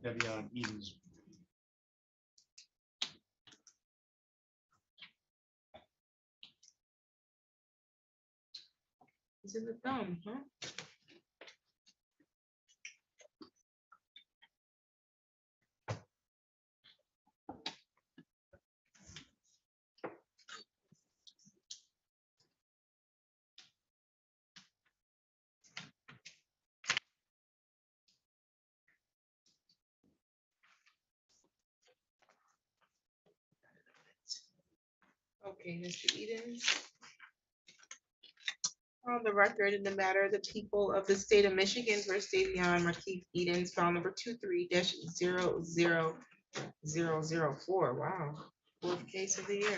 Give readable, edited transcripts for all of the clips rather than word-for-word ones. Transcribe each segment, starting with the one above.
Devion Edens. Is it the thumb, huh? Okay, Mr. Edens. On the record in the matter, the people of the state of Michigan versus Davion Markeith Edens, file number 23-00004. Wow, fourth case of the year.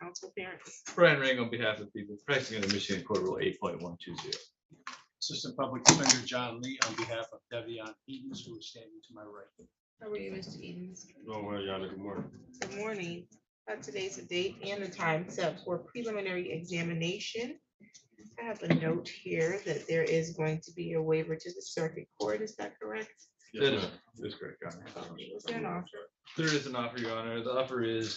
Council parents. Brian Ring on behalf of the people practicing under Michigan Court Rule 8.120. Assistant Public Defender John Lee on behalf of Devion Edens, who is standing to my right. How are you, Mr. Edens? Oh, well, Your Honor, good morning. Good morning. Today's the date and the time set for preliminary examination. I have a note here that there is going to be a waiver to the circuit court. Is that correct? That is correct, Your Honor. Is there an offer? There is an offer, Your Honor. The offer is,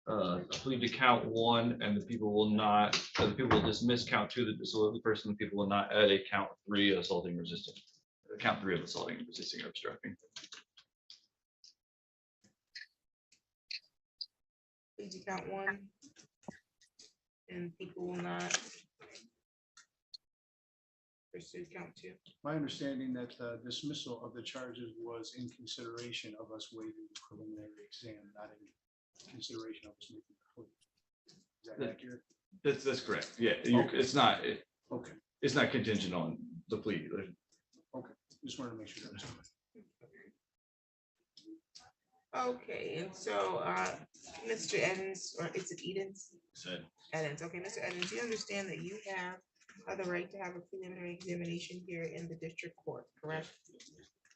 I believe, to count one, and the people will not, the people will dismiss count two, the disorderly person, the people will not add a count three assaulting resisting, count three of assaulting, resisting, or obstructing. Please count one. And people will not pursue count two. My understanding that dismissal of the charges was in consideration of us waiving the preliminary exam, not in consideration of us making the plea. Is that accurate? That's correct. Yeah, Okay. it's not, Okay, it's not contingent on the plea. just wanted to make sure that was clear. Okay, and so, Mr. Edens, or is it Edens? Said, Edens, okay, Mr. Edens, you understand that you have the right to have a preliminary examination here in the district court, correct?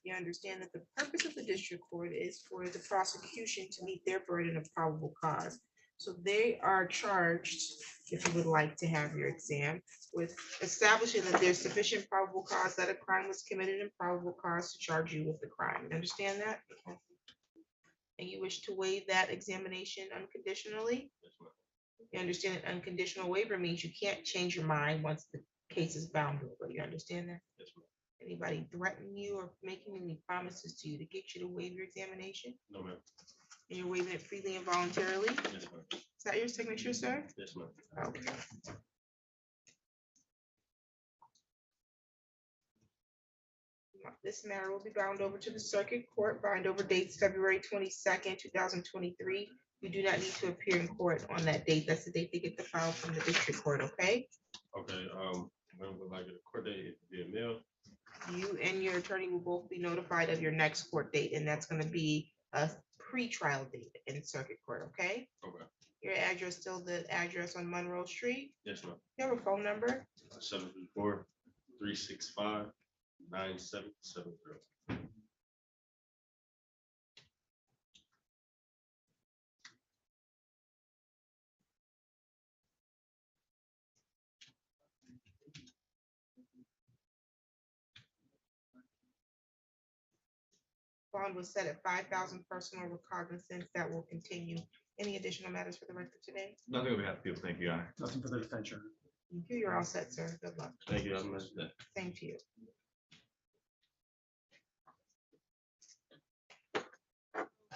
You understand that the purpose of the district court is for the prosecution to meet their burden of probable cause. So they are charged, if you would like to have your exam, with establishing that there's sufficient probable cause that a crime was committed and probable cause to charge you with the crime. You understand that? And you wish to waive that examination unconditionally? yes, ma'am. You understand that unconditional waiver means you can't change your mind once the case is bound over. You understand that? Yes, ma'am. Anybody threaten you or making any promises to you to get you to waive your examination? No, ma'am. And you're waiving it freely and voluntarily? Yes, ma'am. Is that your signature, sir? Yes, ma'am. Okay. This matter will be bound over to the circuit court, bind over dates February 22nd, 2023. You do not need to appear in court on that date. That's the date they get the file from the district court, okay? Okay, when will I get a court date via mail? You and your attorney will both be notified of your next court date, and that's gonna be a pre-trial date in circuit court, okay? Okay, Your address still the address on Monroe Street? yes, ma'am. You have a phone number? 734-365-9770. Bond was set at 5,000 personal recognizance. That will continue. Any additional matters for the record today? Nothing on behalf of the people. Thank you, Your Honor. Nothing for the defense, Your Honor. Thank you. You're all set, sir. Good luck. Thank you. Have a nice day. Same to you.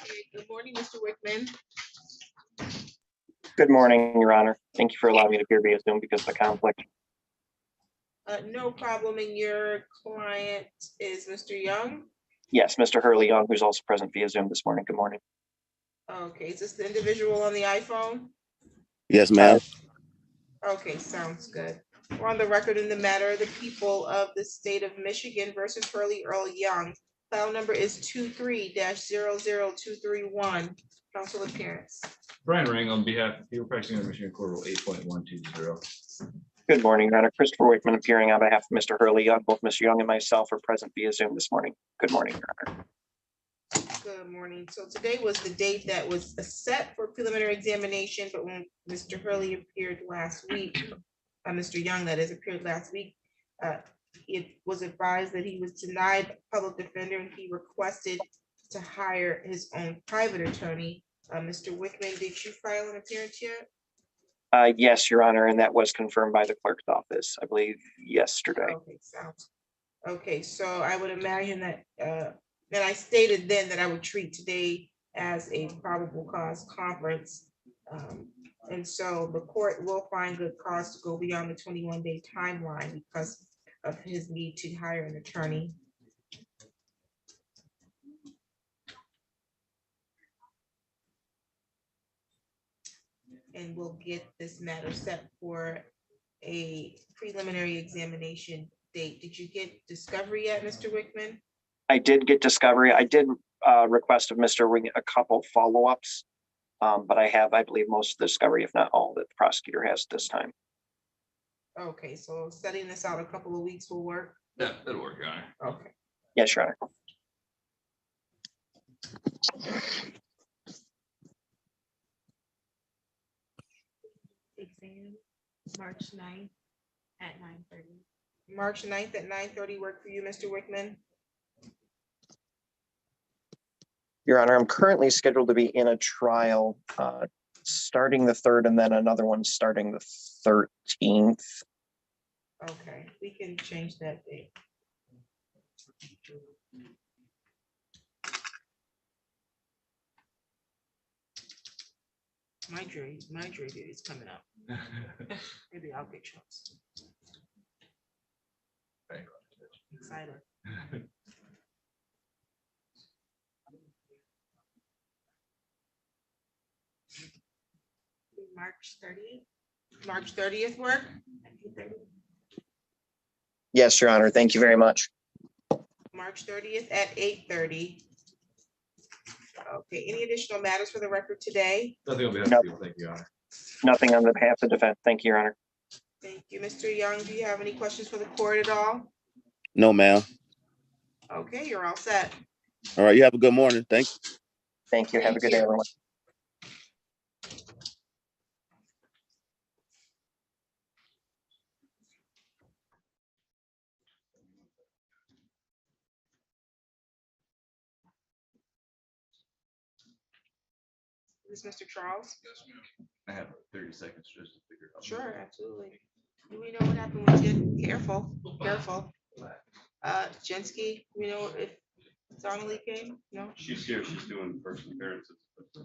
Okay, good morning, Mr. Wickman. Good morning, Your Honor. Thank you for allowing me to appear via Zoom because of the conflict. No problem. And your client is Mr. Young? Yes, Mr. Hurley Young, who's also present via Zoom this morning. Good morning. Okay, is this the individual on the iPhone? Yes, ma'am. Okay, sounds good. We're on the record in the matter, the people of the state of Michigan versus Hurley Earl Young. File number is 23-00231. Council appearance. Brian Ring on behalf of the people practicing under Michigan Court Rule 8.120. Good morning, Your Honor. Christopher Wakeman appearing on behalf of Mr. Hurley Young. Both Mr. Young and myself are present via Zoom this morning. Good morning, Your Honor. Good morning. So today was the date that was set for preliminary examination, but when Mr. Hurley appeared last week, Mr. Young, that is, appeared last week, it was advised that he was denied public defender and he requested to hire his own private attorney. Mr. Wickman, did you file an appearance yet? Yes, Your Honor, and that was confirmed by the clerk's office, I believe, yesterday. Okay, sounds, okay, so I would imagine that, that I stated then that I would treat today as a probable cause conference. And so the court will find good cause to go beyond the 21-day timeline because of his need to hire an attorney. And we'll get this matter set for a preliminary examination date. Did you get discovery yet, Mr. Wickman? I did get discovery. I did request of Mr. Ring a couple follow-ups. But I have, I believe, most of the discovery, if not all, that the prosecutor has this time. Okay, so setting this out a couple of weeks will work. Yeah, that'll work, Your Honor. Okay. Yes, Your Honor. Exam, March 9th at 9:30. March 9th at 9:30 work for you, Mr. Wickman? Your Honor, I'm currently scheduled to be in a trial starting the 3rd and then another one starting the 13th. Okay, we can change that date. My jury date is coming up. Maybe I'll get yours. Excited. March 30th. March 30th work? Yes, Your Honor. Thank you very much. March 30th at 8:30. Okay, any additional matters for the record today? Nothing on behalf Nope. of people. Thank you, Your Honor. Nothing on the behalf of the defense. Thank you, Your Honor. Thank you. Mr. Young, do you have any questions for the court at all? No, ma'am. Okay, you're all set. All right. You have a good morning. Thank you. Thank you. Have a Thank good day, you. everyone. This is Mr. Charles? I have 30 seconds just to figure it out. Sure, absolutely. Do we know what happened with Jen? Careful, careful. Jensky, we know if Donnelly came? No? She's here, she's doing first appearances.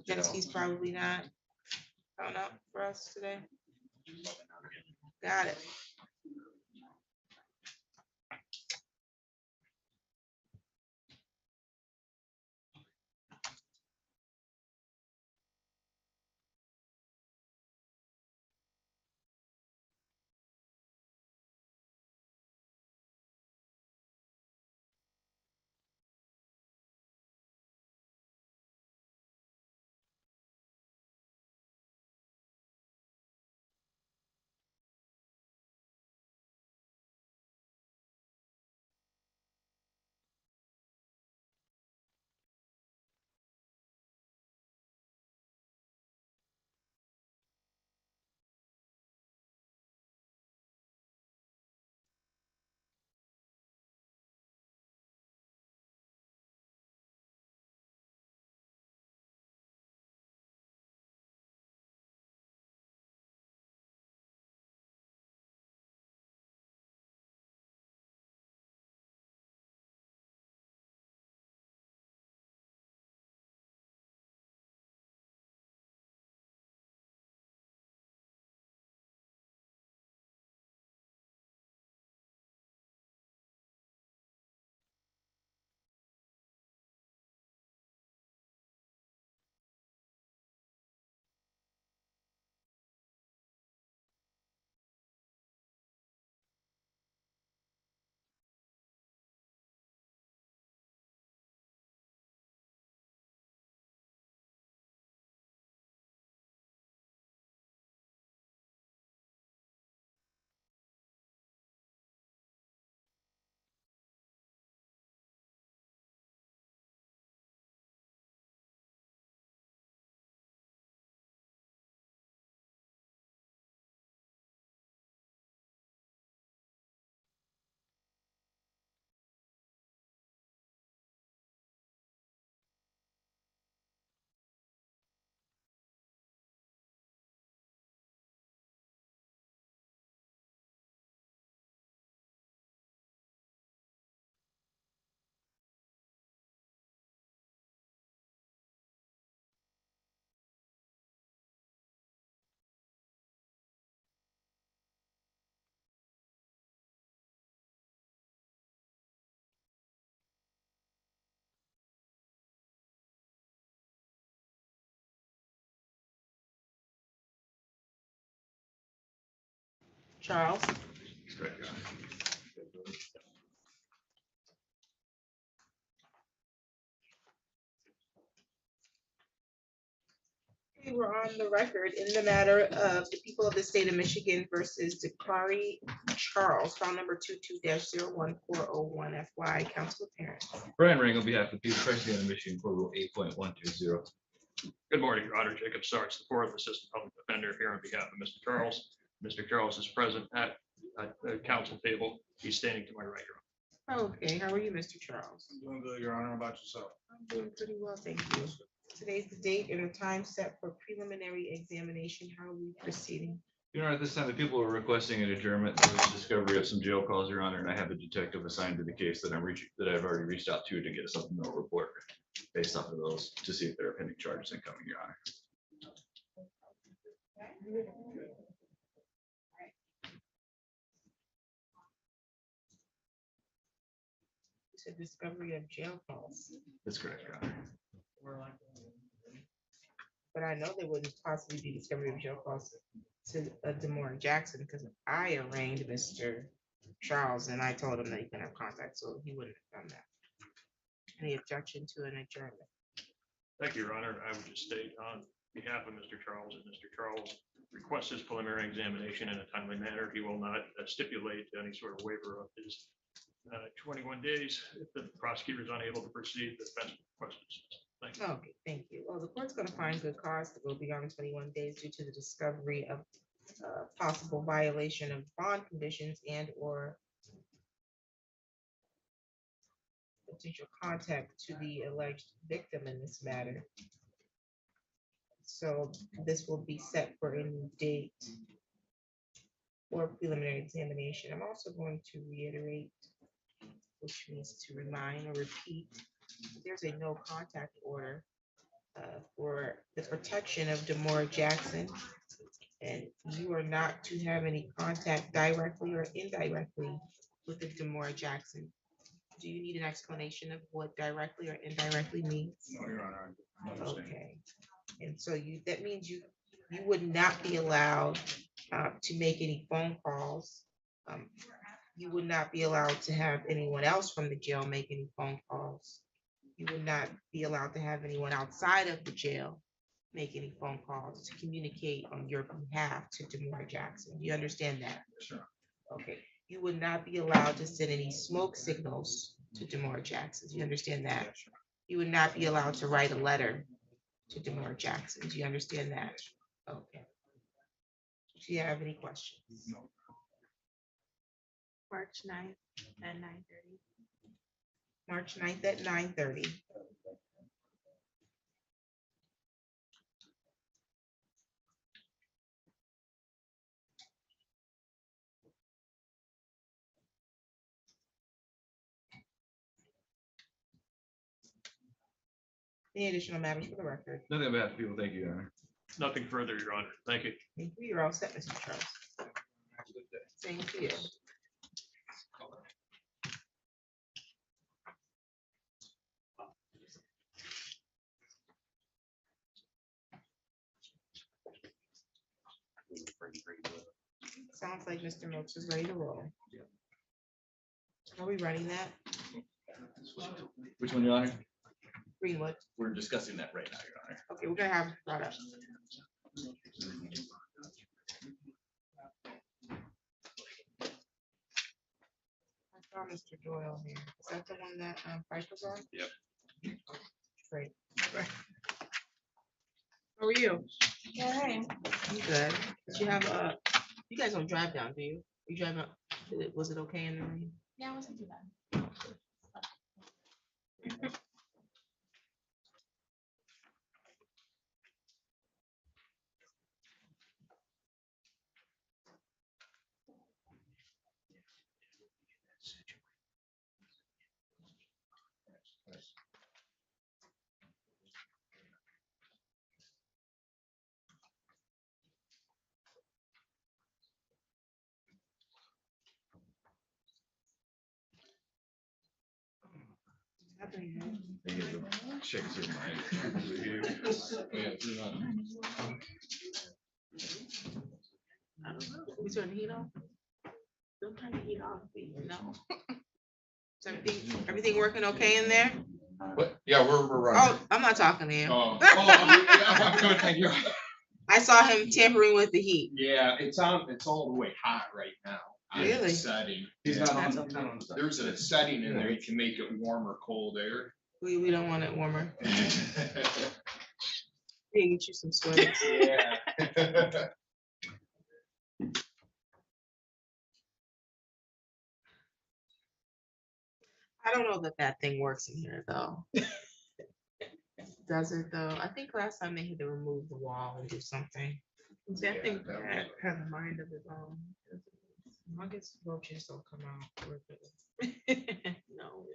Jensky's probably not. Found out for us today. Got it. Charles. That's correct, Your Honor. Okay, we're on the record in the matter of the people of the state of Michigan versus Dakari Charles, file number 22-01401 FY, counsel apparent. Brian Ring on behalf of the people presently on Michigan Court Rule 8.120. Good morning, Your Honor. Jacob Sarts, the fourth assistant public defender, here on behalf of Mr. Charles. Mr. Charles is present at the council table. He's standing to my right, Your Honor. Okay, how are you, Mr. Charles? I'm doing good, Your Honor. How about yourself? I'm doing pretty well, thank you. Today's the date and the time set for preliminary examination. How are we proceeding? Your Honor, at this time, the people are requesting an adjournment to the discovery of some jail calls, Your Honor, and I have a detective assigned to the case that I've already reached out to get a supplemental report based off of those to see if there are pending charges incoming, Your Honor. You said discovery of jail calls, That's correct, Your Honor. but I know there wouldn't possibly be discovery of jail calls to Demore Jackson because I arraigned Mr. Charles and I told him that he can have contact, so he wouldn't have done that. Any objection to an adjournment? Thank you, Your Honor. I would just state on behalf of Mr. Charles, and Mr. Charles requests his preliminary examination in a timely manner. He will not stipulate any sort of waiver of his 21 days. If the prosecutor is unable to proceed, the defense questions. Thank you. Okay, thank you. Well, the court's gonna find good cause to go beyond 21 days due to the discovery of possible violation of bond conditions and or potential contact to the alleged victim in this matter. So this will be set for a new date for preliminary examination. I'm also going to reiterate, which means to remind or repeat, there's a no contact order for the protection of Demore Jackson. And you are not to have any contact directly or indirectly with the Demore Jackson. Do you need an explanation of what directly or indirectly means? No, Your Honor. I understand. Okay, and so that means you would not be allowed to make any phone calls. You would not be allowed to have anyone else from the jail make any phone calls. You would not be allowed to have anyone outside of the jail make any phone calls to communicate on your behalf to Demore Jackson. You understand that? Sure. Okay, you would not be allowed to send any smoke signals to Demore Jackson. Do you understand that? You would not be allowed to write a letter to Demore Jackson. Do you understand that? Okay. Do you have any questions? No. March 9th at 9:30. March 9th at 9:30. Any additional matters for the record? Nothing about people. Thank you, Your Honor. Nothing further, Your Honor. Thank you. Thank you. You're all set, Mr. Charles. Same to you. Sounds like Mr. Milks is ready to roll. Are we running that? Which one, Your Honor? Greenwood. We're discussing that right now, Your Honor. Okay, we're gonna have it brought up. I saw Mr. Doyle here. Is that the one that Price was on? Yep. Great. How are you? Yeah. I'm good. Did you have you guys don't drive down, do you? You drive up, was it okay in the rain? Yeah, it wasn't too bad. Check through my. Yeah, through mine. I don't know. We turn the heat on? No. Is everything working okay in there? What? Yeah, we're running. Oh, I'm not talking to you. I'm good, thank you. I saw him tampering with the heat. Yeah, it's all the way hot right now. On the Really? Setting. He's Yeah. not on, That's he's not on. the- There's a setting in there, you can make it warm or cold air. We don't want it warmer. We get you some sweaters. Yeah. I don't know that thing works in here though. Does it though? I think last time they had to remove the wall and do something. See, I think that had a mind of its own. I guess roaches don't come out with it. No.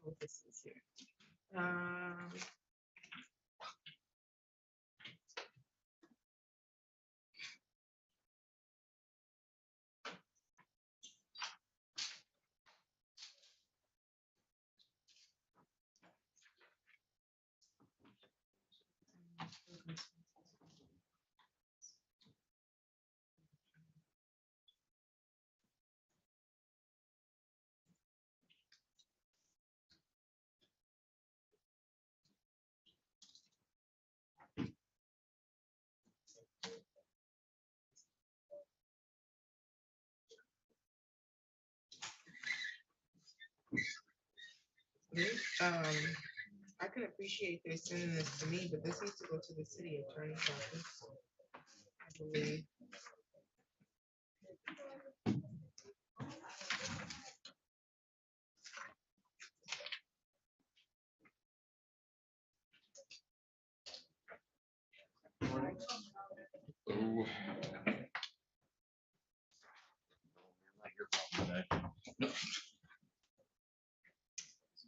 What this is here. I can appreciate they sending this to me, but this needs to go to the city attorney's office. I believe. Ooh.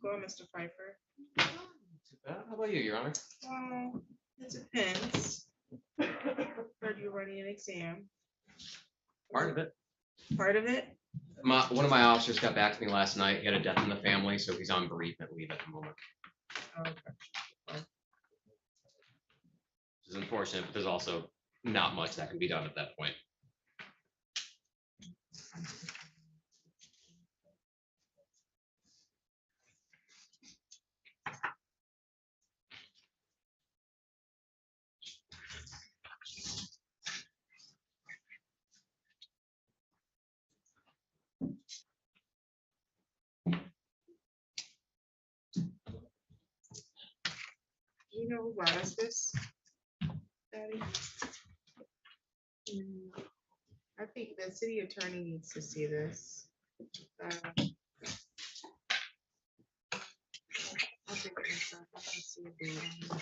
Go on, Mr. Pfeiffer. How about you, Your Honor? Well, it depends. Heard you're running an exam. Part of it. Part of it? One of my officers got back to me last night. He had a death in the family, so he's on bereavement leave at the moment. Okay. Which is unfortunate, but there's also not much that can be done at that point. You know who brought us this? Daddy? I think the city attorney needs to see this. I'll take it myself. I can see it being-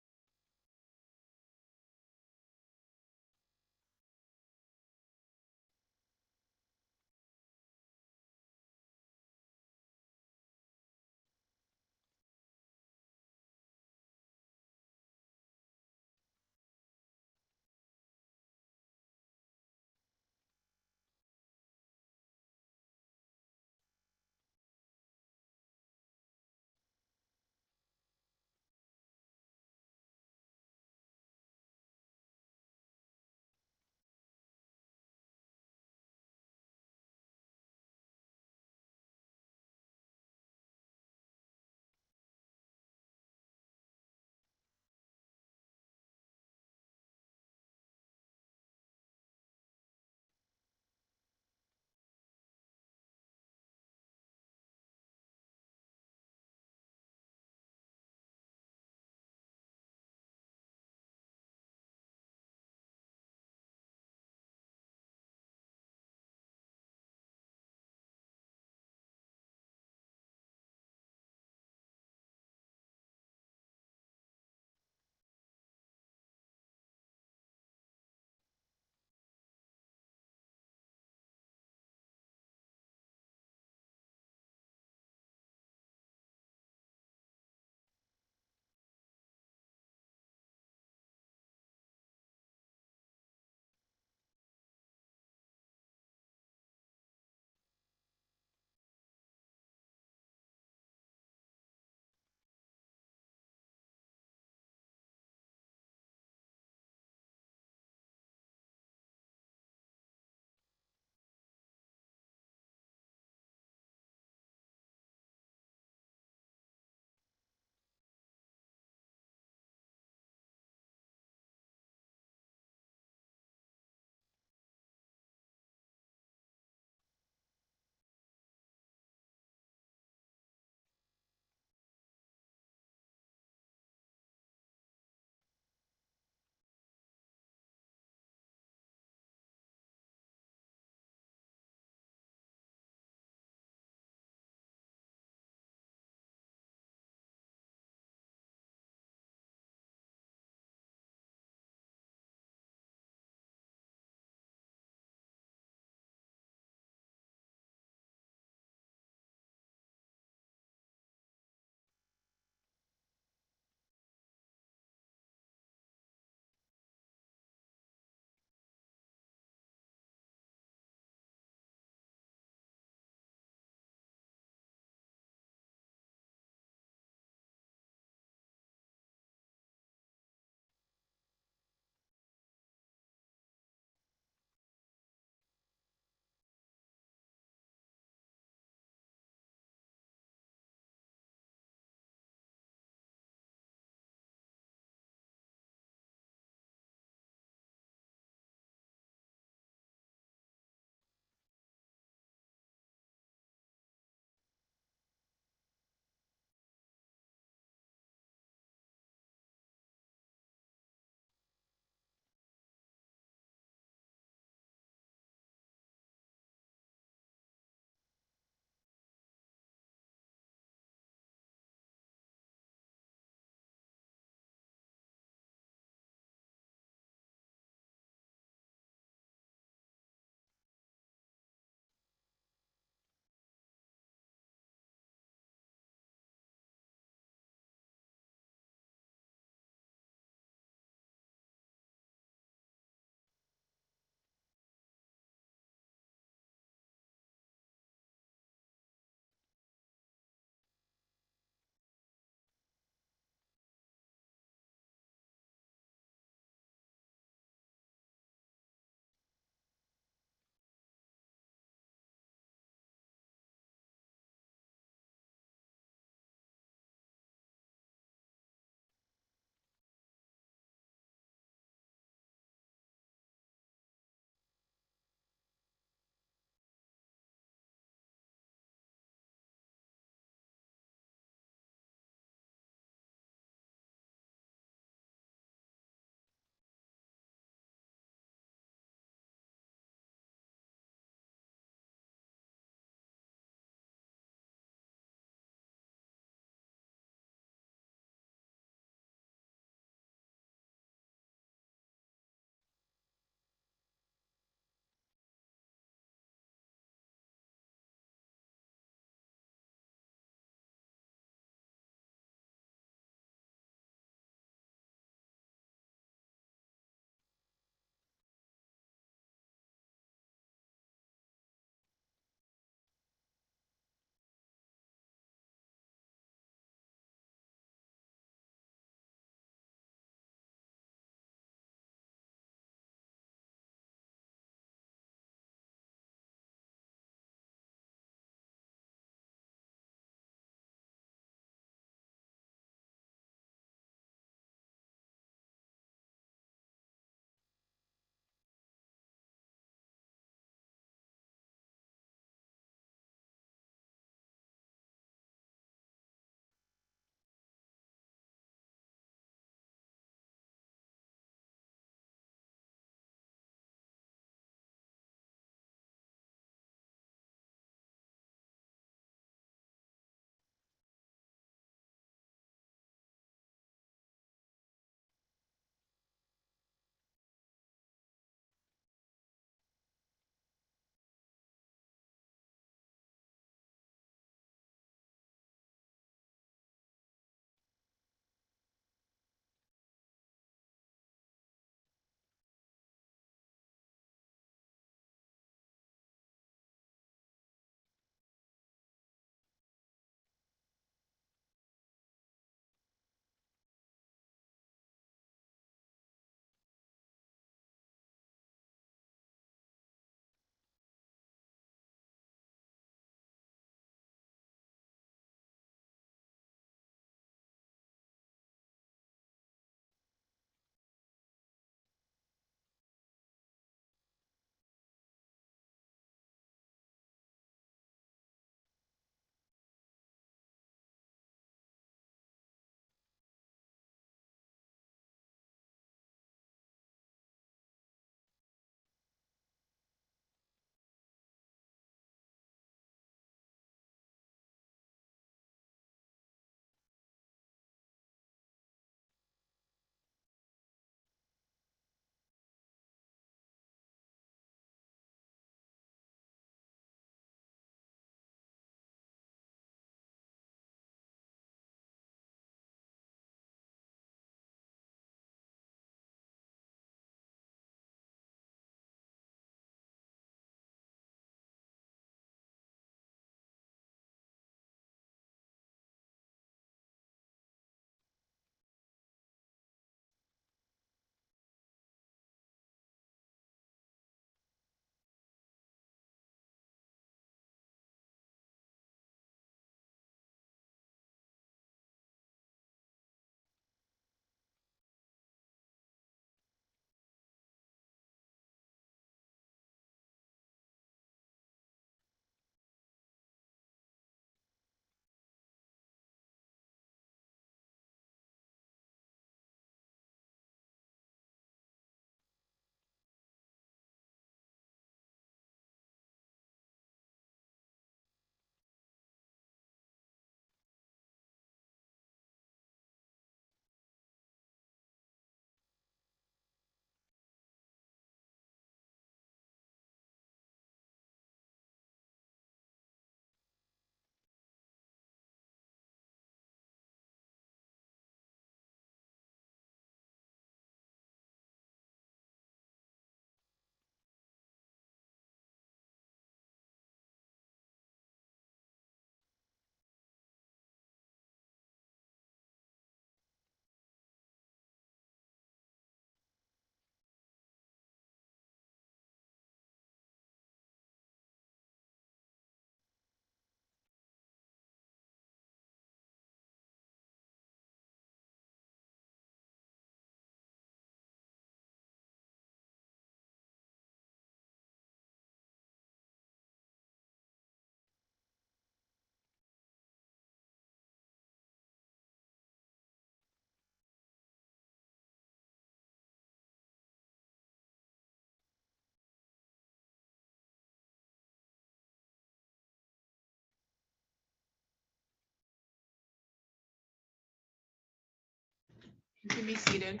You can be seated.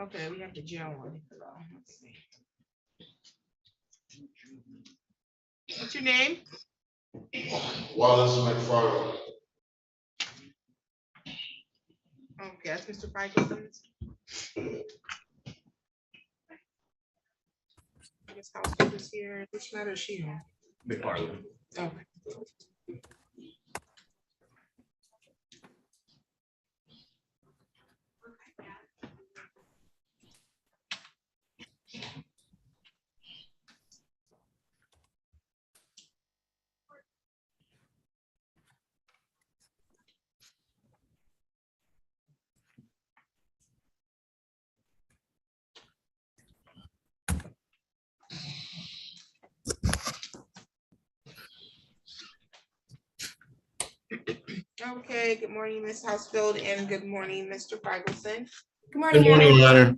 Okay, we have the jail one. Let's see. What's your name? Wallace McFarland. Okay, that's Mr. Pikelson. I guess household is here. Which matter is she on? McFarland. Okay. Okay, good morning, Ms. Housefield, and good morning, Mr. Pikelson. Good morning, Good morning, Your Honor.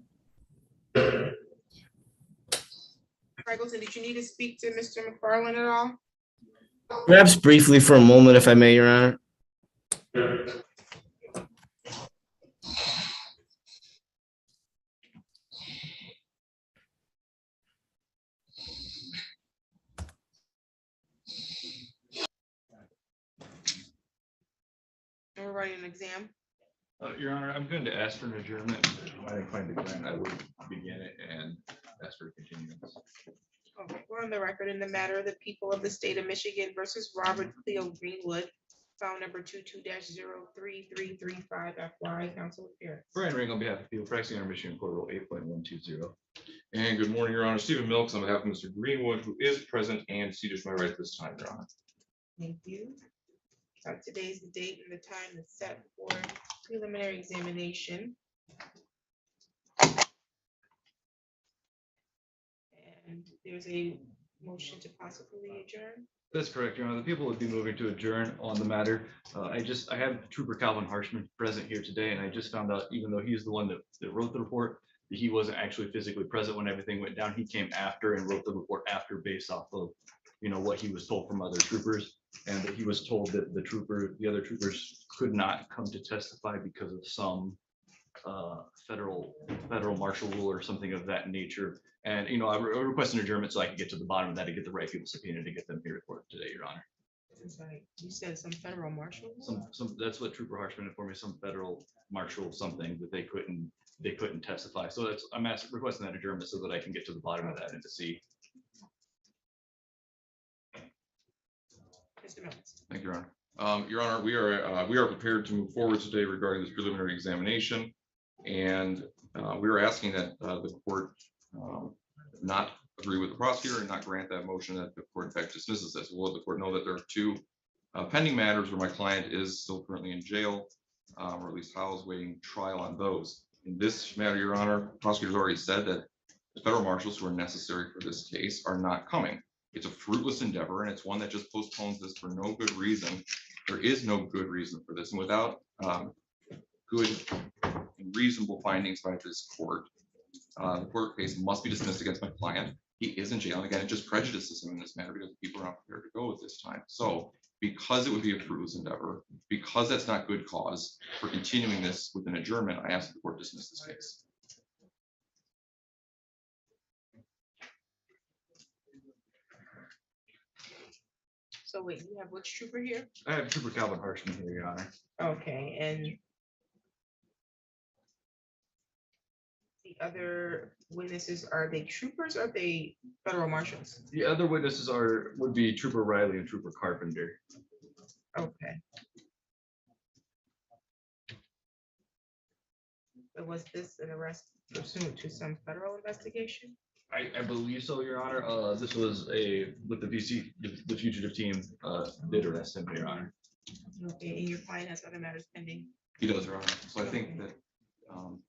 Pikelson, did you need to speak to Mr. McFarland at all? Perhaps briefly for a moment, if I may, Your Honor. We're writing an exam. Your Honor, I'm going to ask for an adjournment. If I find the grant, I would begin it and ask for a continuance. Okay, we're on the record in the matter of the people of the state of Michigan versus Robert Cleo Greenwood, file number 22-033335 FY, council appearance. Brian Ring on behalf of people practicing under Michigan Court Rule 8.120. And good morning, Your Honor. Stephen Milks on behalf of Mr. Greenwood, who is present and seated to my right this time, Your Honor. Thank you. Today's the date and the time that's set for preliminary examination. And there's a motion to possibly adjourn. That's correct, Your Honor. The people would be moving to adjourn on the matter. I have Trooper Calvin Harshman present here today, and I just found out, even though he's the one that wrote the report, that he wasn't actually physically present when everything went down. He came after and wrote the report after, based off of, what he was told from other troopers, and that he was told that the other troopers could not come to testify because of some federal martial rule or something of that nature. And, I request an adjournment so I can get to the bottom of that, to get the right people subpoenaed, to get them here reported today, Your Honor. You said some federal marshal? That's what Trooper Harshman informed me, some federal marshal something that they couldn't testify. So I'm requesting that adjournment so that I can get to the bottom of that and to see. Thank you, Your Honor. Your Honor, we are prepared to move forward today regarding this preliminary examination. And we are asking that the court not agree with the prosecutor and not grant that motion, that the court in fact dismisses this. We'll let the court know that there are two pending matters where my client is still currently in jail, or at least housed waiting trial on those. In this matter, Your Honor, prosecutors already said that the federal marshals who are necessary for this case are not coming. It's a fruitless endeavor, and it's one that just postpones this for no good reason. There is no good reason for this, and without good and reasonable findings by this court, the court case must be dismissed against my client. He is in jail, and again, it just prejudices him in this matter because people are not prepared to go at this time. So, because it would be a fruitless endeavor, because that's not good cause for continuing this with an adjournment, I ask the court dismiss this case. So wait, you have which trooper here? I have Trooper Calvin Harshman here, Your Honor. Okay, and the other witnesses, are they troopers or are they federal marshals? The other witnesses would be Trooper Riley and Trooper Carpenter. Okay. So was this an arrest pursuant to some federal investigation? I believe so, Your Honor. This was with the fugitive team did arrest him, Your Honor. Okay, and your client has other matters pending? He does, Your Honor. So I think that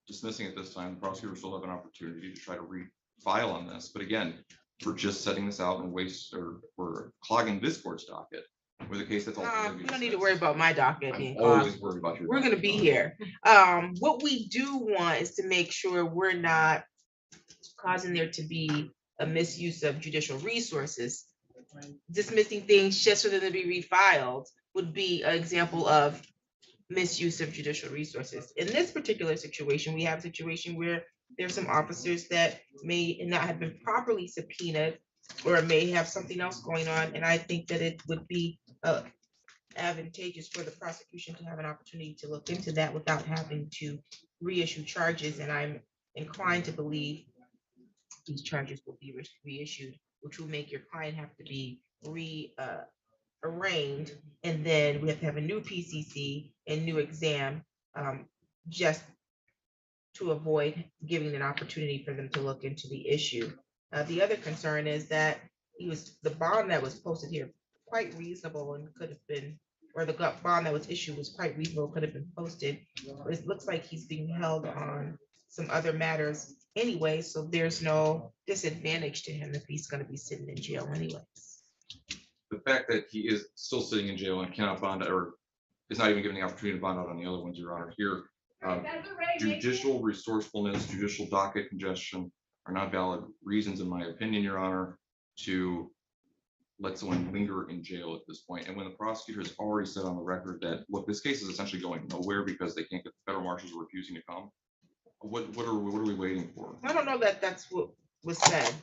dismissing at this time, the prosecutor will still have an opportunity to try to refile on this. But again, we're just setting this out and we're clogging this court's docket with a case that's all. You don't need to worry about my docket being Always clogged. worried about your. We're gonna be here. What we do want is to make sure we're not causing there to be a misuse of judicial resources. Dismissing things just for them to be refiled would be an example of misuse of judicial resources. In this particular situation, we have a situation where there's some officers that may not have been properly subpoenaed or may have something else going on, and I think that it would be advantageous for the prosecution to have an opportunity to look into that without having to reissue charges, and I'm inclined to believe these charges will be reissued, which will make your client have to be arraigned, and then we have to have a new PCC and new exam, just to avoid giving an opportunity for them to look into the issue. The other concern is that the bond that was posted here quite reasonable and could have been, or the bond that was issued was quite reasonable, could have been posted. It looks like he's being held on some other matters anyway, so there's no disadvantage to him if he's going to be sitting in jail anyways. The fact that he is still sitting in jail and cannot bond, or is not even given the opportunity to bond out on the other ones, Your Honor, here, judicial resourcefulness, judicial docket congestion are not valid reasons, in my opinion, Your Honor, to let someone linger in jail at this point. And when the prosecutor has already said on the record that, look, this case is essentially going nowhere because they can't get the federal marshals are refusing to come. What are we waiting for? I don't know that that's what was said.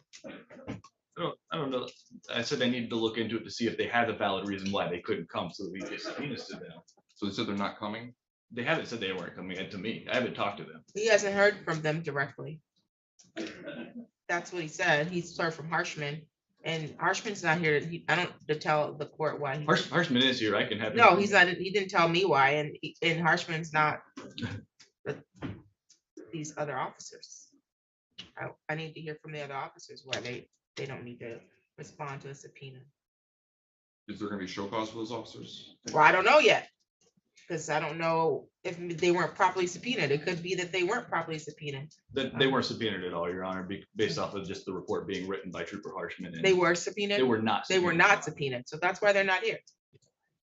I don't know. I said I needed to look into it to see if they had a valid reason why they couldn't come, so we get subpoenas to them. So they said they're not coming? They haven't said they weren't coming to me. I haven't talked to them. He hasn't heard from them directly. That's what he said. He's heard from Harshman, and Harshman's not here. I don't to tell the court why. Harshman is here. I can have. No, he's not. He didn't tell me why, and Harshman's not these other officers. I need to hear from the other officers why they don't need to respond to a subpoena. Is there going to be show cause for those officers? Well, I don't know yet, because I don't know if they weren't properly subpoenaed. It could be that they weren't properly subpoenaed. That they weren't subpoenaed at all, Your Honor, based off of just the report being written by Trooper Harshman. They were subpoenaed? They were not. They were not subpoenaed, so that's why they're not here.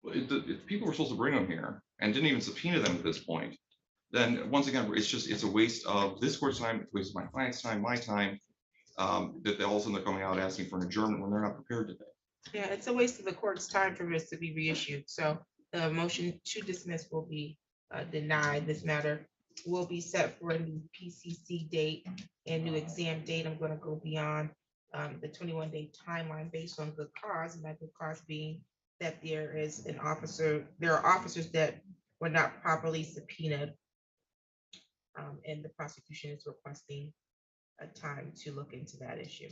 Well, if people were supposed to bring them here and didn't even subpoena them at this point, then once again, it's a waste of this court's time, it's a waste of my client's time, my time, that they all of a sudden they're coming out asking for an adjournment when they're not prepared today. Yeah, it's a waste of the court's time for this to be reissued. So the motion to dismiss will be denied. This matter will be set for a new PCC date and new exam date. I'm going to go beyond the 21-day timeline based on good cause, and that good cause being that there are officers that were not properly subpoenaed, and the prosecution is requesting a time to look into that issue.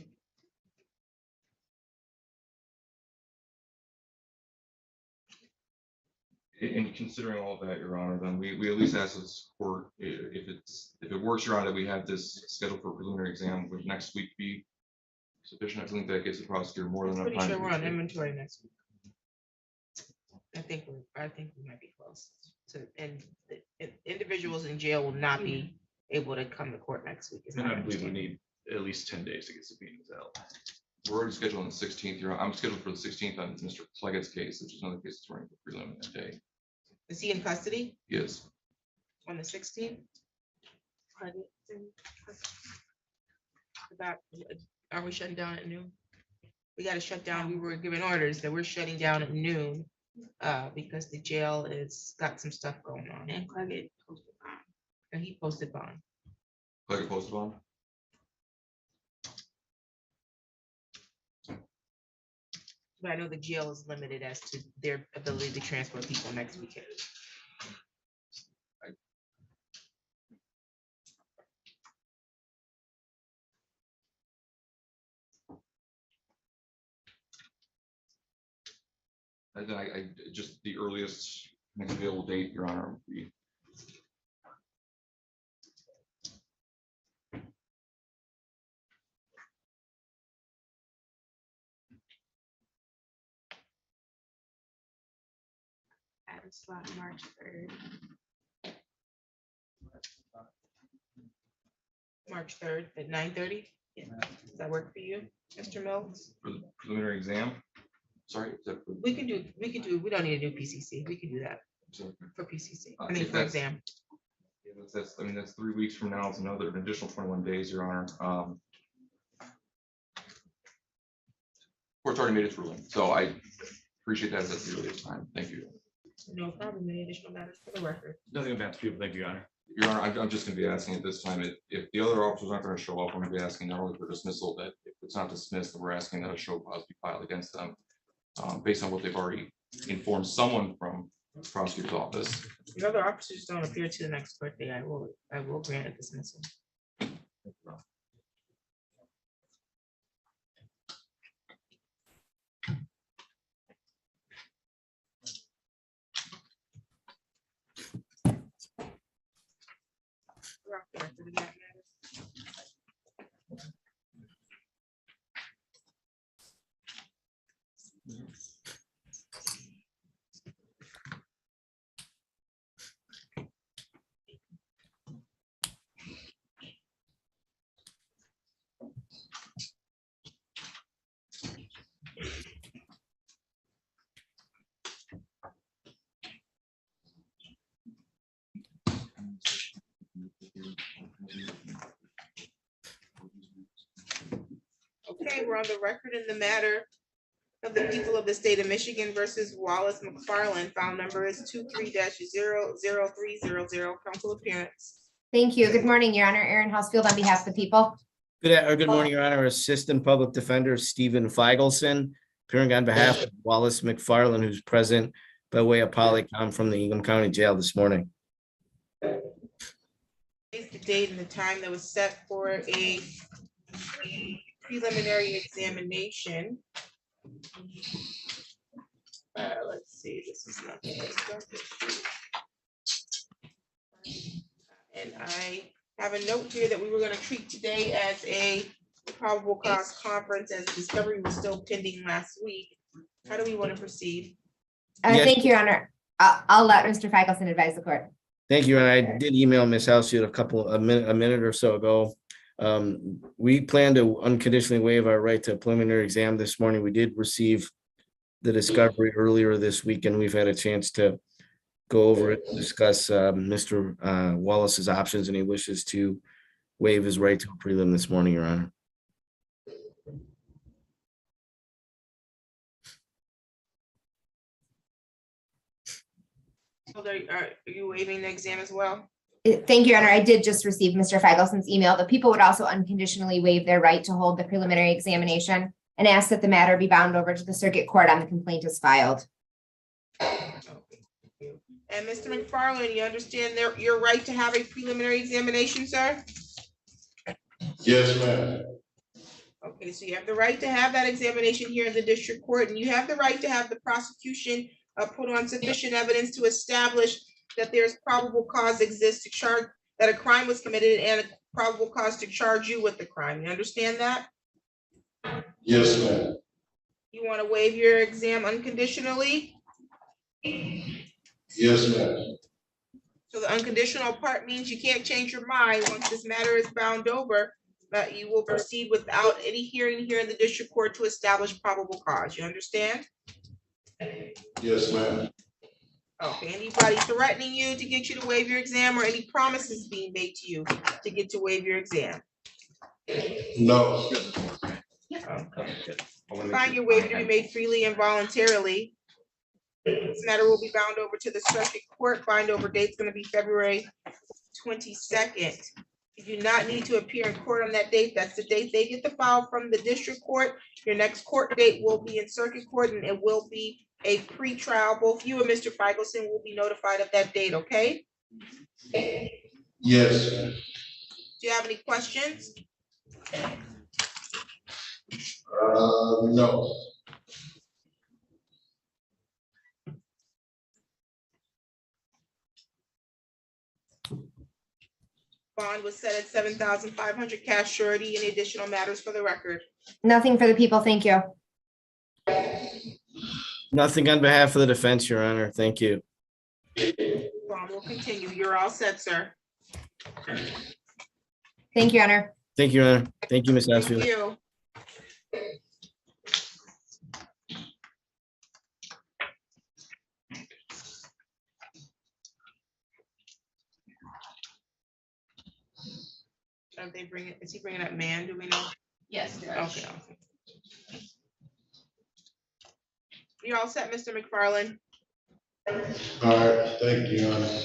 In considering all of that, Your Honor, then we at least ask this court, if it works, Your Honor, that we have this scheduled for a preliminary exam, would next week be sufficient? I think that gives the prosecutor more than enough time. Pretty sure we're on inventory next week. I think we might be close to, and individuals in jail will not be able to come to court next week. And I believe we need at least 10 days to get subpoenas out. We're already scheduled on the 16th. I'm scheduled for the 16th on Mr. Pleggett's case, which is another case that's running for prelim that day. Is he in custody Yes. on the 16th? Are we shutting down at noon? We got to shut down. We were given orders that we're shutting down at noon because the jail is got some stuff going on. And Cleggett posted bond. And he posted bond. Plegget posted bond? But I know the jail is limited as to their ability to transfer people next weekend. And then I just the earliest next available date, Your Honor, would be At a slot March 3rd. March 3rd at 9:30. Does that work for you, Mr. Mills? for the preliminary exam. Sorry, is that for, We can do, we don't need a new PCC. We can do that for PCC. I mean, if for that's- exam. yeah, that's 3 weeks from now. It's an additional 21 days, Your Honor. Court's already made its ruling, so I appreciate that as the earliest time. Thank you. No problem. Any additional matters for the record? Nothing advanced people. Thank you, Your Honor. Your Honor, I'm just gonna be asking at this time, if the other officers aren't gonna show up, I'm gonna be asking not only for dismissal, but if it's not dismissed, then we're asking that a show cause be filed against them, based on what they've already informed someone from the prosecutor's office. The other officers don't appear to the next court date. I will grant a dismissal. Okay, we're on the record in the matter of the people of the state of Michigan versus Wallace McFarland. File number is 23-00300. Council appearance. Thank you. Good morning, Your Honor. Aaron Housefield on behalf of the people. Good morning, Your Honor. Assistant Public Defender Stephen Feigelson, appearing on behalf of Wallace McFarland, who's present by way of Polycom from the Ingham County Jail this morning. Is the date and the time that was set for a preliminary examination. Let's see, this is not. And I have a note here that we were going to treat today as a probable cause conference, as discovery was still pending last week. How do we want to proceed? Yes. Thank you, Your Honor. I'll let Mr. Feigelson advise the court. Thank you, and I did email Ms. Housefield a minute or so ago. We plan to unconditionally waive our right to a preliminary exam this morning. We did receive the discovery earlier this week, and we've had a chance to go over it, discuss Mr. Wallace's options, and he wishes to waive his right to a prelim this morning, Your Honor. Are you waiving the exam as well? Thank you, Your Honor. I did just receive Mr. Feigelson's email. The people would also unconditionally waive their right to hold the preliminary examination and ask that the matter be bound over to the circuit court on the complaint is filed. And Mr. McFarland, you understand your right to have a preliminary examination, sir? Yes, ma'am. Okay, so you have the right to have that examination here in the district court, and you have the right to have the prosecution put on sufficient evidence to establish that there's probable cause exists to charge that a crime was committed and a probable cause to charge you with the crime. You understand that? Yes, ma'am. You want to waive your exam unconditionally? Yes, ma'am. So the unconditional part means you can't change your mind once this matter is bound over, that you will proceed without any hearing here in the district court to establish probable cause. You understand? Yes, ma'am. Okay, anybody threatening you to get you to waive your exam, or any promises being made to you to get to waive your exam? No. Find your waiver to be made freely and voluntarily. This matter will be bound over to the circuit court. Bind over date's going to be February 22nd. You do not need to appear in court on that date. That's the date they get the file from the district court. Your next court date will be in circuit court, and it will be a pre-trial. Both you and Mr. Feigelson will be notified of that date, okay? Yes. Do you have any questions? No. Bond was set at 7,500 cash surety. Any additional matters for the record? Nothing for the people. Thank you. Nothing on behalf of the defense, Your Honor. Thank you. Bond will continue. You're all set, sir. Thank you, Your Honor. Thank you, Your Honor. Thank you, Ms. Thank Housefield. you. Are they bringing, is he bringing up man? Do we know? Yes. Okay. You all set, Mr. McFarland? All right, thank you, Your Honor.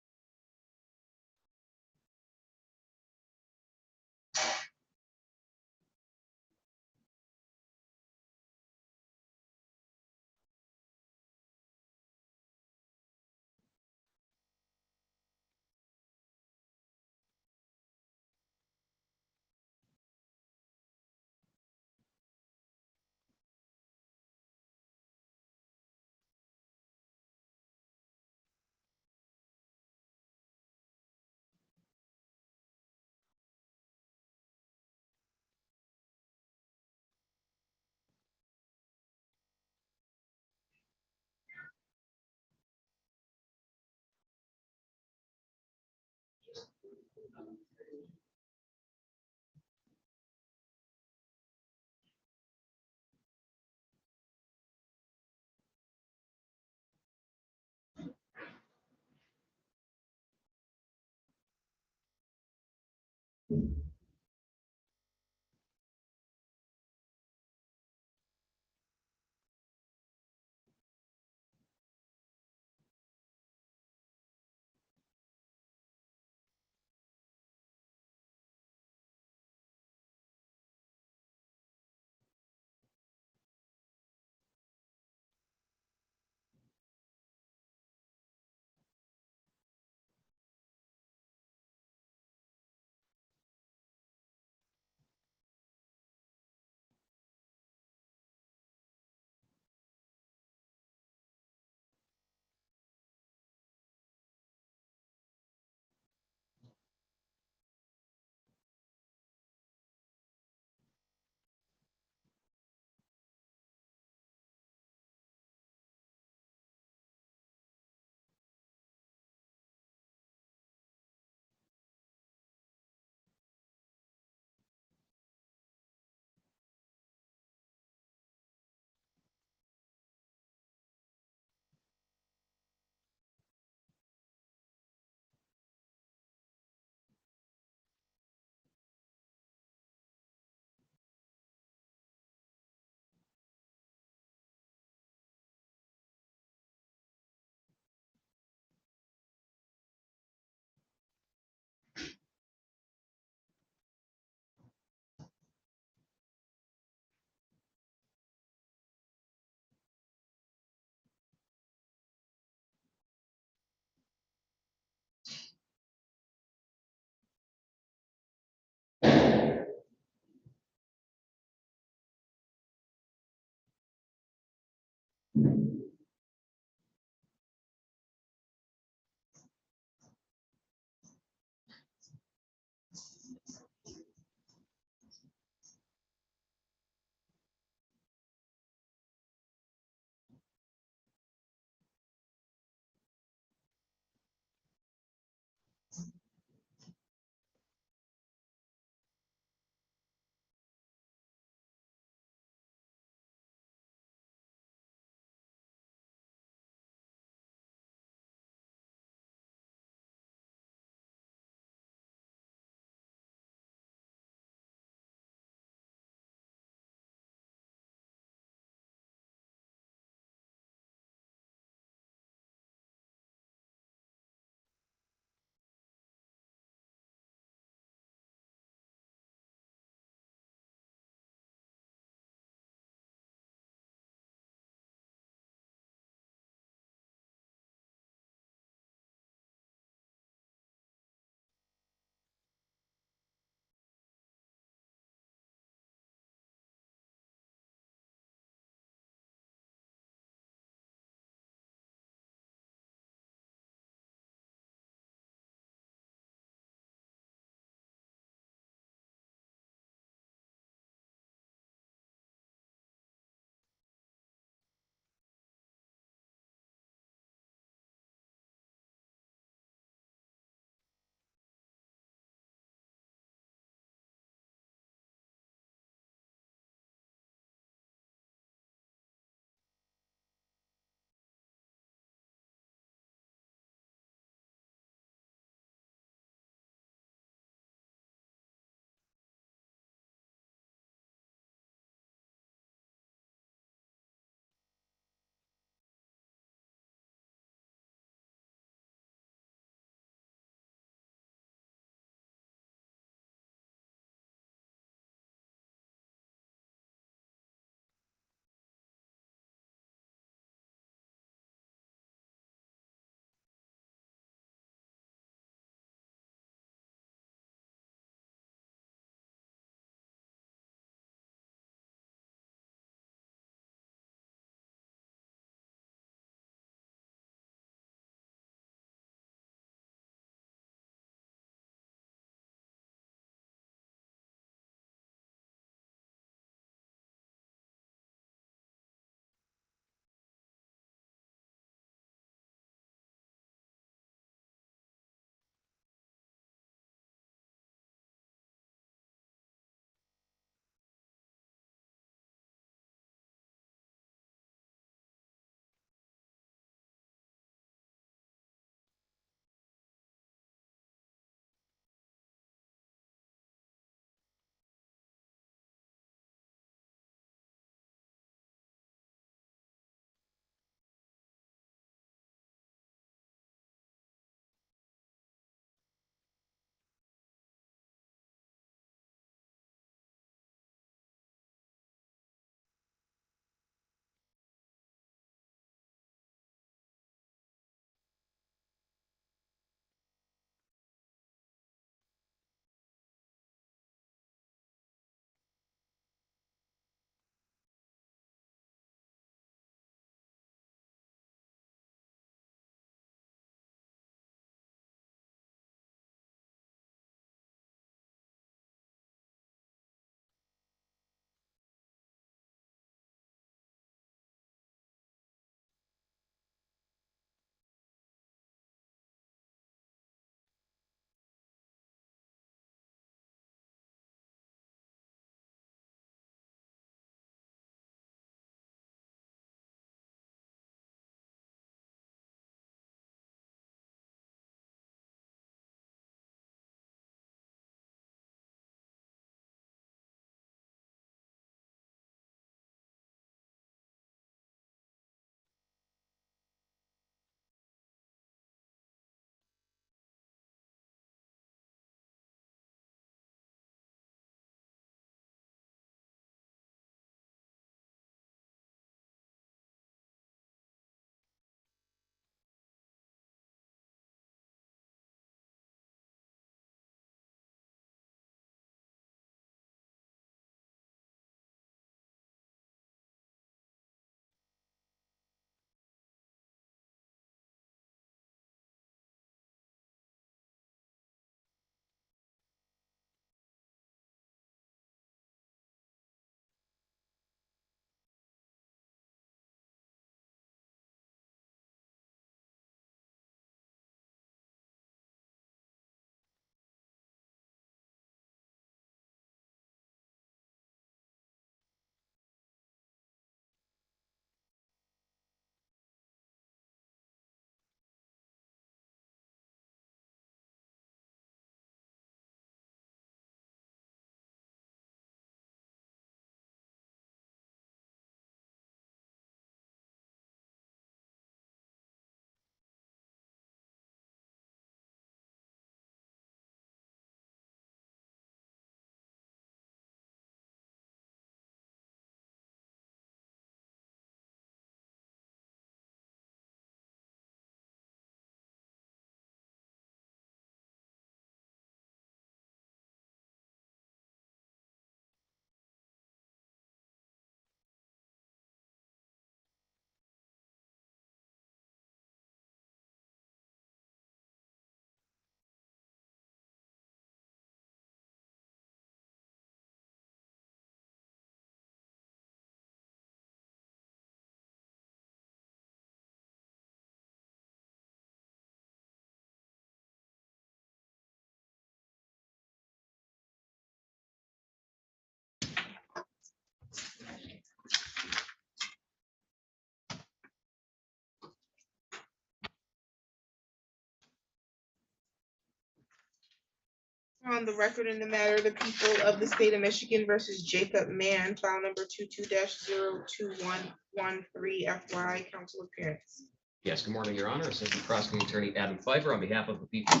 On the record in the matter, the people of the state of Michigan versus Jacob Mann, file number 22-02113 FY, council appearance. Yes, good morning, Your Honor. Assistant Prosecuting Attorney Adam Pfeiffer on behalf of the people.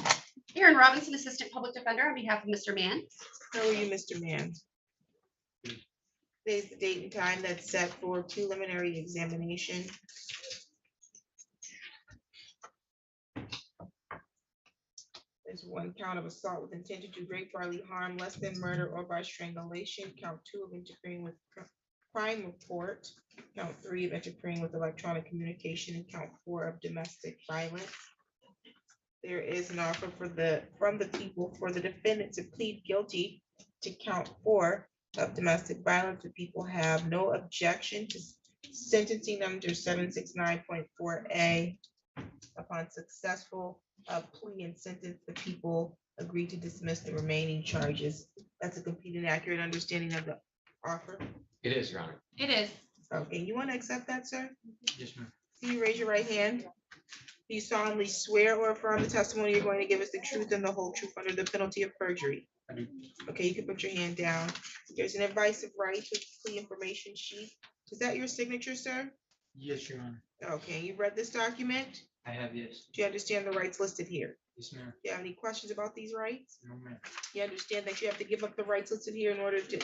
Aaron Robinson, Assistant Public Defender on behalf of Mr. Mann. How are you, Mr. Mann? Today's the date and time that's set for preliminary examination. There's one count of assault with intent to do great bodily harm, less than murder or by strangulation. Count 2 of interfering with crime report. Count 3 of interfering with electronic communication, and count 4 of domestic violence. There is an offer from the people for the defendant to plead guilty to count 4 of domestic violence. The people have no objection to sentencing under 769.4A. Upon successful plea and sentence, the people agree to dismiss the remaining charges. That's a complete and accurate understanding of the offer. It is, Your Honor. It is. Okay, you want to accept that, sir? Yes, ma'am. Can you raise your right hand? Do you solemnly swear or affirm the testimony you're going to give us the truth and the whole truth under the penalty of perjury? I do. Okay, you can put your hand down. There's an advice of rights with plea information sheet. Is that your signature, sir? Yes, Your Honor. Okay, you read this document? I have, yes. Do you understand the rights listed here? Yes, ma'am. Do you have any questions about these rights? No, ma'am. You understand that you have to give up the rights listed here in order to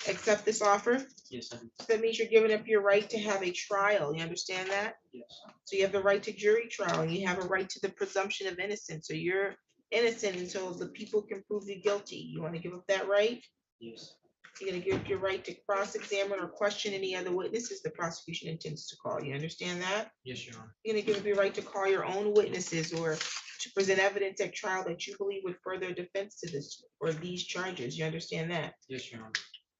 accept this offer? Yes, I do. So that means you're giving up your right to have a trial. You understand that? Yes. So you have the right to jury trial, and you have a right to the presumption of innocence. So you're innocent until the people can prove you guilty. You want to give up that right? Yes. You're gonna give up your right to cross-examine or question any other witnesses the prosecution intends to call. You understand that? Yes, Your Honor. You're gonna give up your right to call your own witnesses or to present evidence at trial that you believe would further defense to this or these charges. You understand that? Yes, Your Honor.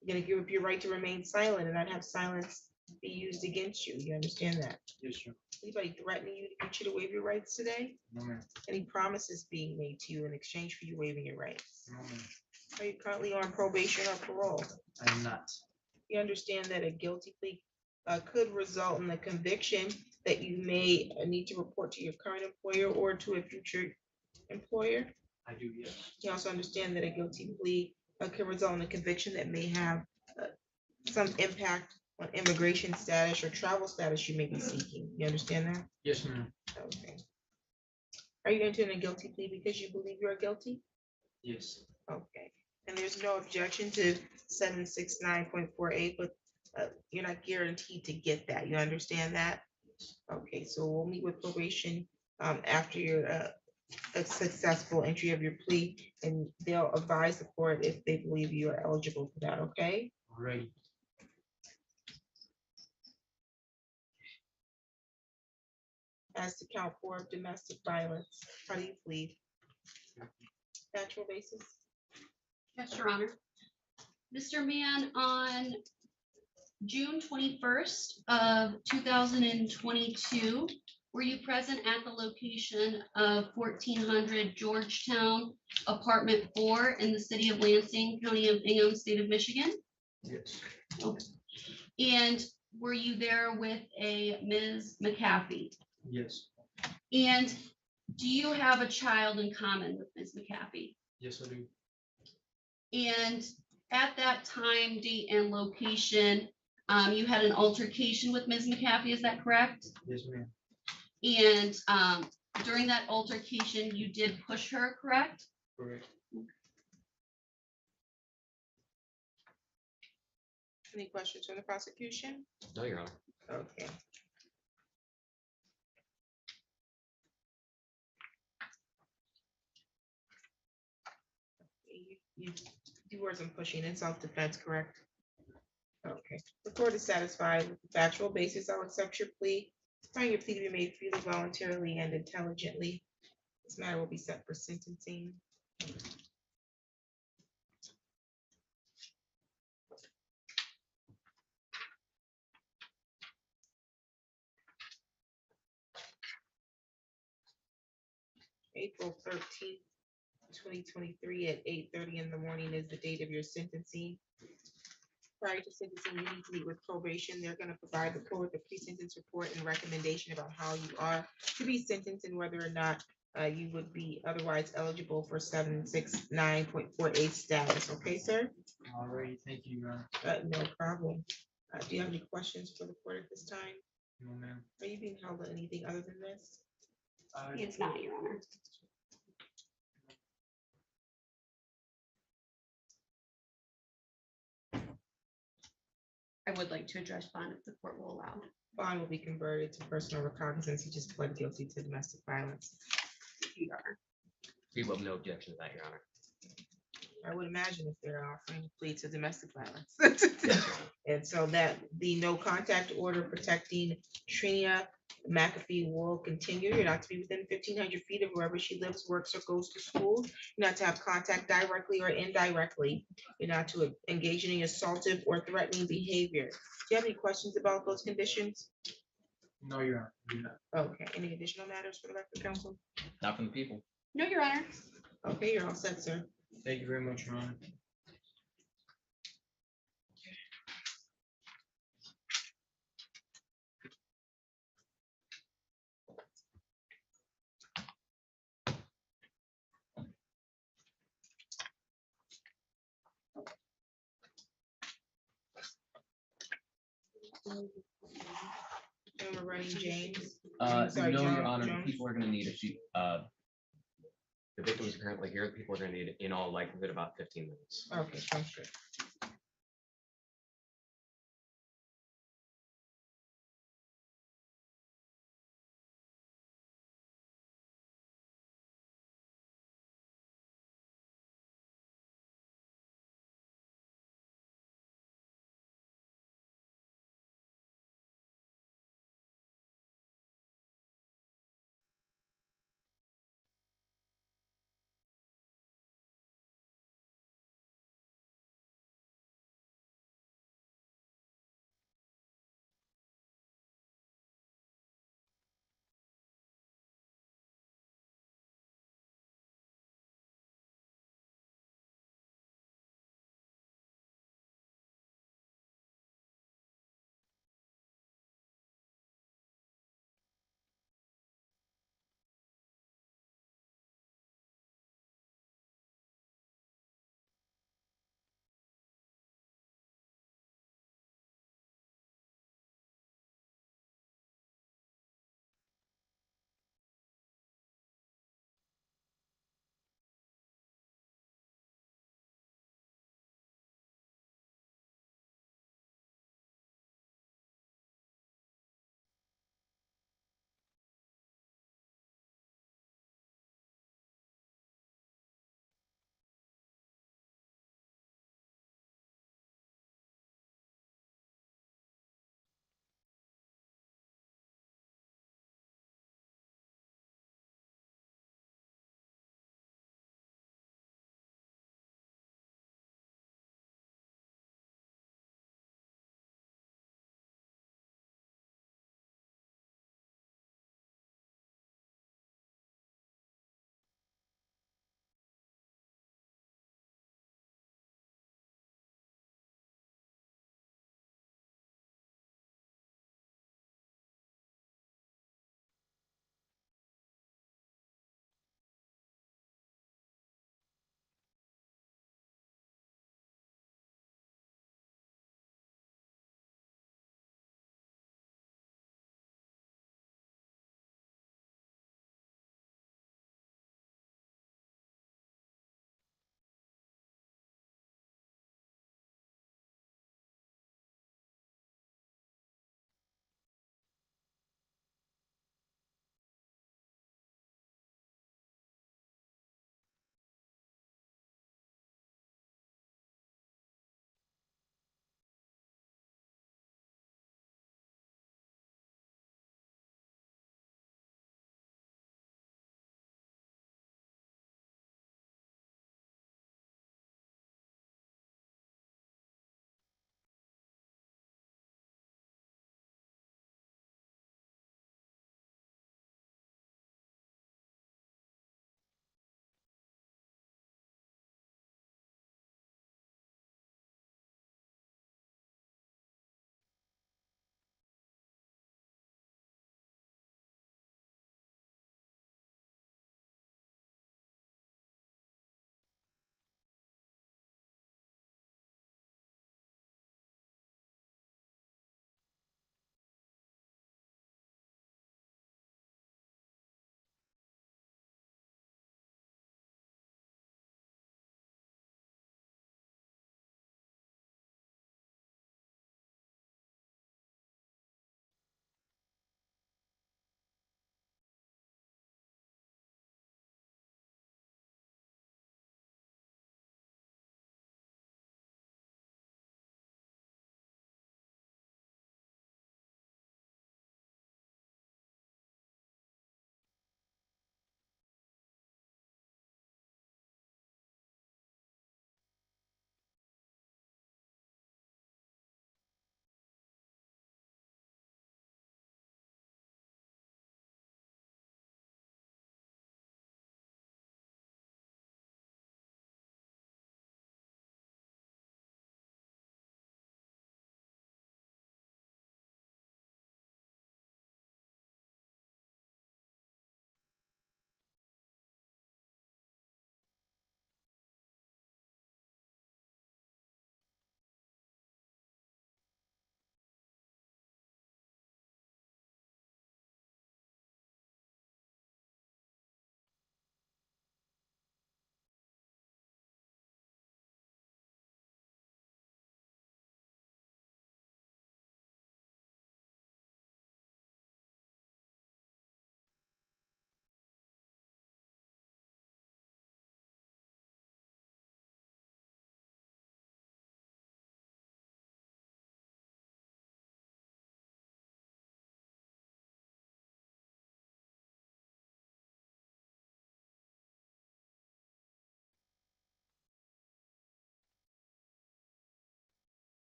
You're gonna give up your right to remain silent and not have silence be used against you. You understand that? Yes, Your Anybody threatening you to get you to waive your rights today? Honor. No, ma'am. Any promises being made to you in exchange for you waiving your rights? No, ma'am. Are you currently on probation or parole? I am not. You understand that a guilty plea could result in the conviction that you may need to report to your current employer or to a future employer? I do, yes. You also understand that a guilty plea could result in a conviction that may have some impact on immigration status or travel status you may be seeking. You understand that? Yes, ma'am. Okay. Are you entering a guilty plea because you believe you are guilty? Yes. Okay. And there's no objection to 769.48, but you're not guaranteed to get that. You understand that? Okay, so we'll meet with probation after your a successful entry of your plea, and they'll advise the court if they believe you are eligible for that, okay? All right. As to count 4 of domestic violence, how do you plead? Natural basis? Yes, Your Honor. Mr. Mann, on June 21st of 2022, were you present at the location of 1400 Georgetown, apartment 4 in the city of Lansing, county of Hingham, state of Michigan? Yes. Okay. And were you there with a Ms. McAfee? Yes. And do you have a child in common with Ms. McAfee? Yes, I do. And at that time, date, and location, you had an altercation with Ms. McAfee, is that correct? Yes, ma'am. And during that altercation, you did push her, correct? Correct. Any questions from the prosecution? No, Your Honor. Okay. You do words in pushing and self-defense, correct? Okay, the court is satisfied with the factual basis. I'll accept your plea. Find your plea to be made freely, voluntarily, and intelligently. This matter will be set for sentencing. April 13th, 2023 at 8:30 in the morning is the date of your sentencing. Prior to sentencing, you need to meet with probation. They're going to provide the court with a pre-sentence report and recommendation about how you are to be sentenced and whether or not you would be otherwise eligible for 769.48 status. Okay, sir? All right, thank you, Your Honor. No problem. Do you have any questions for the court at this time? No, ma'am. Are you being held on anything other than this? It's not, Your Honor. I would like to address bond if the court will allow. Bond will be converted to personal recognizance. He just pled guilty to domestic violence. Your Honor. We will have no objection to that, Your Honor. I would imagine if they're offering to plead to domestic violence. And so that the no contact order protecting Trina McAfee will continue. You're not to be within 1,500 feet of wherever she lives, works, or goes to school. You're not to have contact directly or indirectly. You're not to engage in any assaultive or threatening behavior. Do you have any questions about those conditions? No, Your Honor. We do not. Okay, any additional matters for the record, counsel? Not from the people. No, Your Honor. Okay, you're all set, sir. Thank you very much, Your Honor. And we're running James. No, Sorry, Your John Honor, the Jones. people are gonna need a few, the victim is currently here. People are gonna need, in all likelihood, about 15 minutes. Okay, sounds good.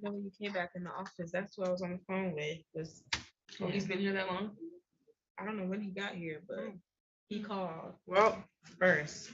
know when you came back in the office, that's what I was on the phone with, was. Oh, he's been here that long? I don't know when he got here, but he called. Well, first.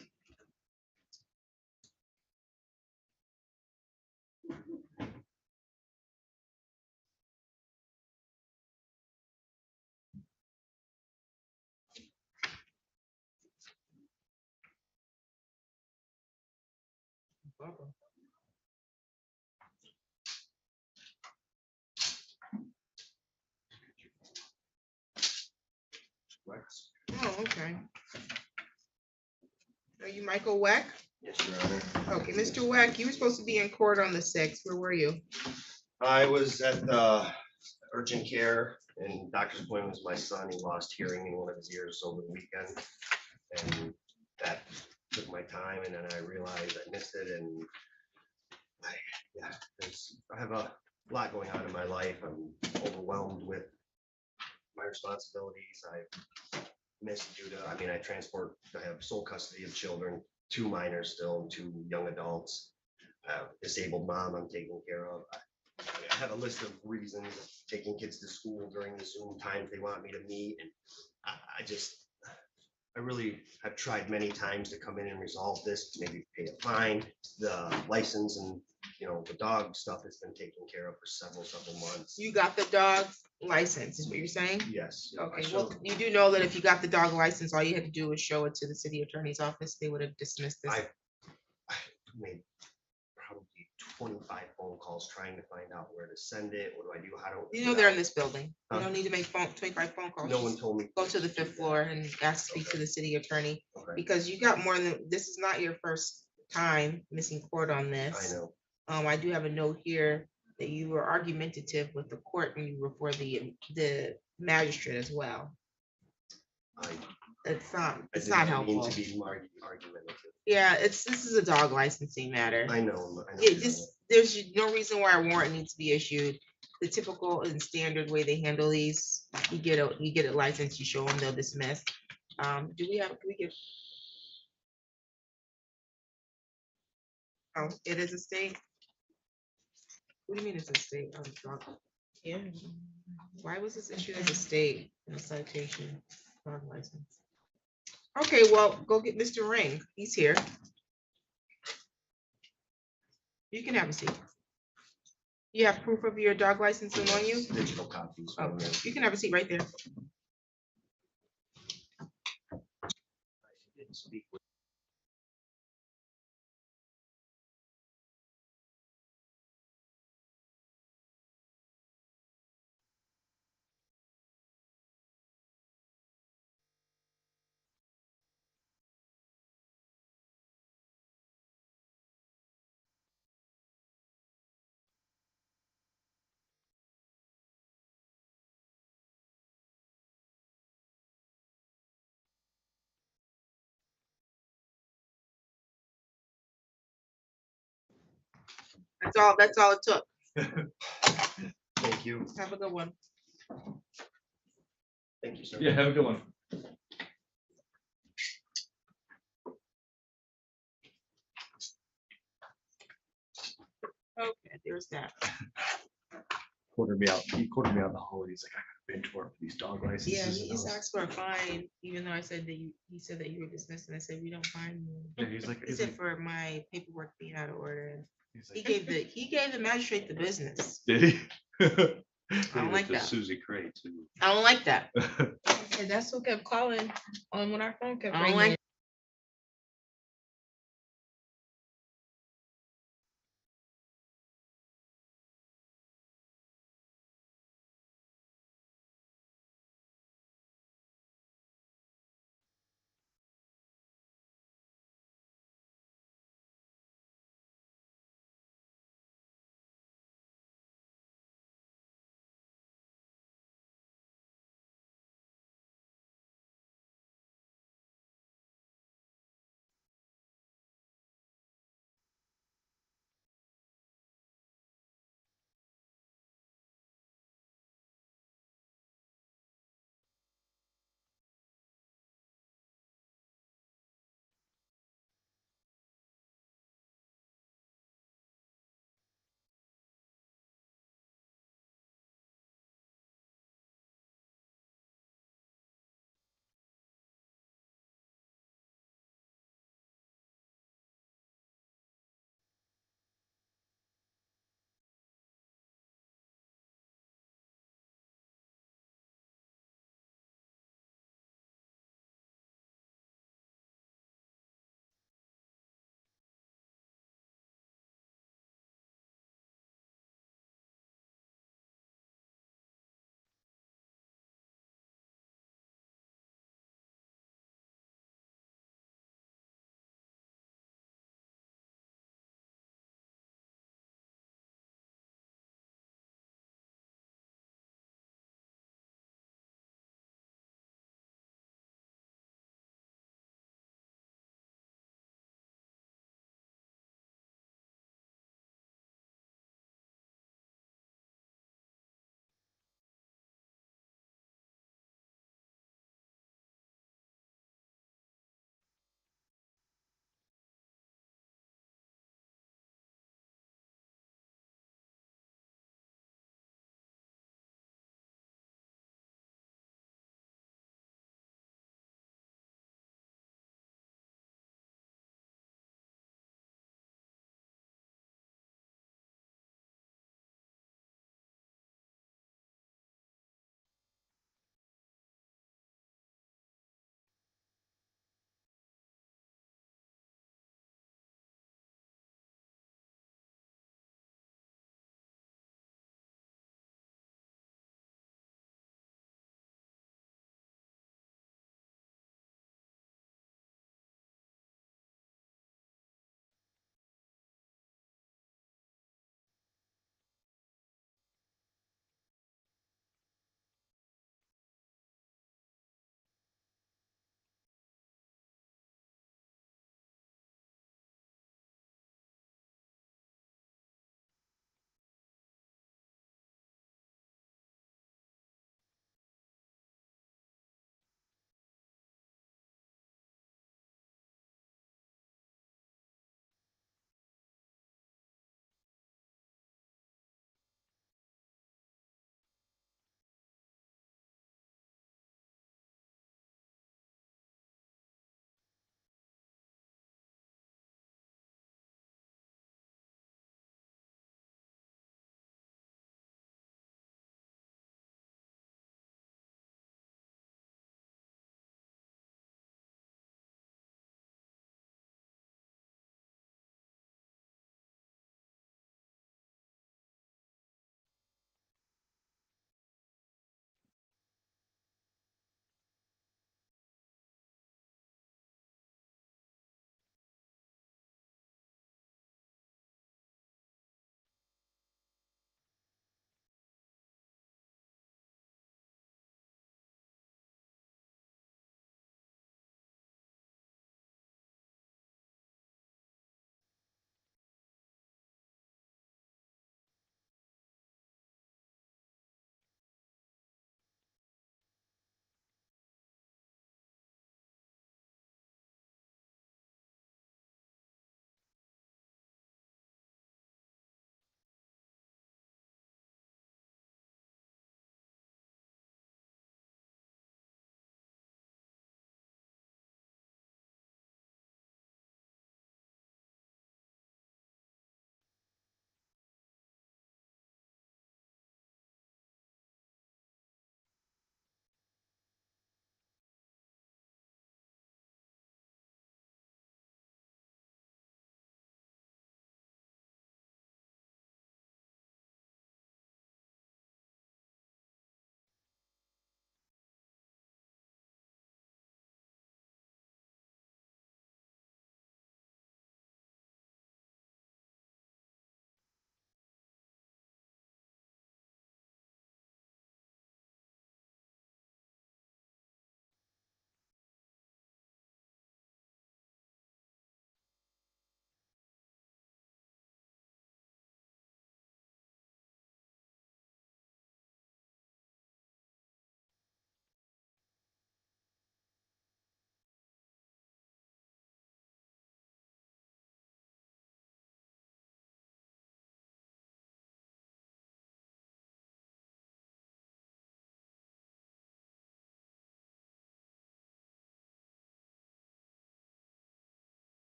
Oh, okay. Are you Michael Weck? Yes, Your Honor. Okay, Mr. Weck, you were supposed to be in court on the sixth. Where were you? I was at the urgent care and doctor's appointment with my son. He lost hearing in one of his ears over the weekend. And that took my time, and then I realized I missed it, and I have a lot going on in my life. I'm overwhelmed with my responsibilities. I missed due to, I have sole custody of children, 2 minors still, 2 young adults. I have a disabled mom I'm taking care of. I have a list of reasons, taking kids to school during the Zoom times they want me to meet, and I really have tried many times to come in and resolve this, maybe pay a fine. The license and, the dog stuff has been taken care of for several months. You got the dog license, is what you're saying? Yes. Okay, well, you do know that if you got the dog license, all you had to do was show it to the city attorney's office. They would have dismissed this. I made probably 25 phone calls trying to find out where to send it. What do I do? How do? You know they're in this building. You Huh? don't need to make 25 phone calls. No one Just told me. go to the 5th floor and ask to speak to the city attorney, Okay. because you got more than, this is not your first time missing court on this. I know. I do have a note here that you were argumentative with the court when you were before the magistrate as well. It's not I didn't mean helpful. to be argumentative. Yeah, this is a dog licensing matter. I know. There's no reason why a warrant needs to be issued. The typical and standard way they handle these, you get a license, you show them, they'll dismiss. Can we get? Oh, it is a state? What do you mean it's a state? Yeah. Why was this issued as a state in a citation dog license? Okay, well, go get Mr. Ring. He's here. You can have a seat. You have proof of your dog license on you? Digital copies. Okay, you can have a seat right there. Didn't speak with That's all it took. Thank you. Have a good one. Thank you, sir. Yeah, have a good one. Okay, there's that. Quartered me out. He quartered me out in the hallway. He's like, I got a bench work for these dog licenses. Yeah, and he I just was- asked for a fine, even though I said that he said that you were dismissed, and I said, we don't fine you. Yeah, he's like, He he's said like, for my paperwork being out of order, and he's he like, gave the magistrate the business. did he? I don't like that. Susie Cray too. I don't like that. And that's what kept calling on when our phone kept ringing. I don't like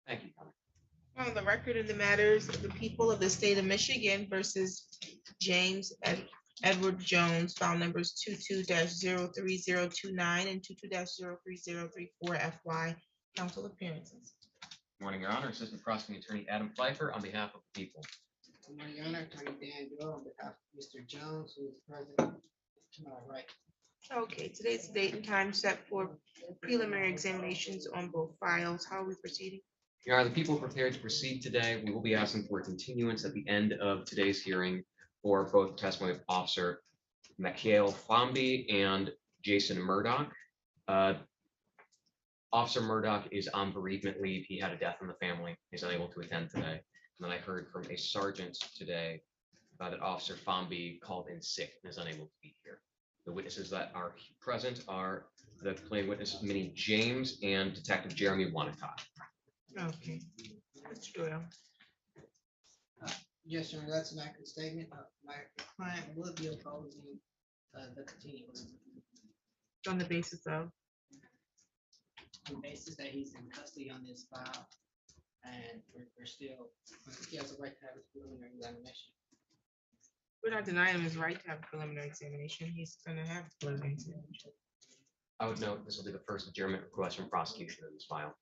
Thank you. On the record of the matters of the people of the state of Michigan versus James Edward Jones, file numbers 22-03029 and 22-03034 FY. Council appearances. Morning, Your Honor. Assistant Prosecuting Attorney Adam Pfeiffer on behalf of the people. Good morning, Your Honor. Attorney Dan Doyle on behalf of Mr. Jones, who is present to my right. Okay, today's the date and time set for preliminary examinations on both files. How are we proceeding? Your Honor, the people are prepared to proceed today. We will be asking for a continuance at the end of today's hearing for both testimony of Officer Mikhail Fomby and Jason Murdoch. Officer Murdoch is on bereavement leave. He had a death in the family. He's unable to attend today. And then I heard from a sergeant today that Officer Fomby called in sick and is unable to be here. The witnesses that are present are the plain witness Minnie James and Detective Jeremy Wanacott. Okay. Mr. Doyle. Yes, Your Honor, that's an accurate statement. My client will be opposing the continuance On the basis of? on the basis that he's in custody on this file, and we're still, he has a right to have his preliminary examination. We're not denying him his right to have a preliminary examination. He's gonna have a preliminary examination. I would note this will be the first adjournment request from prosecution in this file.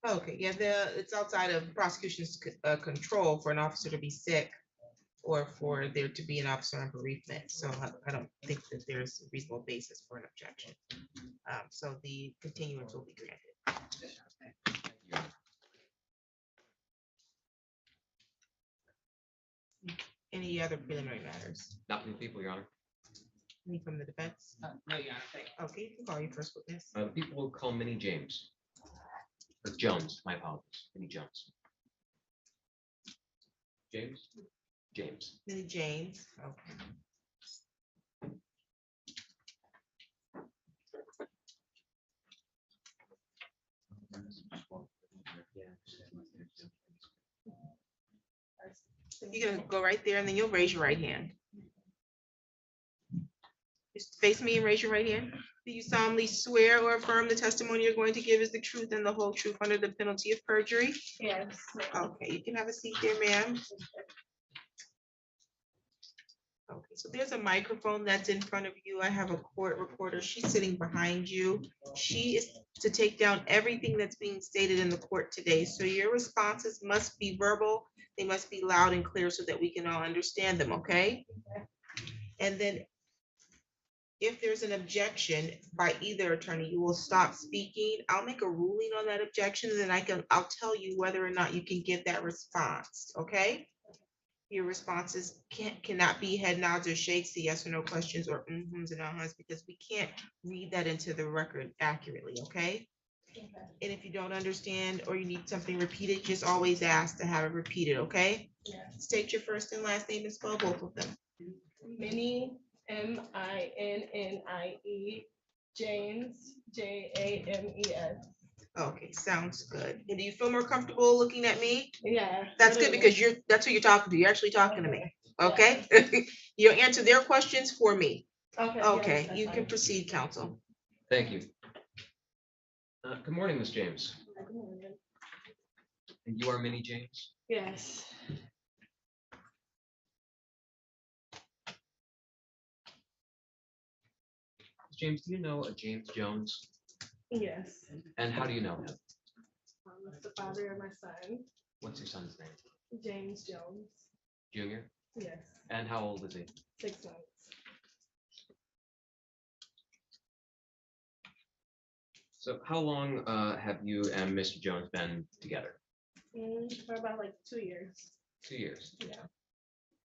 Okay, yeah, it's outside of prosecution's control for an officer to be sick or for there to be an officer on bereavement. So I don't think that there's a reasonable basis for an objection. So the continuance will be granted. Any other preliminary matters? Not from the people, Your Honor. Any from the defense? No, Your Honor, thank you. Okay, you can call your first witness. The people will call Minnie James. Or Jones, my apologies, Minnie Jones. James? James. Minnie James, okay. You're gonna go right there and then you'll raise your right hand. Just face me and raise your right hand. Do you solemnly swear or affirm the testimony you're going to give is the truth and the whole truth under the penalty of perjury? Yes. Okay, you can have a seat there, ma'am. Okay, so there's a microphone that's in front of you. I have a court reporter. She's sitting behind you. She is to take down everything that's being stated in the court today. So your responses must be verbal. They must be loud and clear so that we can all understand them, okay? And then if there's an objection by either attorney, you will stop speaking. I'll make a ruling on that objection, and then I'll tell you whether or not you can give that response, okay? Your responses cannot be head nods or shakes to yes or no questions or mm-hms and uh-huhs, because we can't read that into the record accurately, okay? And if you don't understand or you need something repeated, just always ask to have it repeated, okay? State your first and last name and spell both of them. Minnie, MINNIE, James, JAMES. Okay, sounds good. And do you feel more comfortable looking at me? Yeah. That's good because that's who you're talking to. You're actually talking to me. Okay? You'll answer their questions for me. Okay. Okay, you can proceed, counsel. Thank you. Good morning, Ms. James. And you are Minnie James? Yes. Ms. James, do you know a James Jones? Yes. And how do you know him? That's the father of my son, What's your son's name? James Jones. Junior? Yes. And how old is he? 6 months. So how long have you and Mr. Jones been together? For about like 2 years. 2 years. Yeah.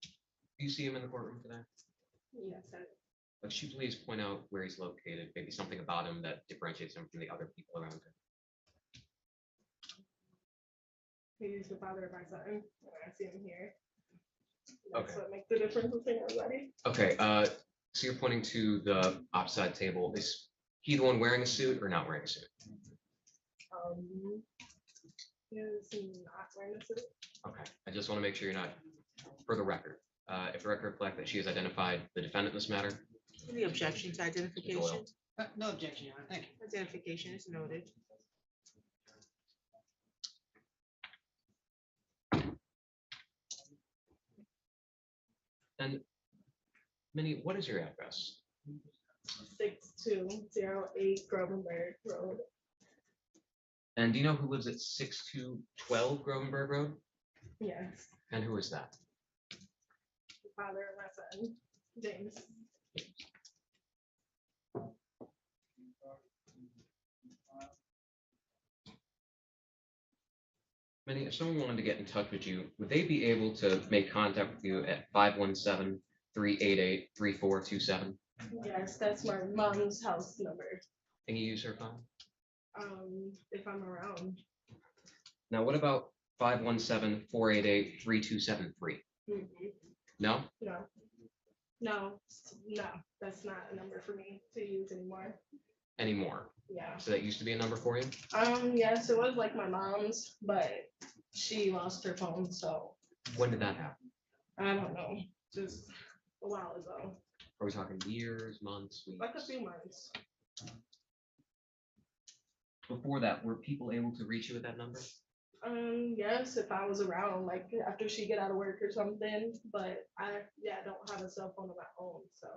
Do you see him in the courtroom today? Yes. Could you please point out where he's located, maybe something about him that differentiates him from the other people around him? He's the father of my son. And I see him here. Okay. That's what makes the difference between everybody. Okay, so you're pointing to the opposite table. Is he the one wearing a suit or not wearing a suit? He is not wearing a suit. Okay, I just want to make sure you're not, for the record, if the record reflect that she has identified the defendant in this matter. The objection to identification. Doyle. No objection, Your Honor. Thank you. Identification is noted. And Minnie, what is your address? 6208 Grovenberg Road. And do you know who lives at 6212 Grovenberg Road? Yes. And who is that? The father of my son, James. Minnie, if someone wanted to get in touch with you, would they be able to make contact with you at 517-388-3427? Yes, that's my mom's house number. Can you use her phone? If I'm around. Now, what about 517-488-3273? Mhm. No? No, that's not a number for me to use anymore. Anymore? Yeah. So that used to be a number for you? Yes, it was like my mom's, but she lost her phone, so When did that happen? I don't know, just a while ago, Are we talking years, months, weeks? like a few months. Before that, were people able to reach you at that number? Yes, if I was around, like after she get out of work or something, but I don't have a cell phone of my own, so.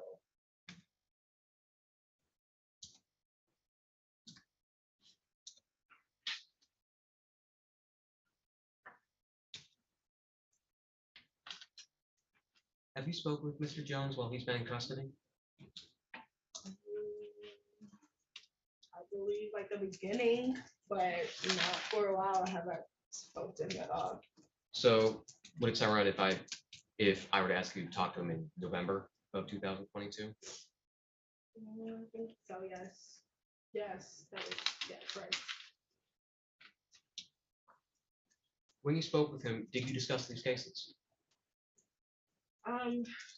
Have you spoken with Mr. Jones while he's been in custody? I believe like the beginning, but for a while I haven't spoken to him at all. So would it sound right if I were to ask you to talk to him in November of 2022? I think so, yes. Yes, right. When you spoke with him, did you discuss these cases?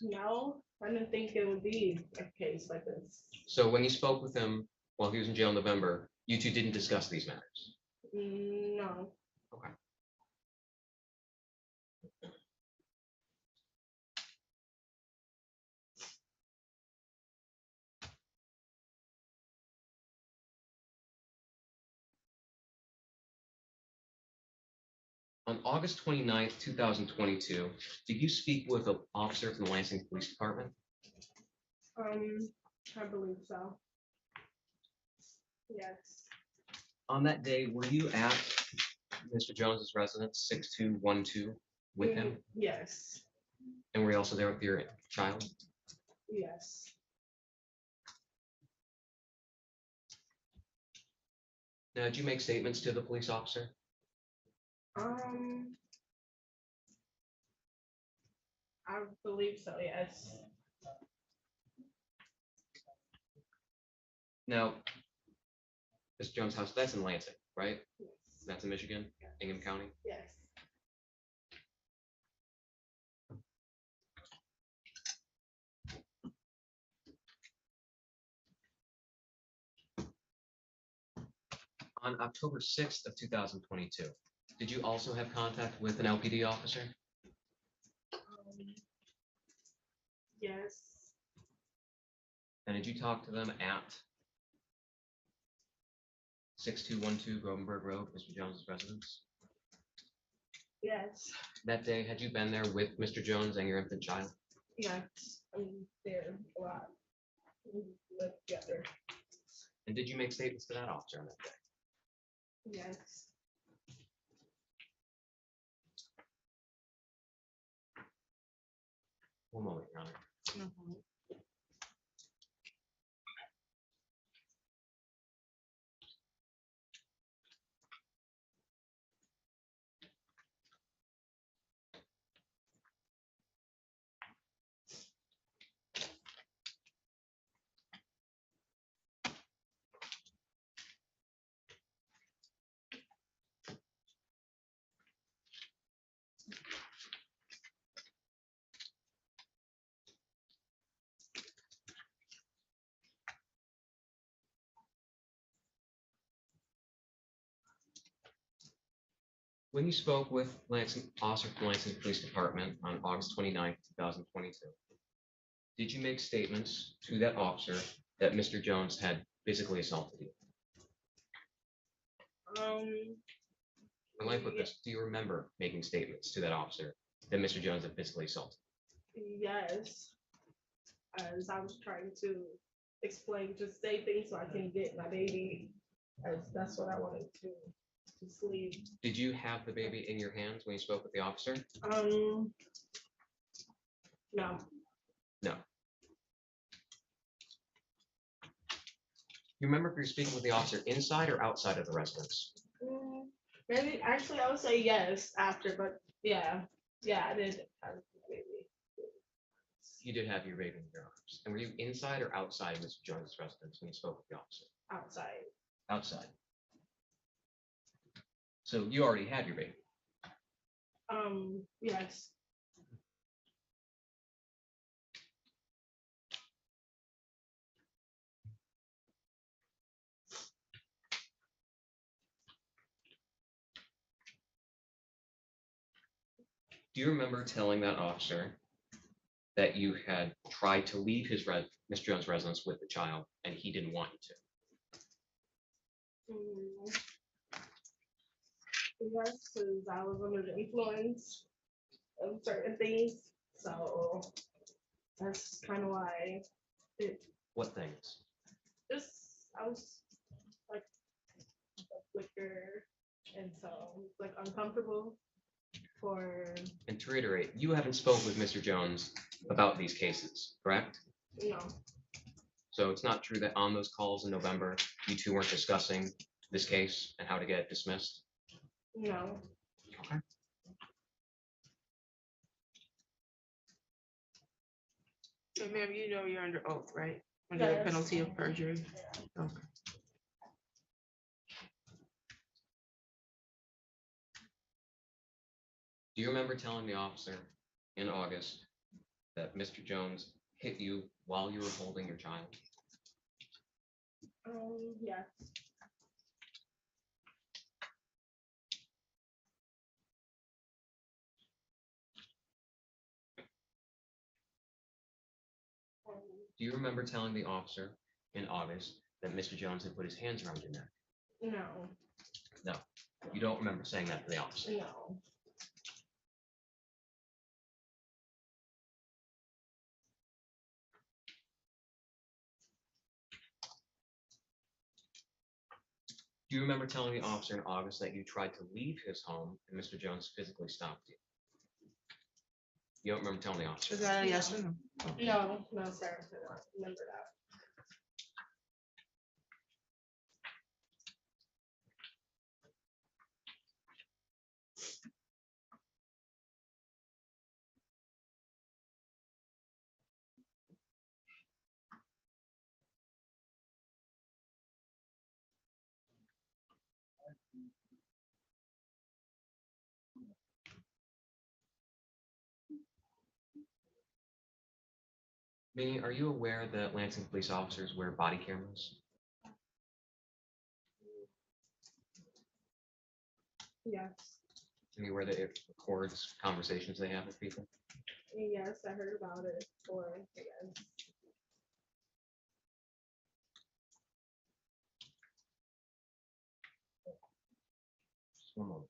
No, I didn't think it would be a case like this. So when you spoke with him while he was in jail in November, you two didn't discuss these matters? No. Okay. On August 29th, 2022, did you speak with an officer from the Lansing Police Department? I believe so. Yes. On that day, were you at Mr. Jones's residence, 6212, with him? Yes. And were you also there with your child? Yes. Now, did you make statements to the police officer? I believe so, yes. Now, Mr. Jones' house, that's in Lansing, right? Yes. That's in Michigan, Ingham County? Yes. On October 6th of 2022, did you also have contact with an LPD officer? Yes. And did you talk to them at 6212 Grovenberg Road, Mr. Jones' residence? Yes. That day, had you been there with Mr. Jones and your infant child? Yes. I'm there a lot. We live together. And did you make statements to that officer on that day? Yes. One moment, Your Honor. Mhm. When you spoke with Lansing, officer from Lansing Police Department on August 29th, 2022, did you make statements to that officer that Mr. Jones had physically assaulted you? Or let me put this, do you remember making statements to that officer that Mr. Jones had physically assaulted? Yes. As I was trying to explain, just say things so I can get my baby, as that's what I wanted to sleep. Did you have the baby in your hands when you spoke with the officer? No. No. You remember if you're speaking with the officer inside or outside of the residence? Maybe, actually, I would say yes after, but yeah, I did have a baby. You did have your baby in your arms. And were you inside or outside of Mr. Jones' residence when you spoke with the officer? Outside. Outside. So you already had your baby. Yes. Do you remember telling that officer that you had tried to leave his Mr. Jones' residence with the child and he didn't want you to? Yes, because I was under the influence of certain things, so that's kind of why it What things? just, I was like liquor, and so like uncomfortable for, And to reiterate, you haven't spoken with Mr. Jones about these cases, correct? you know, So it's not true that on those calls in November, you two weren't discussing this case and how to get it dismissed? no. Okay. So, ma'am, you know you're under oath, right? Under the Yes. penalty of perjury. Okay. Do you remember telling the officer in August that Mr. Jones hit you while you were holding your child? Yes. Do you remember telling the officer in August that Mr. Jones had put his hands around your neck? No. No, you don't remember saying that to the officer. No. Do you remember telling the officer in August that you tried to leave his home and Mr. Jones physically stopped you? You don't remember telling the officer? Is that a yes or no? No, sir. I don't remember that. Minnie, are you aware that Lansing police officers wear body cameras? Yes. Are you aware that it records conversations they have with people? Yes, I heard about it, or, yes. One moment.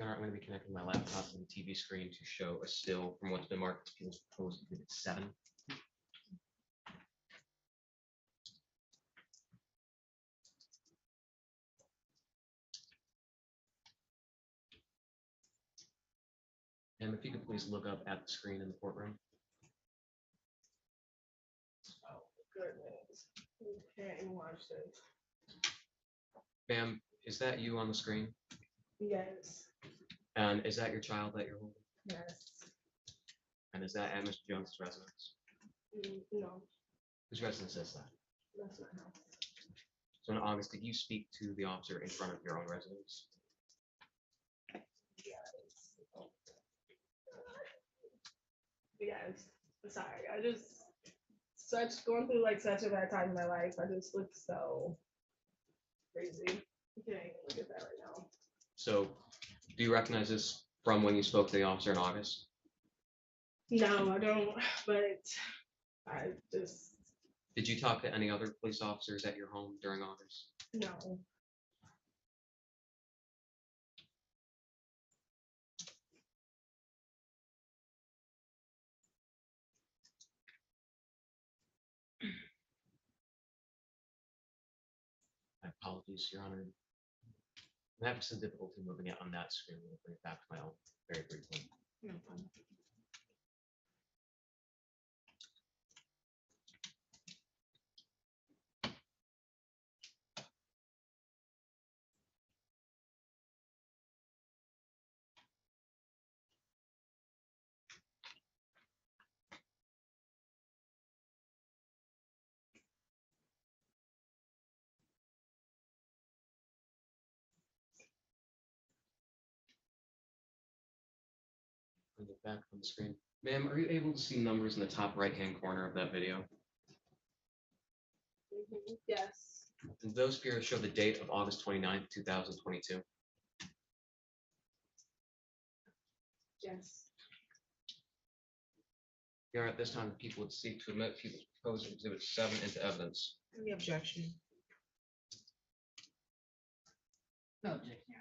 All right, I'm going to be connecting my laptop to the TV screen to show a still from what's been marked as proposed exhibit 7. And if you could please look up at the screen in the courtroom. Oh, goodness. Okay, watch this. Ma'am, is that you on the screen? Yes, And is that your child that you're holding? yes. And is that at Mr. Jones' residence? No, Whose residence is that? that's not how. So in August, did you speak to the officer in front of your own residence? Yes, sorry, I just going through like such a bad time in my life. I just look so crazy. You can't even look at that right now. So do you recognize this from when you spoke to the officer in August? No, I don't, but I just, Did you talk to any other police officers at your home during August? no. My apologies, Your Honor. I'm having some difficulty moving it on that screen. We'll bring it back to my own very briefly. No problem. Bring it back on the screen. Ma'am, are you able to see numbers in the top right-hand corner of that video? Yes, And those appear to show the date of August 29th, 2022. yes. Here at this time, the people would seek to admit people's proposed exhibit 7 into evidence. Any objection? No objection.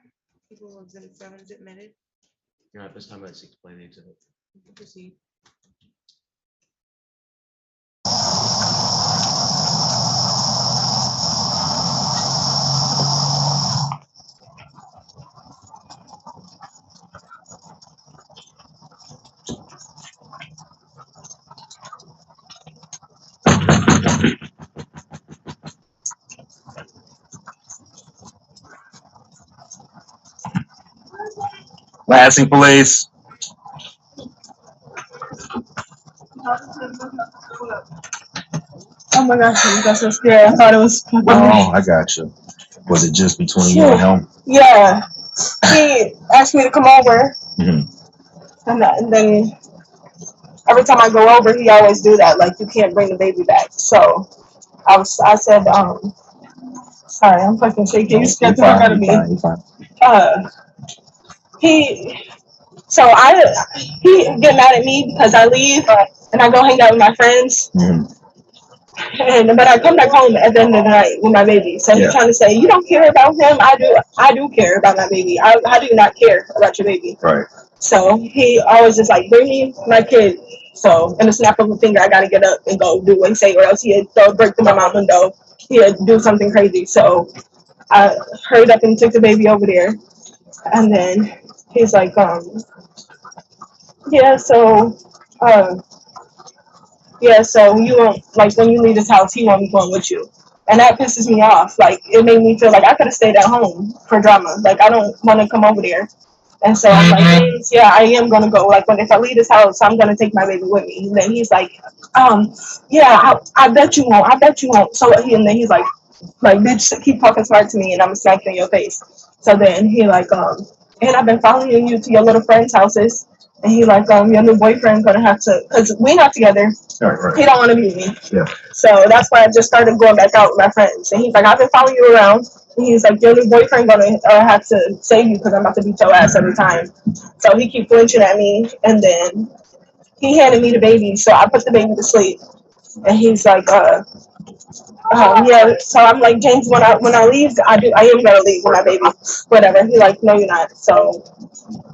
People will exhibit 7 is admitted. Here at this time, I'd seek to play the exhibit. Proceed. Lansing Police. Oh my gosh, I got so scared. I thought it was. Oh, I got you. Was it just between you and him? Yeah. He asked me to come over, Mhm. and then every time I go over, he always do that. Like, you can't bring the baby back. So I said, sorry, I'm fucking shaking. You scared the fuck out of me. You're fine. Uh, he he get mad at me because I leave and I go hang out with my friends. Mhm. But I come back home at the end of the night with my baby. So he's trying to say, you don't care about him. I do care about my baby. How do you not care about your baby? Right. So he always just like, bring me my kid. So in a snap of a finger, I gotta get up and go do what he say, or else he'd throw a brick through my mom's window. He'd do something crazy. So I hurried up and took the baby over there. And then he's like, yeah, so you want, like, when you leave this house, he want me going with you. And that pisses me off. Like, it made me feel like I could have stayed at home for drama. Like, I don't want to come over there. And so I'm like, James, yeah, I am gonna go. Like, when if I leave this house, I'm gonna take my baby with me. And then he's like, yeah, I bet you won't. I bet you won't. So and then he's like, bitch, keep talking smart to me, and I'm smacking in your face. So then he like, and I've been following you to your little friends' houses. And he like, your new boyfriend gonna have to, cause we not together. Right. He don't want to be with me. Yeah. So that's why I just started going back out with my friends. And he's like, I've been following you around. And he's like, your new boyfriend gonna have to save you because I'm about to beat your ass every time. So he keep flinching at me, and then he handed me the baby. So I put the baby to sleep, and he's like, yeah. So I'm like, James, when I leave, I am gonna leave with my baby. Whatever. He like, no, you're not. So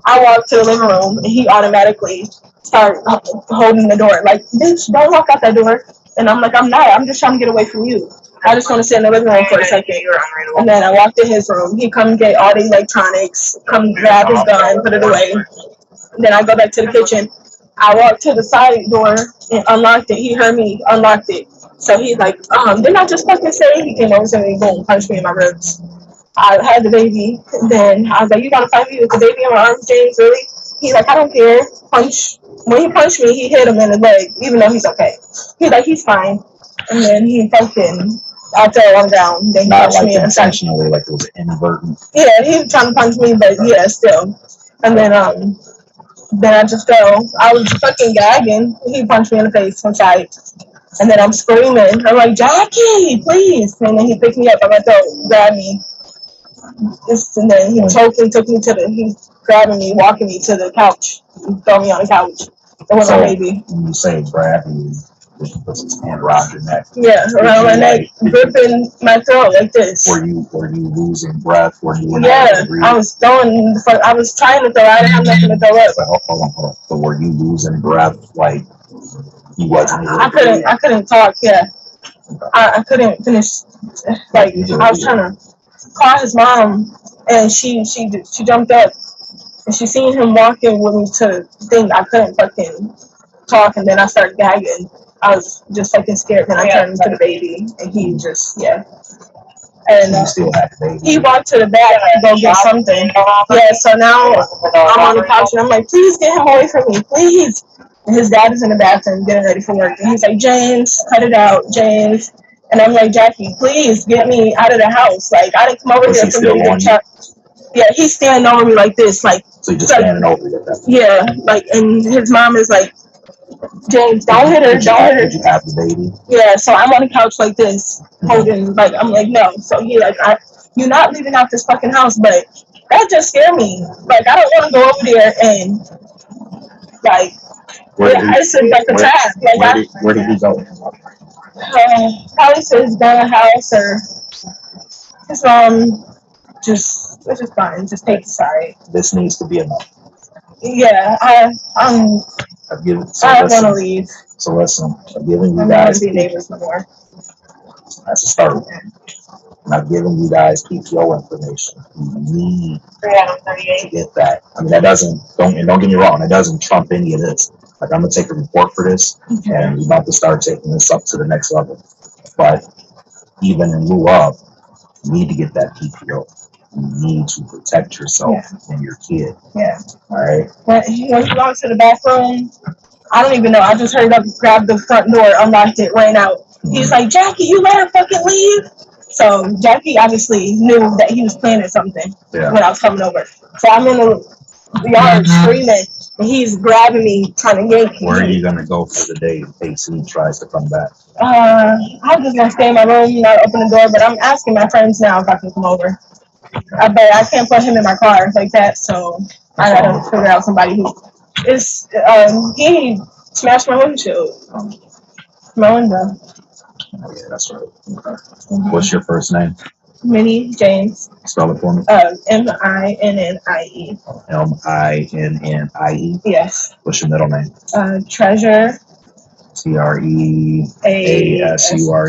I walk to the living room, and he automatically start holding the door. Like, bitch, don't walk out that door. And I'm like, I'm not. I'm just trying to get away from you. I just want to sit in the living room for a second. And then I walked in his room. He come get all the electronics, come grab his gun, put it away. And then I go back to the kitchen. I walked to the side door and unlocked it. He heard me, unlocked it. So he's like, didn't I just fucking say? He came over to me, boom, punched me in my ribs. I had the baby. Then I was like, you gotta fight me with the baby in my arms, James, really? He's like, I don't care. When he punched me, he hit him in the leg, even though he's okay. He's like, he's fine. And then he fucking, I fell on the ground. Then he Not punched like me in the side. intentionally, like it was inadvertent. Yeah, he was trying to punch me, but yeah, still. And then I just fell. I was fucking gagging. He punched me in the face one side. And then I'm screaming. I'm like, Jackie, please. And then he picked me up. I'm like, don't grab me. And then he choked me, took me to he's grabbing me, walking me to the couch, throw me on the couch. It was my baby. When you say grab, he puts his hand around your neck. Yeah, around my neck, gripping my throat like this. Were you losing breath? Were you? Yeah, I was throwing. I was trying to throw. I didn't have nothing to throw up. But hold on. But were you losing breath? Like you wasn't. I couldn't talk. Yeah, I couldn't finish. Like I was trying to call his mom, and she jumped up, and she seen him walking with me to the thing. I couldn't fucking talk, and then I started gagging. I was just fucking scared. Then I turned to the baby, and he just And he walked to the back to go get something. Yeah, so now I'm on the couch, and I'm like, please get him away from me, please. And his dad is in the bathroom getting ready for work, and he's like, James, cut it out, James. And I'm like, Jackie, please get me out of the house. Like, I didn't come over here for you to get chopped. Yeah, he's standing over me like this, like. So you're just standing over you. Yeah, like, and his mom is like, James, don't hit her, don't hit her. Did you have the baby? Yeah, so I'm on the couch like this, holding, like, I'm like, no. So he like, you're not leaving out this fucking house, but that just scared me. Like, I don't want to go over there and, like, it's like a trap. Like, where did he go? Probably to his grandma's house or his, it's just fine. Just take the side. This needs to be enough. Yeah, I don't want to leave. So listen, I'm giving you I'm guys. not gonna be neighbors no more. That's a start. I'm not giving you guys PTO information. You need to get that. I mean, that doesn't, don't get me wrong, that doesn't trump any of this. Like, I'm gonna take a report for this, and we're about to start taking this up to the next level. But even in lieu of, you need to get that PTO. You need to protect yourself and your kid. Yeah. All right. When he went to the bathroom, I don't even know. I just heard him grab the front door, unlocked it, ran out. He's like, Jackie, you let her fucking leave? So Jackie obviously knew that he was planning something when I was coming over. So I'm in the yard screaming, and he's grabbing me, trying to yank me. Where are you gonna go for the day in case he tries to come back? I'm just gonna stay in my room, not open the door, but I'm asking my friends now if I can come over. But I can't put him in my car like that, so I gotta figure out somebody who is. He smashed my windshield, my window. Oh, yeah, that's right. Okay. What's your first name? Minnie James. Spell it for me. Minnie. Minnie. Yes. What's your middle name? Treasure. Treasure.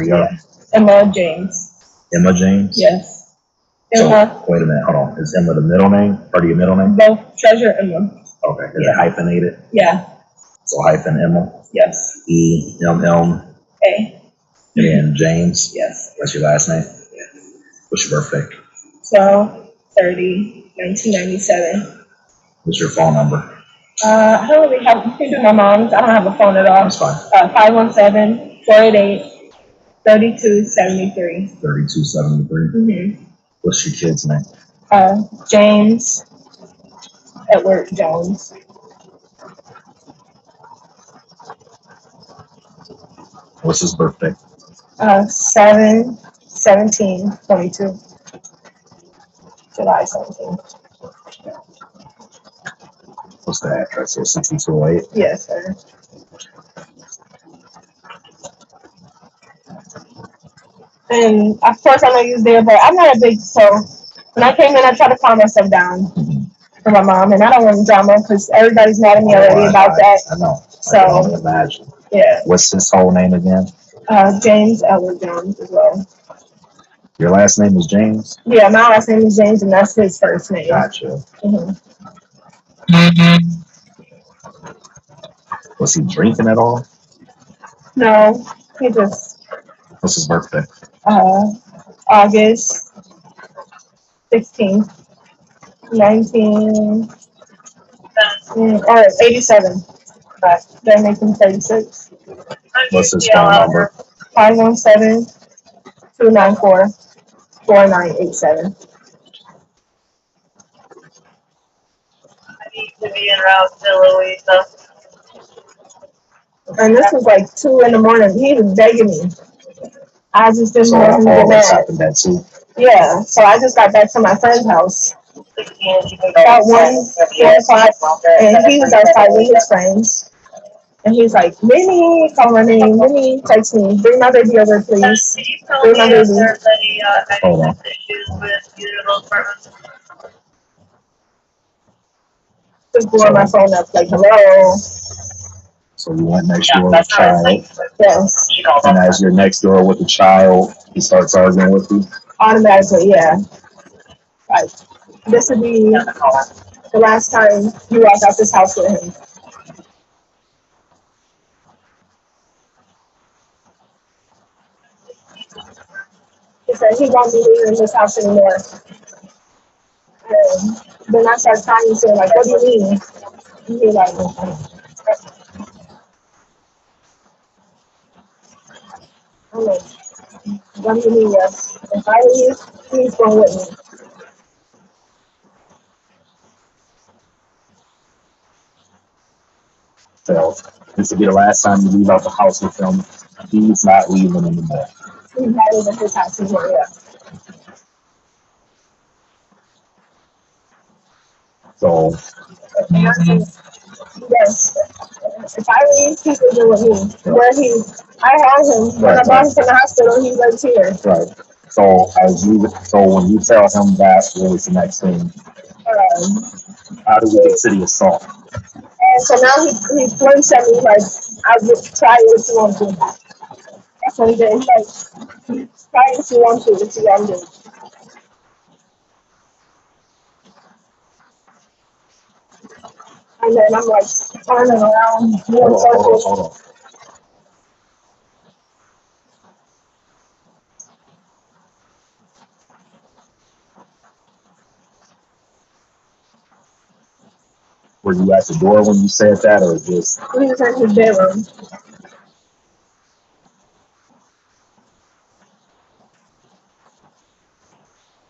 Yeah. Emma James. Emma James? Yes. Emma. So, wait a minute, hold on. Is Emma the middle name? Or your middle name? Both Treasure Emma. Okay. Is it hyphenated? Yeah. So hyphen Emma? Yes. E-M-M. A. And then James, Yes. that's your last name? What's your birthday? 12/30/1997. What's your phone number? I don't really have, you can do my mom's. I don't have a phone at all. That's fine. 517-488-3273. 3273. Mm-hmm. What's your kid's name? James Edward Jones. What's his birthday? 7/17/22. July 17th. What's the address? 6208? Yes, sir. And of course, I know you was there, but I'm not a big, so when I came in, I tried to calm myself down for my mom, and I don't want drama because everybody's mad at me already about that. I know. So, I can only imagine. Yeah. What's his whole name again? James Edward Jones as well. Your last name is James? Yeah, my last name is James, and that's his first name. Gotcha. Mm-hmm. Was he drinking at all? No, he just, What's his birthday? August 16th, 87. They're making 36. What's his phone number? 517-294-4987. To be en route to Louisa. And this was like 2 in the morning. He was begging me. I just didn't want him to get mad. Happened at 2? Yeah, so I just got back to my friend's house about 1:00, and he was outside with his friends. And he's like, Minnie, call my name. Minnie, text me. Bring my baby over, please. Bring my baby. Hold on. Just blowing my phone up, like, hello. So you went next door with the child. Yes. And as you're next door with the child, he starts arguing with you? Automatically, yeah. Like, this would be the last time you walk out this house with him. He said he won't be leaving this house anymore. And then I started talking to him, like, what do you mean? And he's like, I'm like, what do you mean, yes? If I leave, he's going with me. So this will be the last time you leave out the house with him. He's not leaving anymore. He's not even his house anymore, yeah. So yes. If I leave, he's living with me. Where I had him when I brought him from the hospital. He lives here. Right. So when you tell him that, what was the next thing? How do we consider assault? And so now he flinched at me like, I would try it if you want to. That's what he did. He's like, try it if you want to, if you want to. And then I'm like turning around, doing circles. Hold on. Were you at the door when you said that, or just? We was in his bedroom.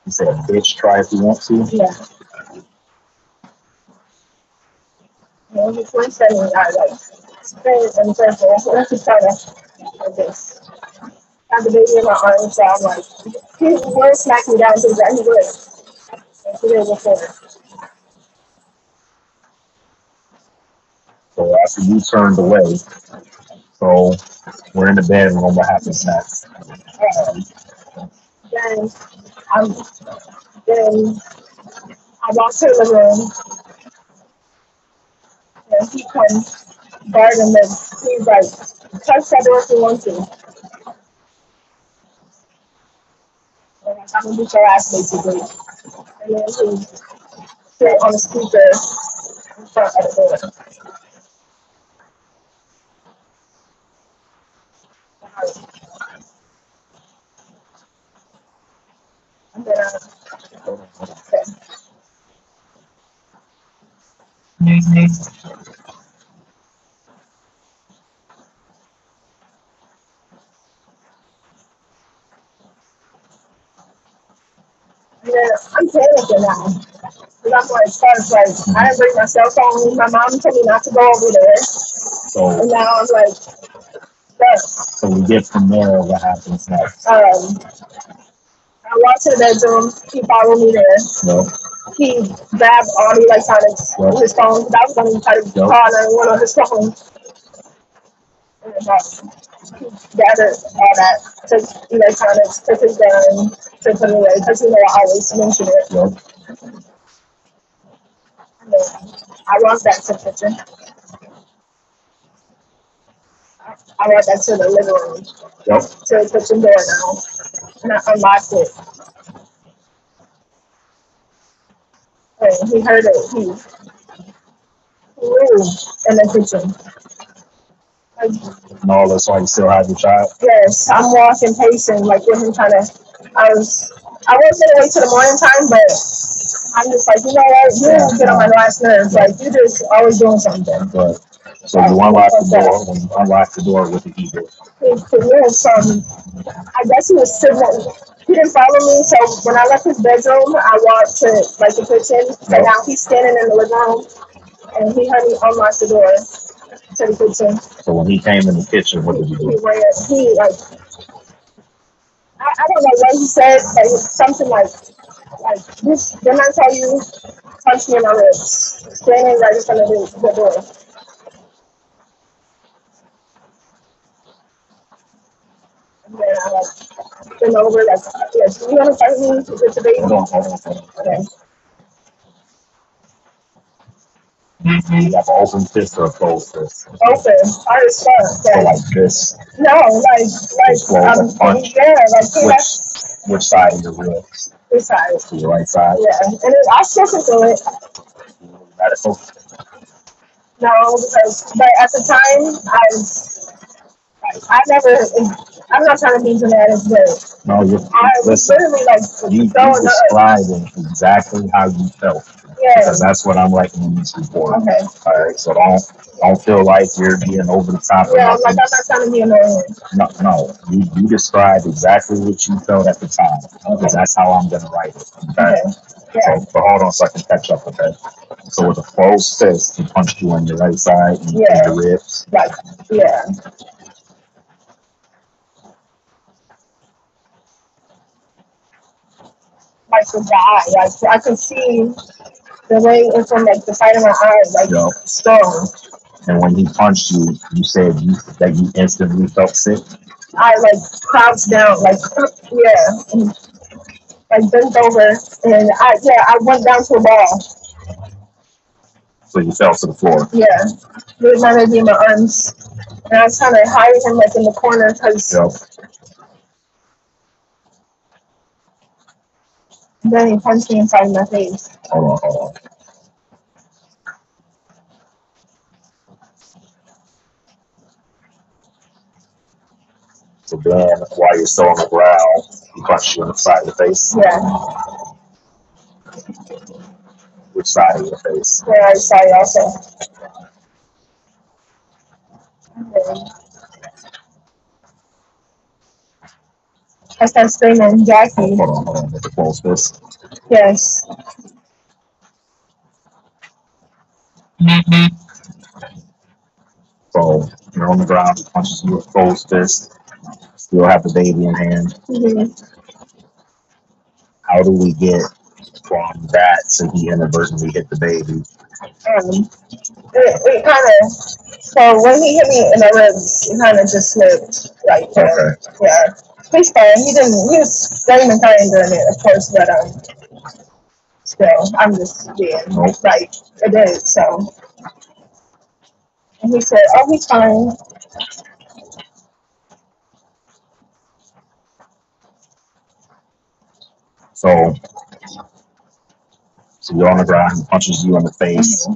You said, bitch, try if you want to? Yeah. And he flinched at me, and I like spin in circles. So let's just try to like this. Have the baby in my arms, so I'm like, he would smack me down to the ground. He would. And he did before. So after you turned away, so we're in the bedroom, what happens next? Then I walk to the room, and he comes guarding me. He's like, touch that door if you want to. And I'm gonna beat your ass basically. And then he sit on the speaker in front of the door. then, yeah, I'm panicking now. Cause I'm like, first, like, I didn't bring my cell phone. My mom told me not to go over there. So, And now I'm like, stuck. so we get from there, what happens next? I walked to the bedroom. He followed me there. Yep. He grabbed all the electronics on his phone. Cause I was going to try to call 911 on his phone. And he gathered all that, took electronics, took his gun, to put it away. Because you know I always mention it. Yep. And then I walked back to the kitchen. I walked back to the living room. Yep. To the kitchen door now. And I unlocked it. And he heard it. He moved in the kitchen. And all that's why you still have your child? Yes, I'm walking pacing, like with him trying to. I was gonna wait till the morning time, but I'm just like, you know what? You get on my last nerve. Like you just always doing something. But so you unlock the door. When you unlock the door, what did he do? He was I guess he was signaling. He didn't follow me, so when I left his bedroom, I walked to like the kitchen. So now he's standing in the living room, and he heard me unlock the door to the kitchen. So when he came in the kitchen, what did he do? He like, I don't know what he said, but it was something like this. Didn't I tell you? Punch me in my ribs. Standing right in front of the door. And then I like been over like, yes, you want to fight me with the baby? Hold on. Okay. You have an open fist or a closed fist? Open. I just So like this? No, like punch? yeah, like Which side of your ribs? this side. To your right side? Yeah, and I still can do it. Medical? No, but at the time, I'm not trying to be dramatic, but No, I was literally like you describing exactly how you felt. Yeah. Because that's what I'm writing in this report. Okay. All right, so don't feel like you're being over the top. Yeah, I'm not trying to be annoying. No, you described exactly what you felt at the time. Because that's how I'm gonna write it. Okay. Yeah. So hold on so I can catch up, okay? So with a closed fist, he punched you on your right side and your ribs. Like, yeah. Like the eye, like I could see the way it's from like the side of my eye, like strong. And when he punched you, you said that you instantly felt sick? I like crouched down, like and, like bent over, and I went down to a ball. So you fell to the floor? Yeah, with my baby in my arms, and I was trying to hide him like in the corner because. Then he punched me inside my face. Hold on. So then, while you're still on the ground, he punched you in the side of the face? Yeah. Which side of your face? The right side also. I started screaming, Jackie. Hold on. With the closed fist? Yes. So you're on the ground, he punches you with a closed fist, still have the baby in hand. Mm-hmm. How do we get from that to he inadvertently hit the baby? It kind of, so when he hit me in the ribs, it kind of just slipped. Like, yeah. He's fine. He was screaming crying during it, of course, but still, I'm just being like, it did, so. And he said, oh, he's fine. So you're on the ground, he punches you in the face.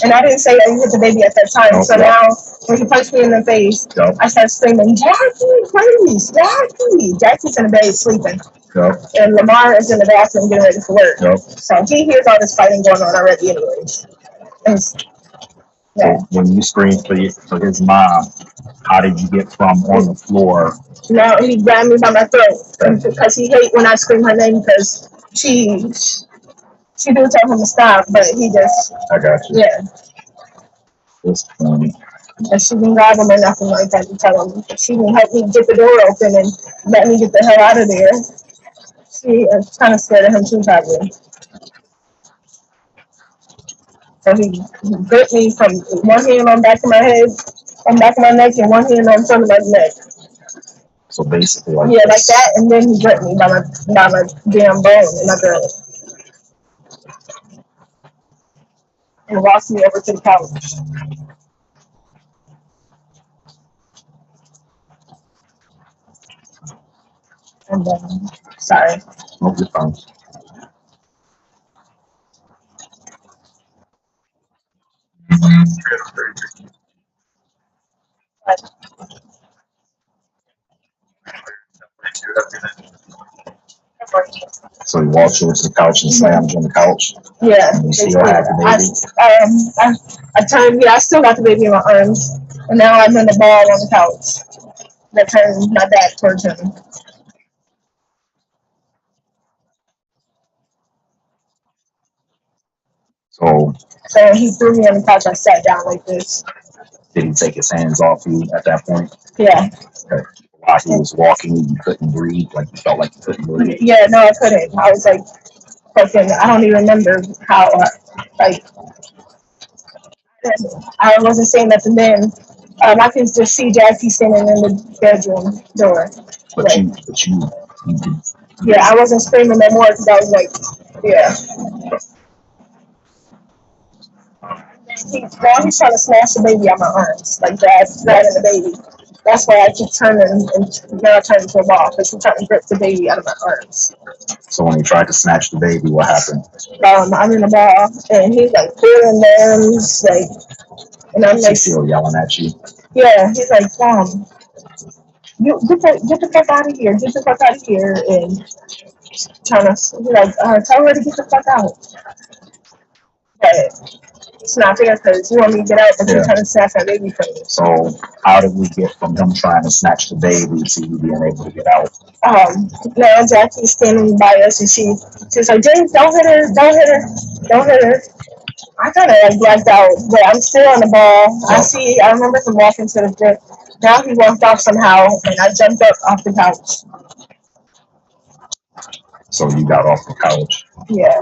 And I didn't say that he hit the baby at that time. So Okay. now when he punched me in the face, Yep. I start screaming, Jackie, please, Jackie. Jackie's in the bed sleeping. Yep. And Lamar is in the bathroom getting ready for work. Yep. So he hears all this fighting going on already anyways. And yeah. So when you screamed for his mom, how did you get from on the floor? Now he grabbed me by my throat because he hate when I scream her name because she do tell him to stop, but he just I got you. yeah. This funny. And she didn't grab him or nothing like that to tell him. She didn't help me get the door open and let me get the hell out of there. She was kind of scared of him too, probably. So he gripped me from one hand on back of my head, on back of my neck, and one hand on front of my neck. So basically, like Yeah, this. like that, and then he gripped me by my damn bone in my throat and walked me over to the couch. And then, sorry. Move your phone. So he walked you to the couch and slammed you on the couch. Yeah. And you still had the baby. I turned, yeah, I still got the baby in my arms. And now I'm in the ball on the couch. I turned my back towards him. So he threw me on the couch, I sat down like this. Did he take his hands off you at that point? Yeah. Okay. While he was walking, you couldn't breathe, like you felt like you couldn't breathe. Yeah, no, I couldn't. I was like, fucking, I don't even remember how, like, I wasn't saying nothing then. I can just see Jackie standing in the bedroom door. But you did. Yeah, I wasn't screaming no more because I was like, yeah. Now he's trying to smash the baby out my arms, like grabbing the baby. That's why I keep turning and now I turn into a ball because he's trying to grip the baby out of my arms. So when he tried to snatch the baby, what happened? I'm in the ball and he's like pulling limbs, like, and I'm like, still yelling at you. yeah, he's like, you get the fuck out of here, get the fuck out of here, and trying to, he's like, tell her to get the fuck out. But it's not fair because you want me to get out, but you're trying to snatch that baby from me. So how did we get from him trying to snatch the baby to you being able to get out? Now Jackie's standing by us and she's like, James, don't hit her, don't hit her, don't hit her. I kind of like blacked out, but I'm still on the ball. I remember him walking to the gym. Now he walked off somehow and I jumped up off the couch. So you got off the couch. Yeah,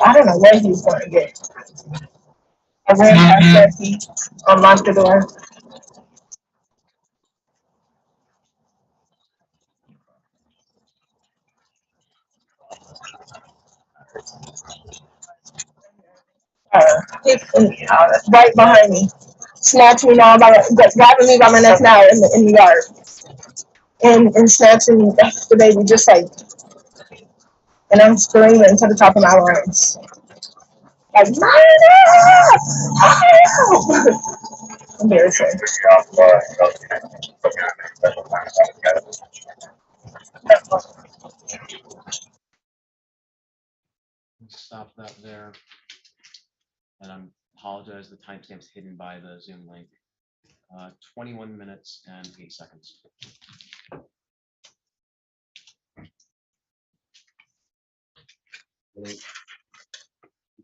I don't know where he was going to get. I ran past Jackie, unlocked the door. Right behind me, snatching me now grabbing me by my neck now in the yard, and snatching the baby just like, and I'm screaming to the top of my lungs, like, embarrassing. Stop that there. And I apologize, the timestamp's hidden by the Zoom link. 21 minutes and 8 seconds. You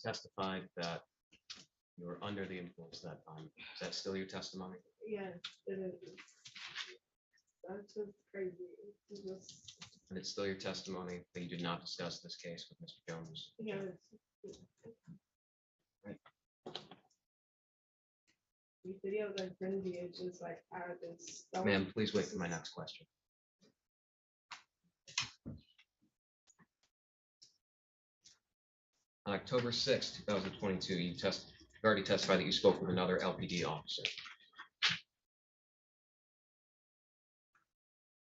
testified that you were under the influence that time. Is that still your testimony? Yeah, it is. That's just crazy. And it's still your testimony that you did not discuss this case with Mr. Jones? Yeah. Right. These videos are cringy. It's just like I just don't. Ma'am, please wait for my next question. On October 6, 2022, you already testified that you spoke with another LPD officer.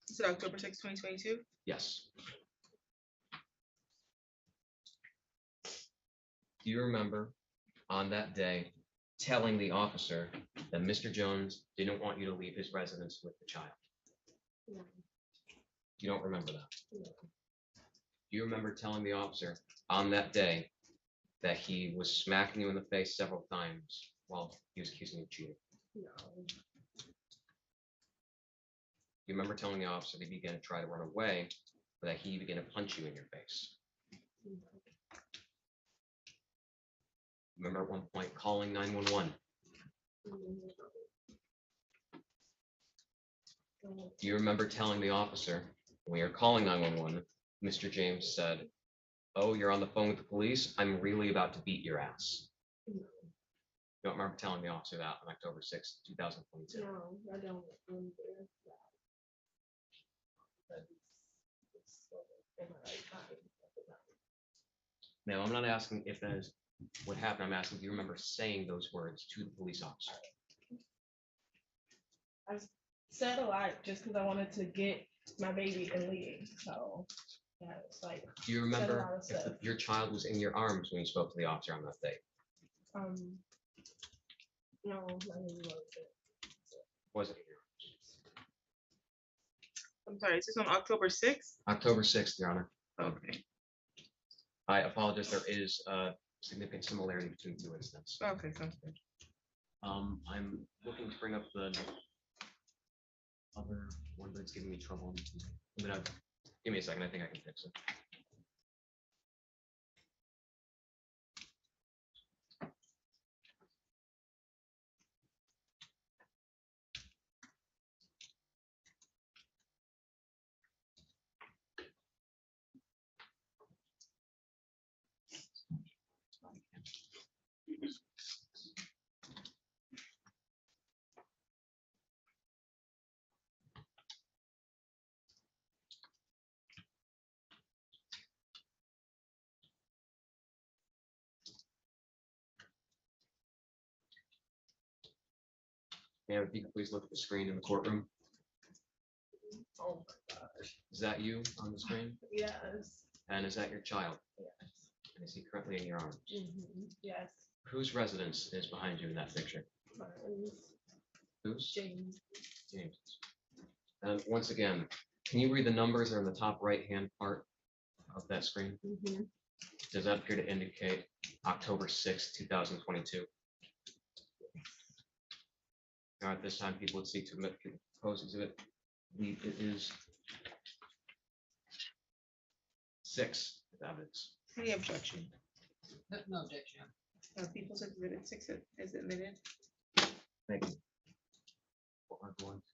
Is it October 6, 2022? Yes. Do you remember on that day telling the officer that Mr. Jones didn't want you to leave his residence with the child? No. You don't remember that? No. Do you remember telling the officer on that day that he was smacking you in the face several times while he was accusing you of cheating? No. You remember telling the officer that he began to try to run away, or that he began to punch you in your face? Remember at one point calling 911? Do you remember telling the officer when you're calling 911, Mr. James said, "Oh, you're on the phone with the police? I'm really about to beat your ass." You don't remember telling the officer that on October 6th, 2022? No, I don't remember that. Now, I'm not asking if that is what happened. I'm asking, do you remember saying those words to the police officer? I said a lot just because I wanted to get my baby and leave. So yeah, it's like. Do you said a lot remember of stuff. if your child was in your arms when you spoke to the officer on that day? No, I didn't know that. Was it in your I'm sorry, is this on October 6th? October 6th, Your Honor? Okay. I apologize. There is a significant similarity between the two incidents. Okay, sounds good. I'm looking to bring up the other one that's giving me trouble. Give me a second. I think I can fix it. Ma'am, if you could please look at the screen in the courtroom. Oh my gosh. Is that you on the screen? Yes. And is that your child? Yes. And is he currently in your arms? Yes. Whose residence is behind you in that picture? Mine's Whose? James. James. And once again, can you read the numbers that are in the top right-hand part of that screen? Does that appear to indicate October 6th, 2022? Now, at this time, people would seek to admit the proposed exhibit. It is 6 evidence. Any objection? No objection. People's exhibit 6 is admitted. Thank you. We're going to-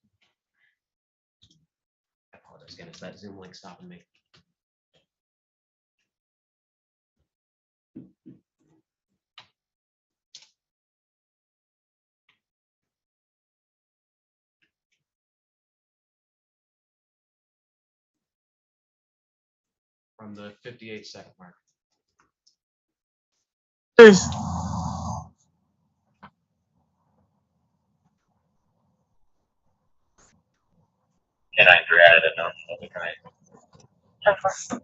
I apologize again. It's that Zoom link stopping me. From the 58-second mark. Please. Can I grab it enough of the kind?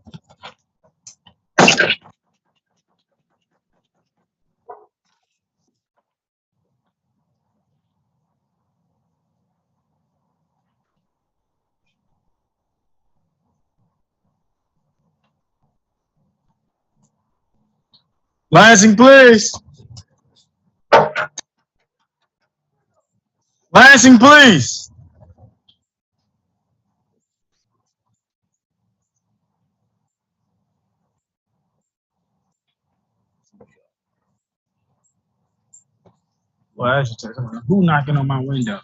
Lansing, please. Lansing, please. Well, who knocking on my window?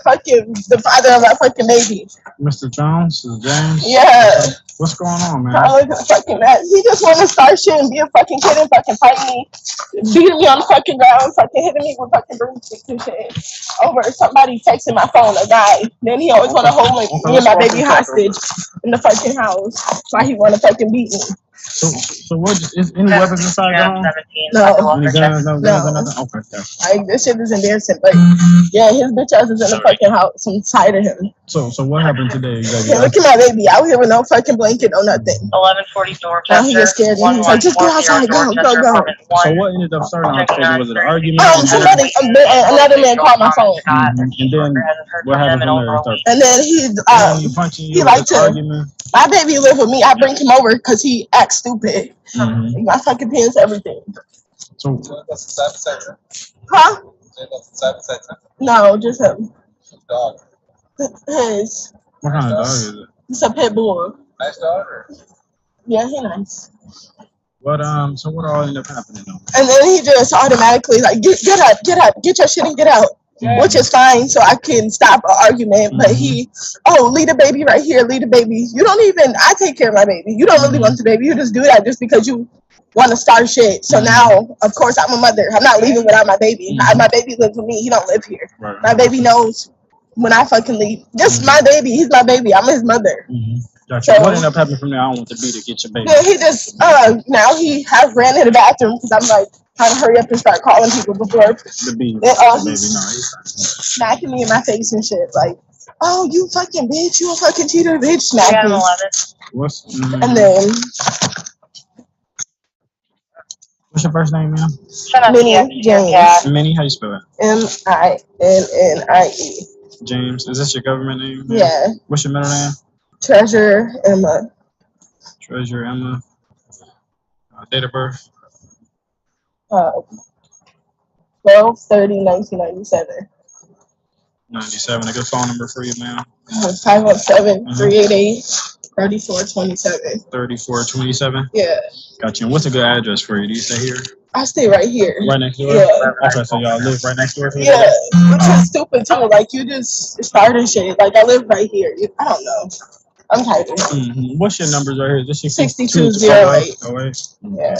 Fucking the father of our fucking baby. Mr. Jones, James. Yeah. What's going on, man? I look at the fucking mess. He just want to start shit and be a fucking kid and fucking fight me, beating me on the fucking ground, fucking hitting me with fucking broomsticks and shit over somebody texting my phone, a guy. Then he always want to hold me and my baby hostage in the fucking house. Why he want to fucking beat me? So what is any weapons inside the home? No. Any guns, no guns or No. nothing? Okay, okay. Like this shit is embarrassing. But yeah, his bitch ass is in the fucking house inside of him. So what happened today? Yeah, look at my baby out here with no fucking blanket, no nothing. 1140 Dorchester. Now he gets scared and he's like, just go outside, go, go, go. So what ended up starting off? Was it an argument? Somebody, another man called my phone. And then what happened from there? And then he liked to. My baby live with me. I bring him over because he acts stupid. Like my fucking pants, everything. So, huh? No, just him. His. What kind of dog is it? It's a pit bull. Nice dog. Yeah, he nice. But so what all ended up happening though? And then he just automatically like get up, get your shit and get out. Which is fine, so I can stop an argument. But he, leave the baby right here, leave the baby. You don't even, I take care of my baby. You don't really want the baby. You just do that just because you want to start shit. So now, of course, I'm a mother. I'm not leaving without my baby. My baby lives with me. He don't live here. Right. My baby knows when I fucking leave. This is my baby. He's my baby. I'm his mother. Gotcha. So, what ended up happening from there? I don't want the B to get your baby. Yeah, he just, now he has ran to the bathroom because I'm like, trying to hurry up and start calling people before the baby. He's smacking me in my face and shit. Like, oh, you fucking bitch, you a fucking cheater, bitch. Smack me. And then what's your first name, man? Minnie James. Minnie, how you spell it? Minnie. James. Is this your government name? Man? Yeah. What's your middle name? Treasure Emma. Treasure Emma. Date of birth? 12/30/1997. 97. A good phone number for you, ma'am. 517-388-3427. 3427? Yeah. Gotcha. And what's a good address for you? Do you stay here? I stay right here. Right next door? Yeah. Okay, so y'all live right next door? Yeah. Which is stupid too. Like you just started shit. Like I live right here. I don't know. I'm tired. What's your numbers right here? Is this your 6208? Yeah.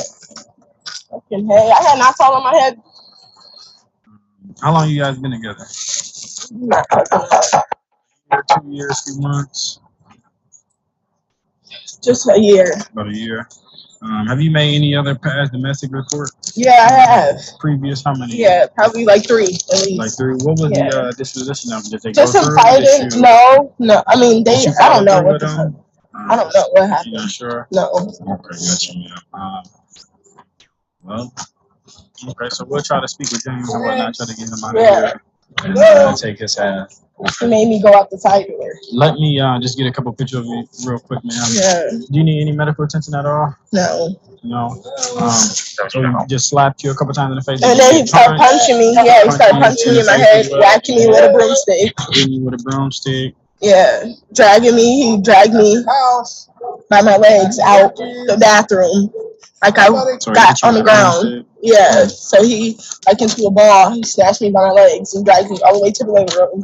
Okay, hey, I had knots all on my head. How long you guys been together? 2 years, few months. Just a year. About a year. Have you made any other past domestic report? Yeah, I have. Previous, how many? Yeah, probably like 3 at least. Like 3. What was the disposition of them? Did they just go some through? fighting? No. I mean, I don't know what the fuck. I don't know what happened. You're not sure? No. Okay, gotcha, ma'am. Well, okay, so we'll try to speak with James and whatnot, try to get him out of here and take his half. He made me go out the side door. Let me just get a couple pictures of you real quick, ma'am. Yeah. Do you need any medical attention at all? No. No. So he just slapped you a couple times in the face. And then he started punching me. Yeah, he started punching me in my head, whacking me with a broomstick. Hitting you with a broomstick. Yeah, dragging me. He dragged me by my legs out the bathroom. Like I got on the ground. Yeah, so he like into a ball. He snatched me by my legs and dragged me all the way to the living room.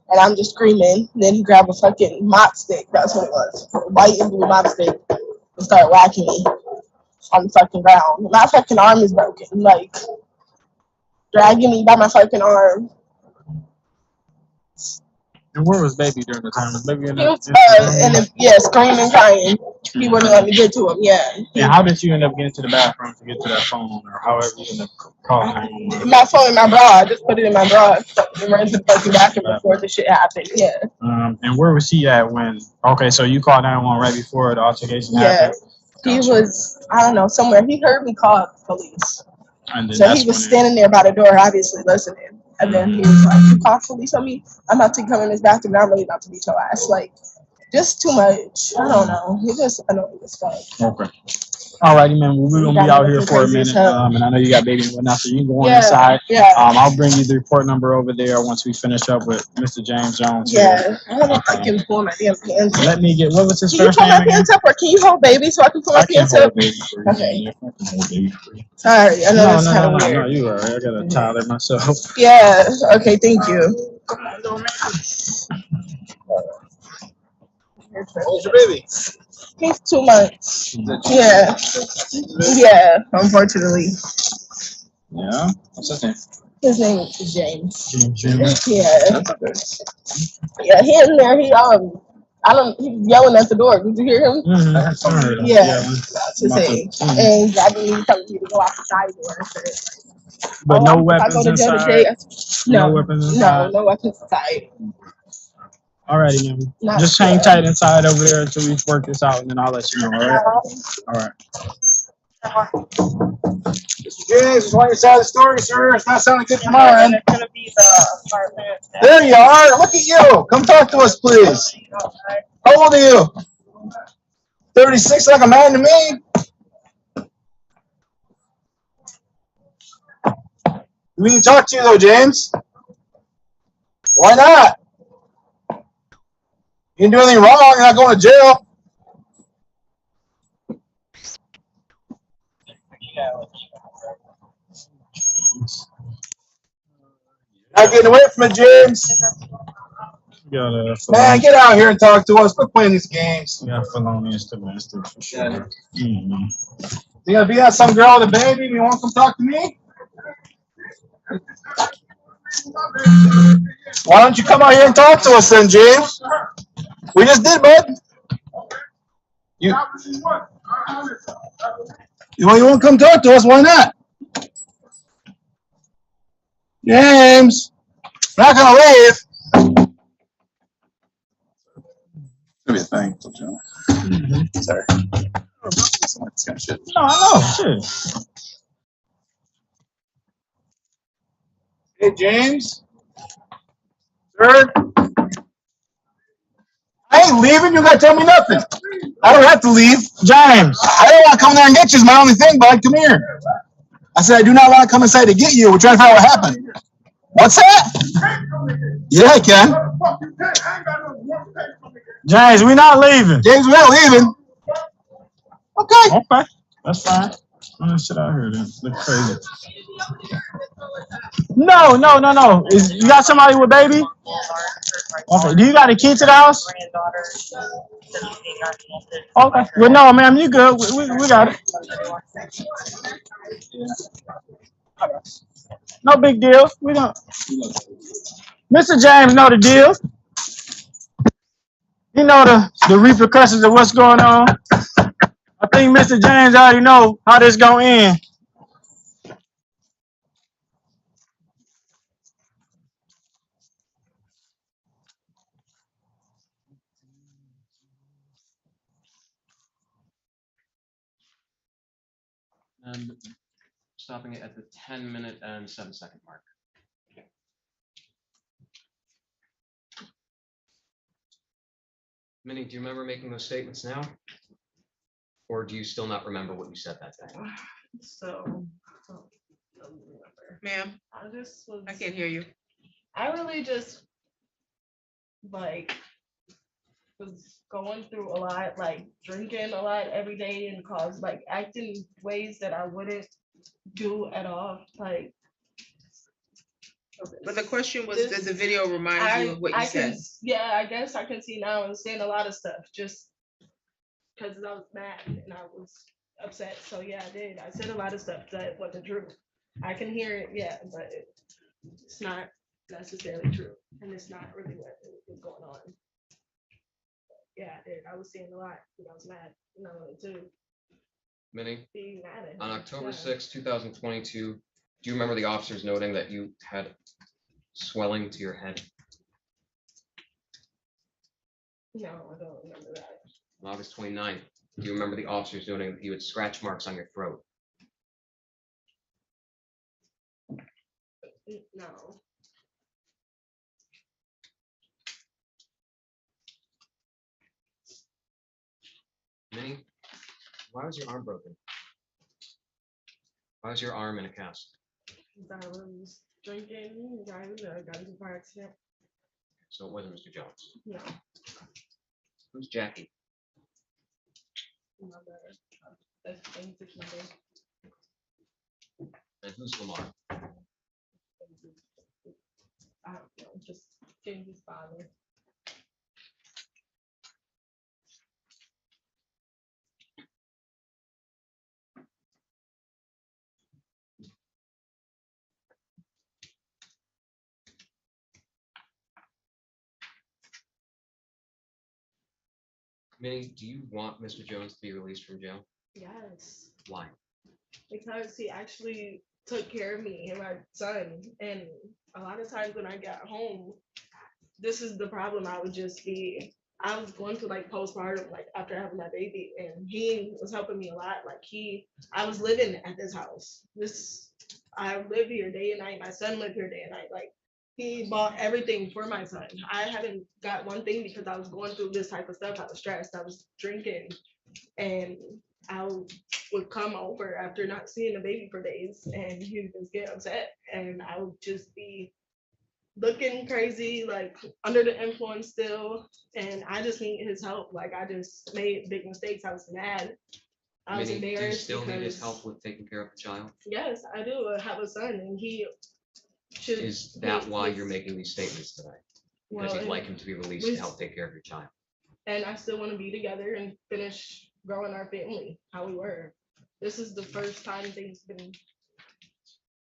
And I'm just screaming. And then he grabbed a fucking mop stick. That's what it was. A white and blue mop stick. And started whacking me on the fucking ground. My fucking arm is broken. Like dragging me by my fucking arm. And where was baby during the time? Was baby in He was screaming, crying. He wouldn't let me get to him. Yeah. And how did you end up getting to the bathroom to get to that phone, or however you ended up calling 911? My phone in my bra. I just put it in my bra and ran to the fucking bathroom before the shit happened. Yeah. And where was he at when? Okay, so you called 911 right before the altercation happened. He was, I don't know, somewhere. He heard me call the police. And then so he was standing there by the door, obviously listening. And then he was like, "You call police on me? I'm about to come in this bathroom. I'm really about to beat your ass." Like, just too much. I don't know. He just annoying as fuck. Okay. All righty, man. Well, we're gonna be out here for a minute. And I know you got baby and whatnot, so you can go on inside. Yeah. I'll bring you the report number over there once we finish up with Mr. James Jones. Yeah. I want to fucking pull my damn pants up. Let me get, what was his first name? Can you pull my pants up, or can you hold baby so I can pull my pants up? Okay. Sorry, I know that's kind of weird. No, you are. I got a toddler myself. Yeah. Okay. Thank you. Where's your baby? He's 2 months. Yeah. Yeah, unfortunately. Yeah. What's his name? His name is James. James. Yeah. Yeah, he in there. He's yelling at the door. Did you hear him? Mm-hmm. Yeah. to say. And I believe telling me to go outside or But no if I go weapons to jail inside. today, No no, weapons inside. no weapons inside. Alrighty, man. Not Just hang tight inside over there until we work this out, and then I'll let you know. All right. All right. James, is on your side of the story, sir. It's not sounding good from our end. There you are. Look at you. Come talk to us, please. How old are you? 36, like a man to me. We need to talk to you, though, James. Why not? You didn't do anything wrong. You're not going to jail. Not getting away from it, James. Man, get out here and talk to us. Quit playing these games. Yeah, felonious domestic for sure. Mm-hmm. You gonna be on some girl with a baby and you want to come talk to me? Why don't you come out here and talk to us then, James? We just did, bud. You want to come talk to us? Why not? James, we're not gonna leave. Maybe a thing. Sorry. It's kind of shit. No, I know. Shit. Hey, James. Sir. I ain't leaving. You gotta tell me nothing. I don't have to leave. James. I don't want to come there and get you. Is my only thing, bud. Come here. I said I do not want to come inside to get you. We're trying to find out what happened. What's that? Yeah, I can. James, we're not leaving. James, we're not leaving. Okay. Okay, that's fine. I'm gonna sit out here then. Look crazy. No. You got somebody with baby? Okay. Do you got a key to the house? Okay. Well, no, ma'am, you good. We got it. No big deal. We don't. Mr. James know the deal. You know the repercussions of what's going on. I think Mr. James already know how this gonna end. And stopping it at the 10-minute and 7-second mark. Minnie, do you remember making those statements now? Or do you still not remember what you said that day? So, Ma'am, I can't hear you. I really just like was going through a lot, like drinking a lot every day and like acting ways that I wouldn't do at all. Like, But the question was, does the video remind you of what you said? Yeah, I guess I can see now and saying a lot of stuff just because I was mad and I was upset. So yeah, I did. I said a lot of stuff that wasn't true. I can hear it, yeah, but it's not necessarily true, and it's not really what was going on. Yeah, I did. I was saying a lot because I was mad, and I wanted to Minnie, be mad at him. on October Yeah. 6, 2022, do you remember the officers noting that you had swelling to your head? No, I don't remember that. On August 29th, do you remember the officers noting that you had scratch marks on your throat? No. Minnie, why was your arm broken? Why was your arm in a cast? I was drinking, got into a car accident. So it wasn't Mr. Jones. No. Who's Jackie? My brother. That's the same number. And who's Lamar? I don't know, just James's father. Minnie, do you want Mr. Jones to be released from jail? Yes, Why? because he actually took care of me and my son. And a lot of times when I got home, this is the problem. I was going through like postpartum, like after having my baby, and he was helping me a lot. I was living at this house. I live here day and night. My son lived here day and night. Like, he bought everything for my son. I haven't got one thing because I was going through this type of stuff. I was stressed. I was drinking, and I would come over after not seeing the baby for days, and he would just get upset, and I would just be looking crazy, like under the influence still, and I just need his help. Like, I just made big mistakes. I was mad. I was Minnie, do you embarrassed still need his because help with taking care of the child? yes, I do. I have a son, and he should. Is that why you're making these statements today? Because Well, you'd like him to be released we- to help take care of your child? And I still want to be together and finish growing our family how we were. This is the first time things been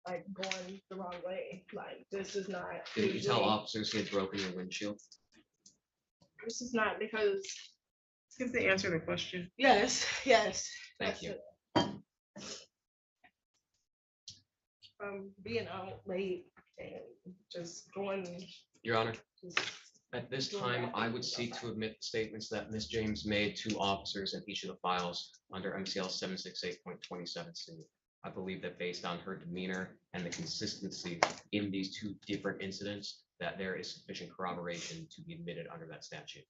like going the wrong way. Like, this is not. Did you tell usually- officers he had broken your windshield? This is not because. Give the answer to the question. Yes, yes. Thank you. Being out late and just going. Your Honor, at this time, I would seek to admit the statements that Ms. James made to officers in each of the files under MCL 768.27C. I believe that based on her demeanor and the consistency in these two different incidents, that there is sufficient corroboration to be admitted under that statute.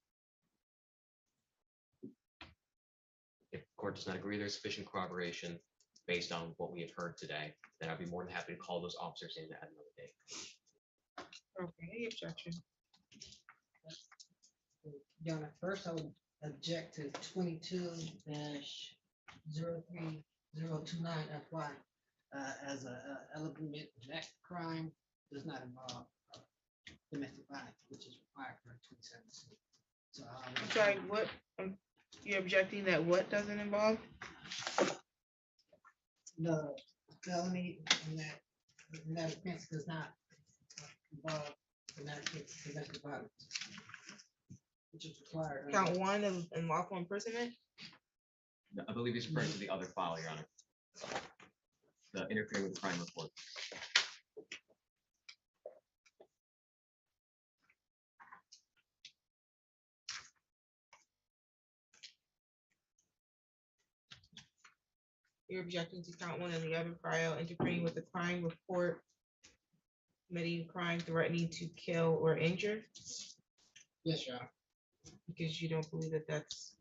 If the court does not agree there's sufficient corroboration based on what we have heard today, then I'd be more than happy to call those officers in at another date. Okay, any objection? Your Honor, first I would object to 22-03029 FY as a element that crime does not involve domestic violence, which is required for 27C. So I'm sorry, what, you're objecting that what doesn't involve? the felony in that offense does not involve domestic violence, which is required. Count one of unlawful imprisonment? I believe he's referring to the other file, Your Honor. The interfering with crime report. You're objecting to count one in the other file, interfering with the crime report, committing crime threatening to kill or injure, Yes, Your Honor. because you don't believe that that's.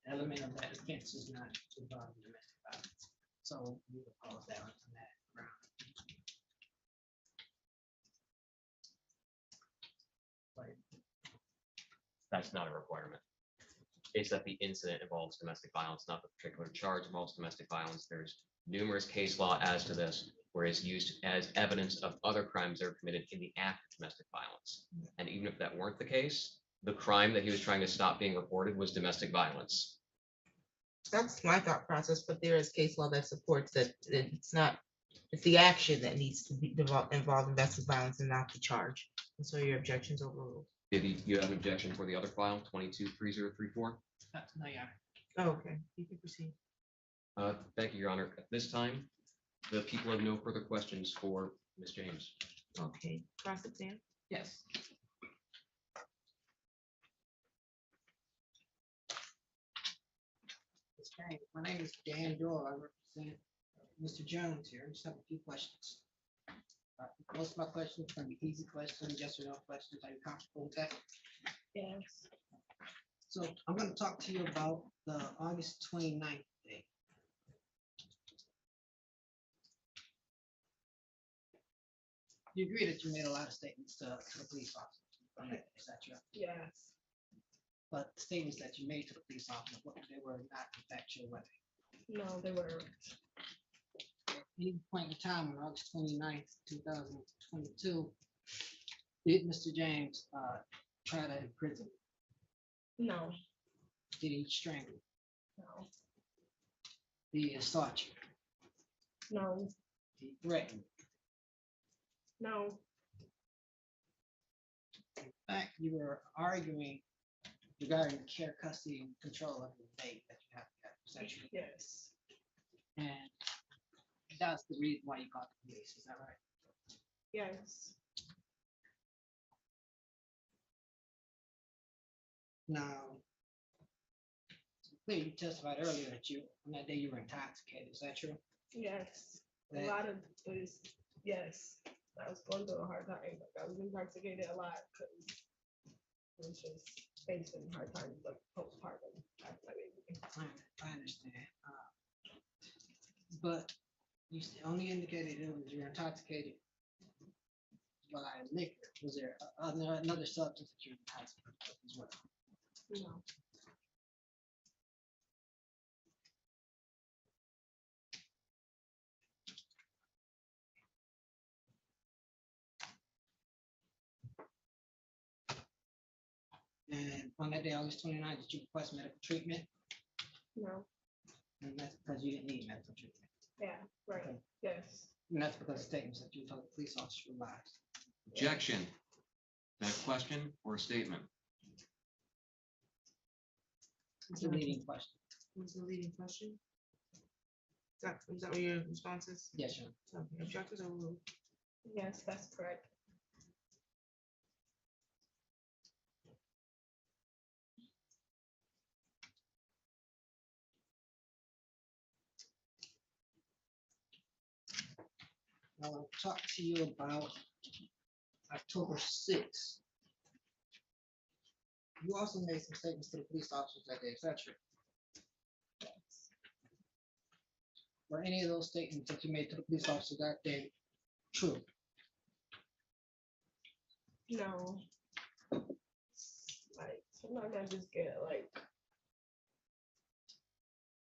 Element of that offense is not involved in domestic violence. So we would oppose that on that ground. That's not a requirement. It's that the incident involves domestic violence, not the particular charge involves domestic violence. There's numerous case law as to this, where it's used as evidence of other crimes that are committed in the act of domestic violence. And even if that weren't the case, the crime that he was trying to stop being reported was domestic violence. That's my thought process, but there is case law that supports that it's not, it's the action that needs to be involved in domestic violence and not the charge. And so your objection's overruled. Did you have an objection for the other file, 223034? No, Your Honor. Oh, okay, you can proceed. Thank you, Your Honor. At this time, the people have no further questions for Ms. James. Okay, cross exam. Yes. Okay, my name is Dan Doyle. I represent Mr. Jones here. I just have a few questions. Most of my questions are going to be easy questions, yes or no questions. Are you comfortable with that? Yes. So I'm going to talk to you about the August 29th date. You agree that you made a lot of statements to the police officer? Is that true? Yes. But the statements that you made to the police officer, they were not factual, were they? No, they were. At any point in time on August 29th, 2022, did Mr. James try to imprison you? No. Did he strangle you? No. Did he assault you? No. Did he threaten you? No. In fact, you were arguing regarding the care, custody, and control of the baby that you have to have Is that true? Yes. And that's the reason why you called the police, is that right? Yes. Now, clearly you testified earlier that on that day you were intoxicated, is that true? Yes. A That- lot of this. Yes. I was going through a hard time. Like I was intoxicated a lot because I was just facing hard times like postpartum after my baby. I understand. But you only indicated it was you're intoxicated by liquor. Was there another substance that you're intoxicated with as well? No. And on that day, August 29th, did you request medical treatment? No. And that's because you didn't need medical treatment. Yeah. Right. Okay. Yes. And that's because of statements that you told the police officer lied. Objection. That question or statement? It's a leading question. What's the leading question? Is that what your response is? Yes, sir. Okay, objectors overruled. Yes, that's correct. I want to talk to you about October 6th. You also made some statements to the police officers that day, is that true? Were any of those statements that you made to the police officer that day true? No. Like sometimes I just get like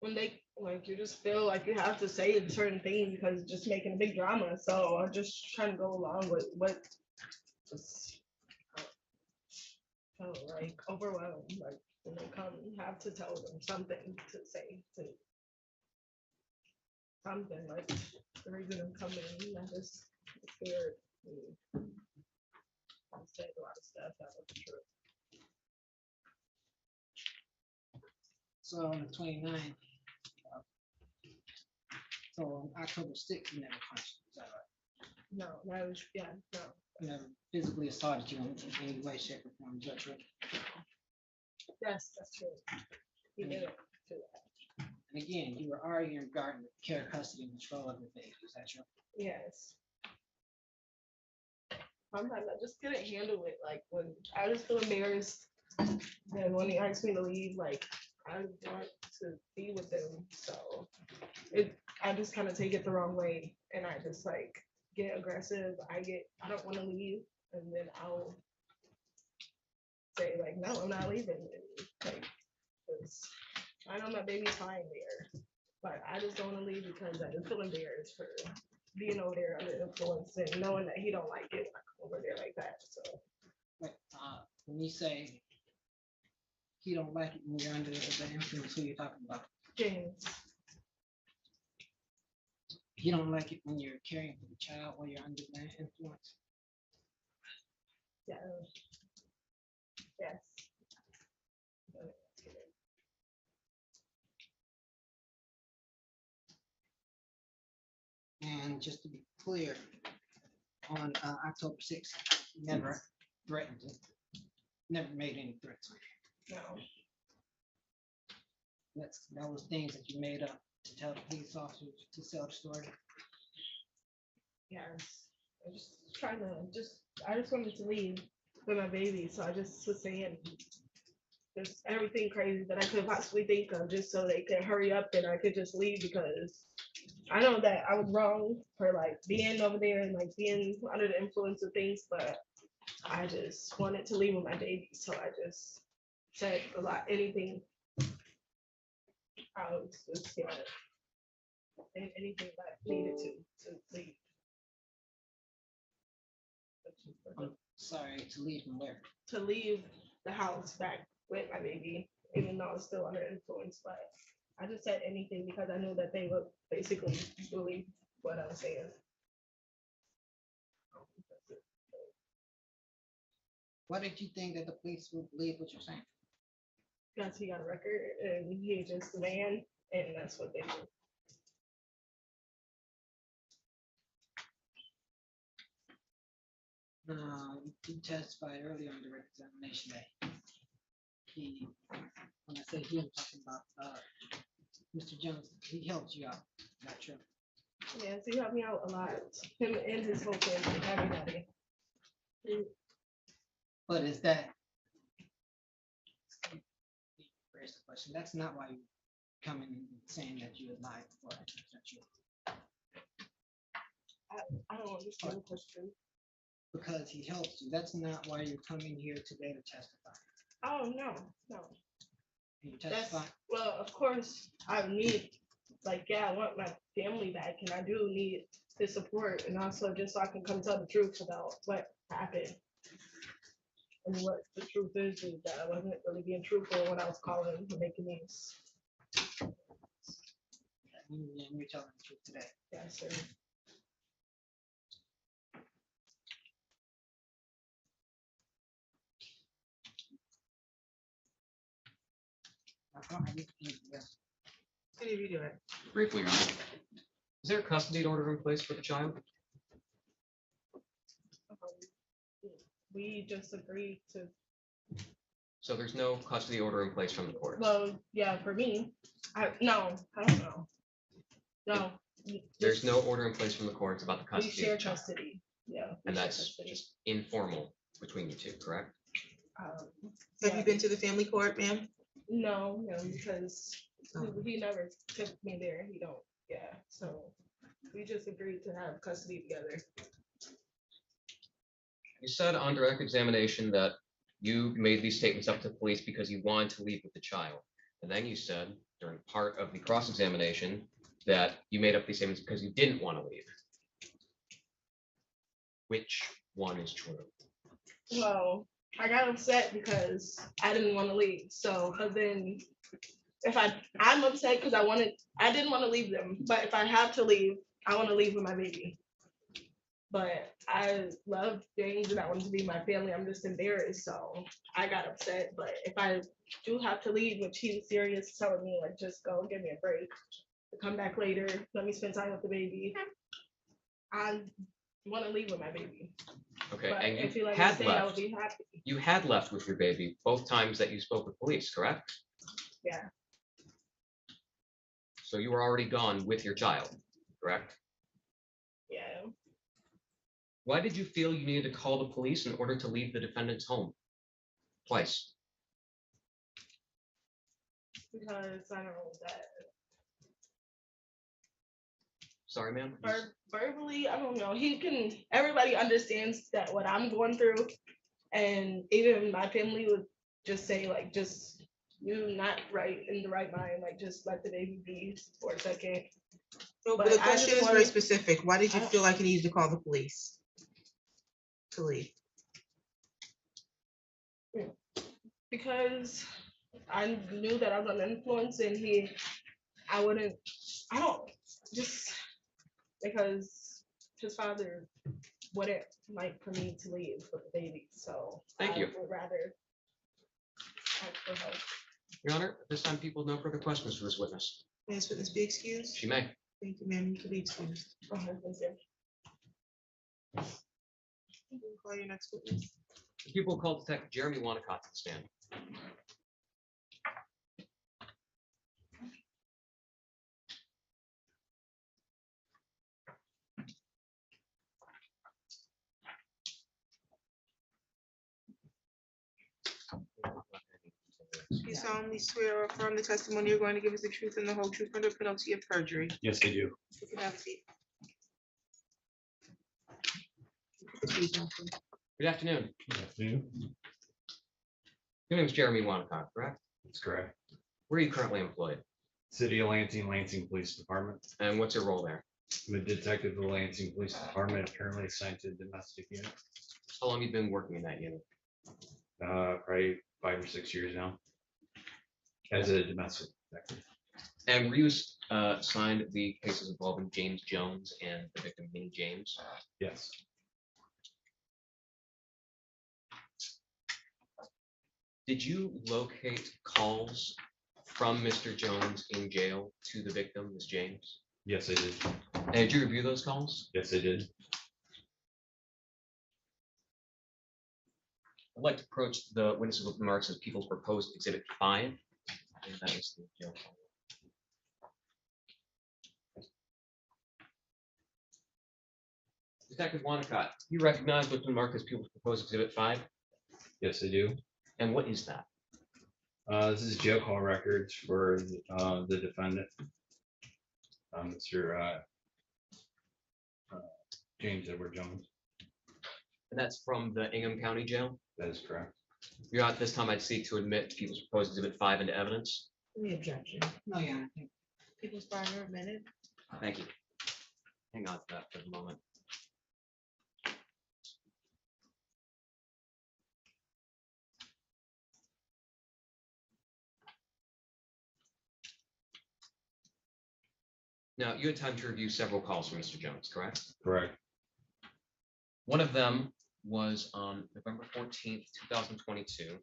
when they like you just feel like you have to say a certain thing because it's just making a big drama. So I'm just trying to go along with what just felt like overwhelmed. Like when they come, you have to tell them something to say to something like the reason I'm coming. I just scared. I said a lot of stuff that wasn't true. So on the 29th, so on October 6th, you never punched, is that right? No, that was no. You never physically assaulted you in any way, shape, or form, is that true? Yes, that's true. He didn't do that. And again, you were arguing regarding the care, custody, and control of your baby, is that true? Yes. Sometimes I just couldn't handle it. Like when I just feel embarrassed. Then when he asked me to leave, like I want to be with them. So I just kind of take it the wrong way, and I just like get aggressive. I don't want to leave, and then I'll say like, no, I'm not leaving. And, like, 'cause I know my baby's fine there, but I just don't want to leave because I just feel embarrassed for being over there under influence and knowing that he don't like it when I come over there like that. So But when you say he don't like it when you're under the influence, who you're talking about? James, You don't like it when you're caring for the child while you're under the influence? yeah, yes. And just to be clear, on October 6th, you never threatened him, never made any threats. No. That was things that you made up to tell the police officers to sell the story. Yes. I just trying to I just wanted to leave with my baby. So I just was saying just everything crazy that I could possibly think of just so they could hurry up and I could just leave because I know that I was wrong for like being over there and like being under the influence of things, but I just wanted to leave with my baby. So I just said anything. I was just anything that I needed to leave. I'm sorry, to leave from where? To leave the house back with my baby, even though I was still under influence, but I just said anything because I knew that they would basically believe what I was saying. Why did you think that the police would believe what you're saying? Because he got a record and he just the man and that's what they do. You testified earlier on direct examination that he, when I say he, I'm talking about, Mr. Jones, he helped you out, not true. Yes, he helped me out a lot, him and his whole family, everybody. But is that? Raise the question, that's not why you coming and saying that you lied before. That you, I don't understand the question. because he helps you, that's not why you're coming here today to testify. Oh, no. You That's, testify. well, of course, I need, like, yeah, I want my family back, and I do need the support, and also just so I can come tell the truth about what happened. And what the truth is that I wasn't really being truthful when I was calling and making these. And you're telling the truth today. Yes, sir. Any of you do it? Briefly, Your Honor. Is there a custody order in place for the child? We just agreed to, So there's no custody order in place from the court. well, yeah, for me, I don't know. No. There's no order in place from the courts about the We custody. share of the child. custody, yeah. we And share that's custody. just informal between you two, correct? Have you been to the family court, ma'am? No, because he never took me there, he don't, yeah, so we just agreed to have custody together. You said on direct examination that you made these statements up to police because you wanted to leave with the child. And then you said during part of the cross-examination that you made up these statements because you didn't want to leave. Which one is true? Well, I got upset because I didn't want to leave, so, but then if I'm upset because I didn't want to leave them, but if I have to leave, I want to leave with my baby. But I love James and I want to be my family. I'm just embarrassed, so I got upset. But if I do have to leave, which he was serious telling me, like, just go, give me a break, come back later, let me spend time with the baby. I want to leave with my baby. Okay, But and if you you let me had stay, I would left. be happy. You had left with your baby both times that you spoke with police, correct? Yeah. So you were already gone with your child, correct? Yeah. Why did you feel you needed to call the police in order to leave the defendant's home? Twice. Because I don't know that. Sorry, ma'am. Verbally, I don't know. Everybody understands that what I'm going through. And even my family would just say, like, just you not right in the right mind, like just let the baby be for a second. No, but But the I question just is very wanted- specific. Why did you feel like you needed to call the police to leave? Because I knew that I was under influence and because his father wouldn't like for me to leave with the baby, so Thank you. I would rather ask for help. Your Honor, at this time, people have no further questions for this witness. May this witness be excused? She may. Thank you, ma'am. You can be excused. Okay, thank you. You can call your next witness. People called Detective Jeremy Wanacott to the stand. You solemnly swear or affirm the testimony you're going to give us the truth and the whole truth under penalty of perjury. Yes, I do. You can have a seat. Good afternoon. Good afternoon. Your name is Jeremy Wanacott, correct? That's correct. Where are you currently employed? City of Lansing, Lansing Police Department. And what's your role there? I'm a detective of the Lansing Police Department, currently assigned to the domestic unit. How long have you been working in that unit? Probably 5 or 6 years now. As a domestic detective. And were you assigned the cases involving James Jones and the victim Minnie James? Yes. Did you locate calls from Mr. Jones in jail to the victim, Ms. James? Yes, I did. And did you review those calls? Yes, I did. I'd like to approach the witnesses with remarks as People's Proposed Exhibit 5. And that is the jail call. Detective Wanacott, you recognize what's been marked as People's Proposed Exhibit 5? Yes, I do. And what is that? This is jail call records for the defendant, Mr. James Edward Jones. And that's from the Ingham County Jail? That is correct. Your Honor, at this time I'd seek to admit People's Proposed Exhibit 5 into evidence. Any objection? No, Your Honor. People's Fire minute. Thank you. Hang on to that for the moment. Now, you had time to review several calls from Mr. Jones, correct? Correct. One of them was on November 14th, 2022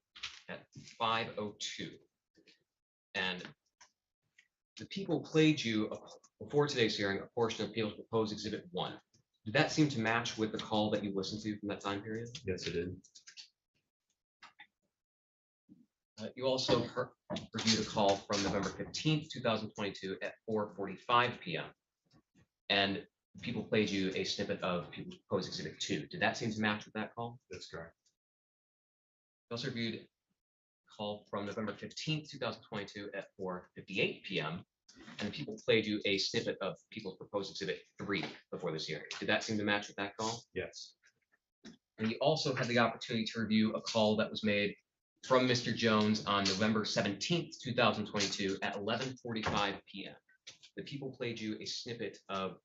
at 5:02. And the people played you, before today's hearing, a portion of People's Proposed Exhibit 1. Did that seem to match with the call that you listened to from that time period? Yes, it did. You also reviewed a call from November 15th, 2022 at 4:45 p.m. And people played you a snippet of People's Proposed Exhibit 2. Did that seem to match with that call? That's correct. You also reviewed a call from November 15th, 2022 at 4:58 p.m. And people played you a snippet of People's Proposed Exhibit 3 before this hearing. Did that seem to match with that call? Yes. And you also had the opportunity to review a call that was made from Mr. Jones on November 17th, 2022 at 11:45 p.m. The people played you a snippet of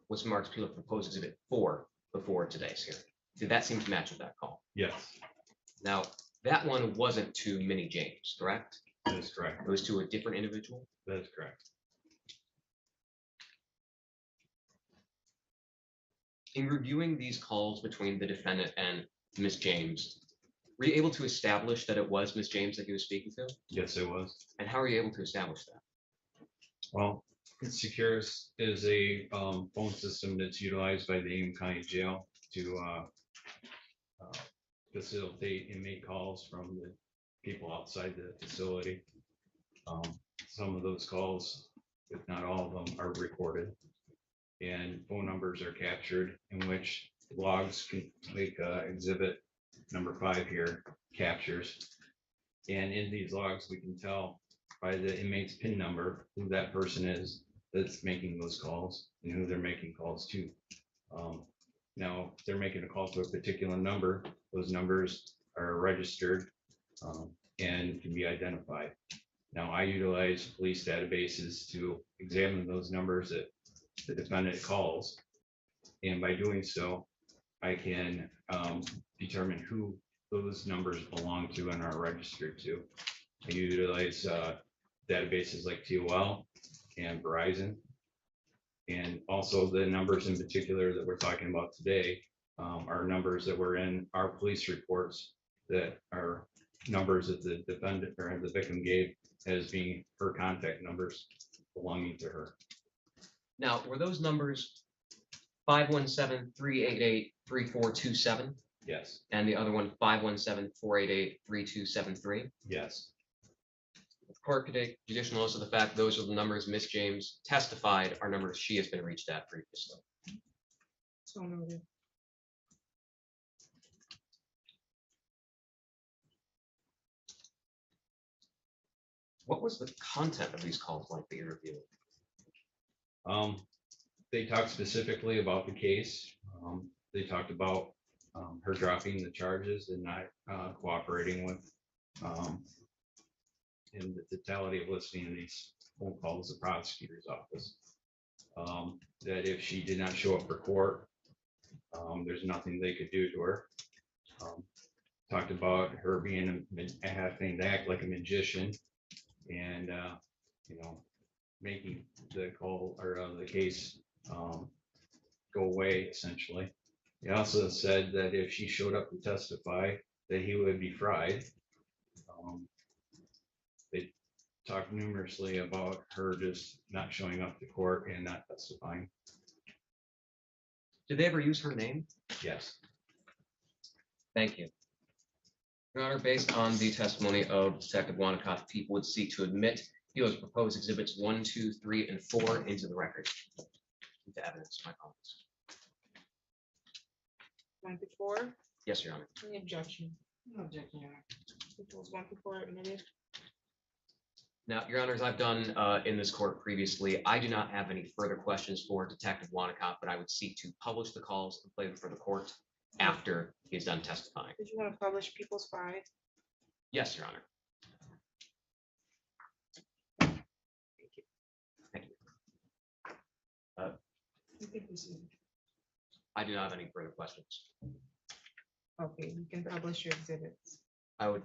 what's marked People's Proposed Exhibit 4 before today's hearing. Did that seem to match with that call? Yes. Now, that one wasn't to Minnie James, correct? That is correct. It was to a different individual? That is correct. In reviewing these calls between the defendant and Ms. James, were you able to establish that it was Ms. James that he was speaking to? Yes, it was. And how are you able to establish that? Well, Securus is a phone system that's utilized by the Ingham County Jail to facilitate inmate calls from the people outside the facility. Some of those calls, if not all of them, are recorded, and phone numbers are captured, in which logs can make exhibit number 5 here captures. And in these logs, we can tell by the inmate's PIN number who that person is that's making those calls and who they're making calls to. Now, if they're making a call to a particular number, those numbers are registered and can be identified. Now, I utilize police databases to examine those numbers that the defendant calls. And by doing so, I can determine who those numbers belong to and are registered to. I utilize databases like TOL and Verizon. And also the numbers in particular that we're talking about today are numbers that were in our police reports that are numbers that the defendant or the victim gave as being her contact numbers belonging to her. Now, were those numbers 517-388-3427? Yes. And the other one 517-488-3273? Yes. The court could take judicial notice of the fact those are the numbers Ms. James testified are numbers she has been reached at previously. So noted. What was the content of these calls like that you reviewed? They talked specifically about the case. They talked about her dropping the charges and not cooperating with in the totality of listening to these phone calls, the prosecutor's office. That if she did not show up for court, there's nothing they could do to her. Talked about her being having to act like a magician and making the call or the case go away essentially. He also said that if she showed up to testify, that he would be fried. They talked numerously about her just not showing up to court and not testifying. Did they ever use her name? Yes. Thank you. Your Honor, based on the testimony of Detective Wanacott, people would seek to admit those proposed exhibits 1, 2, 3, and 4 into the record. Into evidence, my apologies. 1 through 4. Yes, Your Honor. Any objection? No objection, Your Honor. Proposed 1 through 4 admitted. Now, Your Honors, I've done in this court previously. I do not have any further questions for Detective Wanacott, but I would seek to publish the calls and play them for the court after he is done testifying. Did you want to publish People's 5? Yes, Your Honor. Thank you. You can proceed. I do not have any further questions. Okay, you can publish your exhibits. I would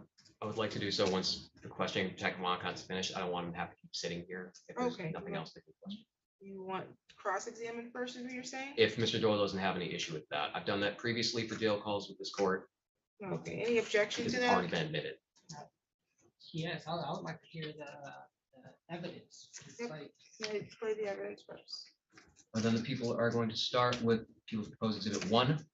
like to do so once the questioning of Detective Wanacott's finished. I don't want him to have to keep sitting here if there's Okay. nothing else to question. You want cross-examine first, is what you're saying? If Mr. Doyle doesn't have any issue with that, I've done that previously for jail calls with this court. Okay, any objection Because to it's that? already been admitted. Yes, I would like to hear the evidence. It's Yep. like, Let's play the evidence first. And then the people are going to start with people's proposed exhibit 1.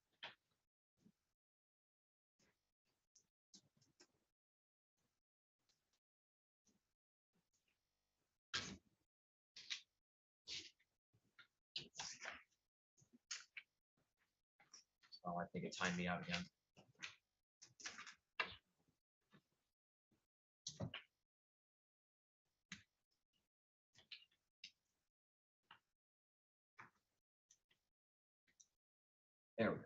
Oh, I think it timed me out again. There we go.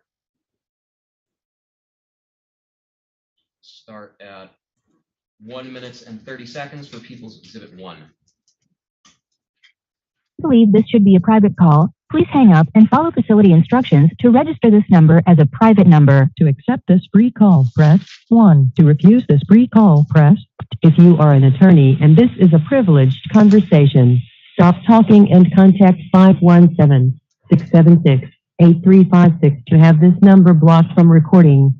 Start at 1 minute and 30 seconds for people's exhibit 1. Believe this should be a private call. Please hang up and follow facility instructions to register this number as a private number. To accept this free call, press 1. To refuse this free call, press. If you are an attorney and this is a privileged conversation, stop talking and contact 517-676-8356 to have this number blocked from recording.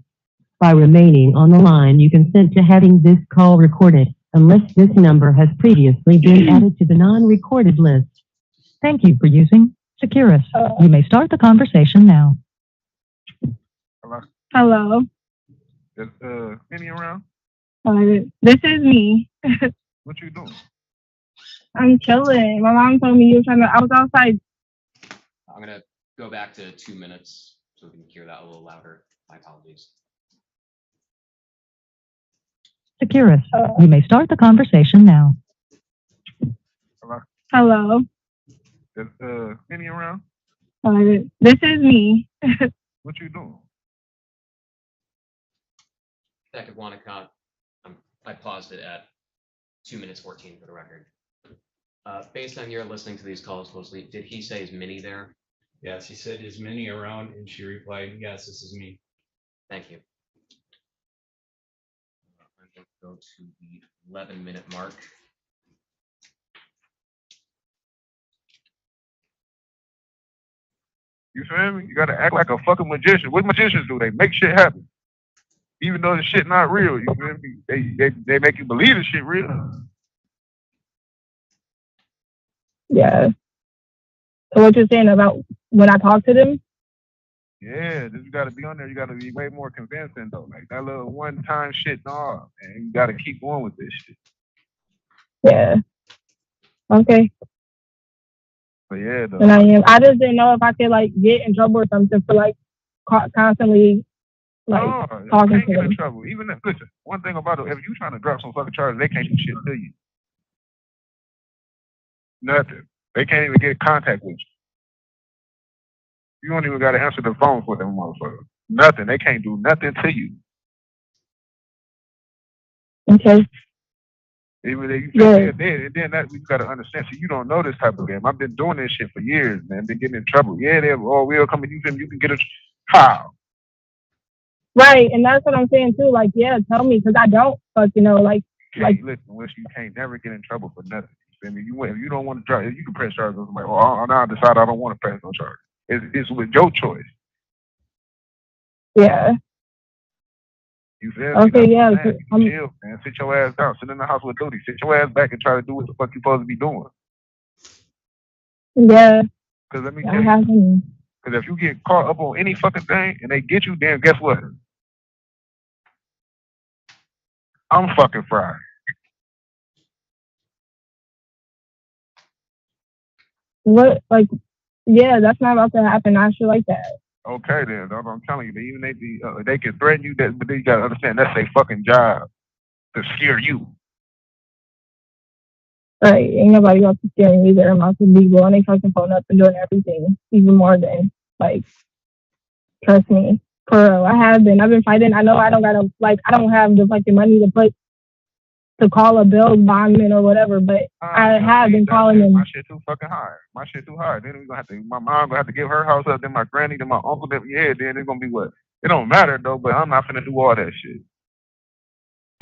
By remaining on the line, you consent to having this call recorded, unless this number has previously been added to the non-recorded list. Thank you for using Securus. You may start the conversation now. Hello. Is Minnie around? This is me. What you doing? I'm chilling. My mom told me you were I was outside. I'm going to go back to 2 minutes so we can hear that a little louder. My apologies. Securus. You may start the conversation now. Hello. Is Minnie around? This is me. What you doing? Detective Wanacott, I paused it at 2 minutes 14 for the record. Based on your listening to these calls closely, did he say is Minnie there? Yes, he said, "Is Minnie around?" And she replied, "Yes, this is me." Thank you. I'm going to go to the 11-minute mark. You feel me? You gotta act like a fucking magician. What magicians do? They make shit happen. Even though the shit not real, you feel me? They make you believe the shit real. Yeah. So what you're saying about when I talk to them? Yeah, you gotta be on there. You gotta be way more convincing though. Like that little one-time shit, no, man. You gotta keep going with this shit. Yeah. Okay. But yeah, though. And I just didn't know if I could like get in trouble or something for like constantly like No, you talking can't to get them. in trouble. Even if, listen, one thing about it, if you trying to drop some fucking charges, they can't do shit to you. Nothing. They can't even get in contact with you. You don't even gotta answer the phone for them motherfuckers. Nothing. They can't do nothing to you. Okay. Even if you just say it dead, and then that we gotta understand. So you don't know this type of game. I've been doing this shit for years, man. Been getting in trouble. Yeah, we'll come and use them. You can get a how? Right, and that's what I'm saying too. Like, yeah, tell me because I don't, but like Listen, you can't never get in trouble for nothing. You feel me? If you don't want to drive, you can press charges on somebody. Oh, now I decide I don't want to press no charges. It's with your choice. Yeah. You feel me? Okay, That's yeah. what I'm saying. I'm, You chill, man. Sit your ass down. Sit in the house with duty. Sit your ass back and try to do what the fuck you supposed to be doing. yeah, Cause let me I tell you, haven't. cause if you get caught up on any fucking thing and they get you, then guess what? I'm fucking fried. What, like, yeah, that's not about to happen. Not shit like that. Okay, then. That's what I'm telling you. Even they can threaten you, that, but they gotta understand that's their fucking job to scare you. Right. Ain't nobody else scaring me. They're about to be blowing their fucking phone up and doing everything, even more than, like, trust me. For real, I have been. I've been fighting. I know I don't gotta, like, I don't have the fucking money to call a bill bondman or whatever, but I have been calling them. My shit too fucking high. My shit too high. Then we gonna have to. My mom gonna have to give her house up. Then my granny. Then my uncle. Then yeah. Then it's gonna be what? It don't matter though. But I'm not finna do all that shit.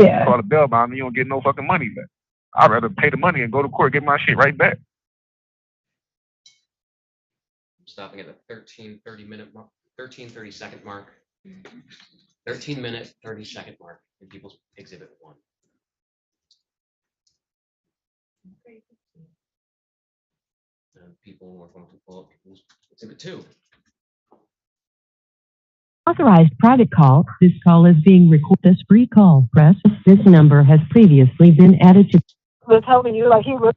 Yeah. Call a bill bond. You don't get no fucking money back. I'd rather pay the money and go to court, get my shit right back. Stopping at the 13:30 second mark. 13-minute, 30-second mark in People's Exhibit 1. And people are going to pull up People's Exhibit 2. Authorized private call. This call is being recorded. This free call. Press. This number has previously been added to. Was helping you like he was.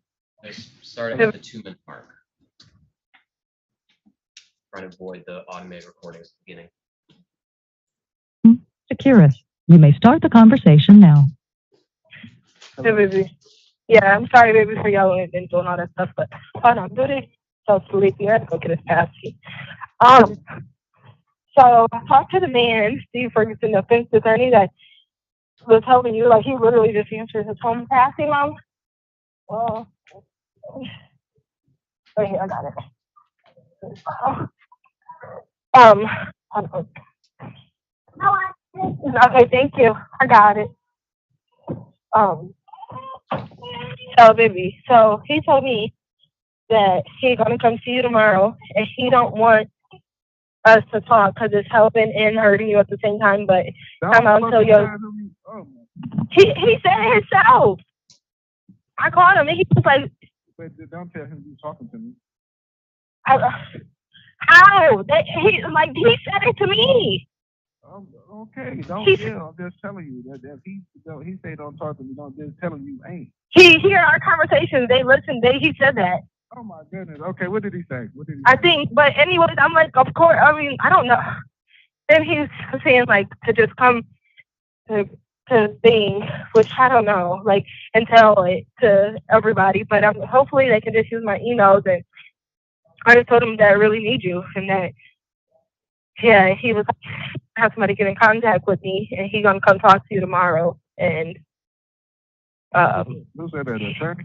Starting at the 2-minute mark. Trying to avoid the automated recordings at the beginning. Securus. You may start the conversation now. Hey, baby. Yeah, I'm sorry, baby, for yelling and doing all that stuff, but hold on, do this. So sleepy. I have to go get his passy. So I talked to the man, Steve Ferguson, the defense attorney, that was helping you. Like, he literally just answered his home passing, Mom. Well, right here, I got it. Hold on. Okay, thank you. I got it. So, baby, so he told me that he's gonna come see you tomorrow, and he don't want us to talk because it's helping and hurting you at the same time. But I'm out until you. He said it himself. I called him and he was like, But don't tell him you talking to me. how? He said it to me. Okay, don't yell. I'm just telling you that if he say don't talk to me, don't just tell him you ain't. He hear our conversations. They listen. He said that. Oh my goodness. Okay, what did he say? I think, but anyways, I'm like, of course. I mean, I don't know. Then he's saying like to just come to thing, which I don't know, like, and tell it to everybody. But hopefully they can just use my emails. And I just told him that I really need you, and that he was have somebody get in contact with me, and he's gonna come talk to you tomorrow. And who said that? The attorney?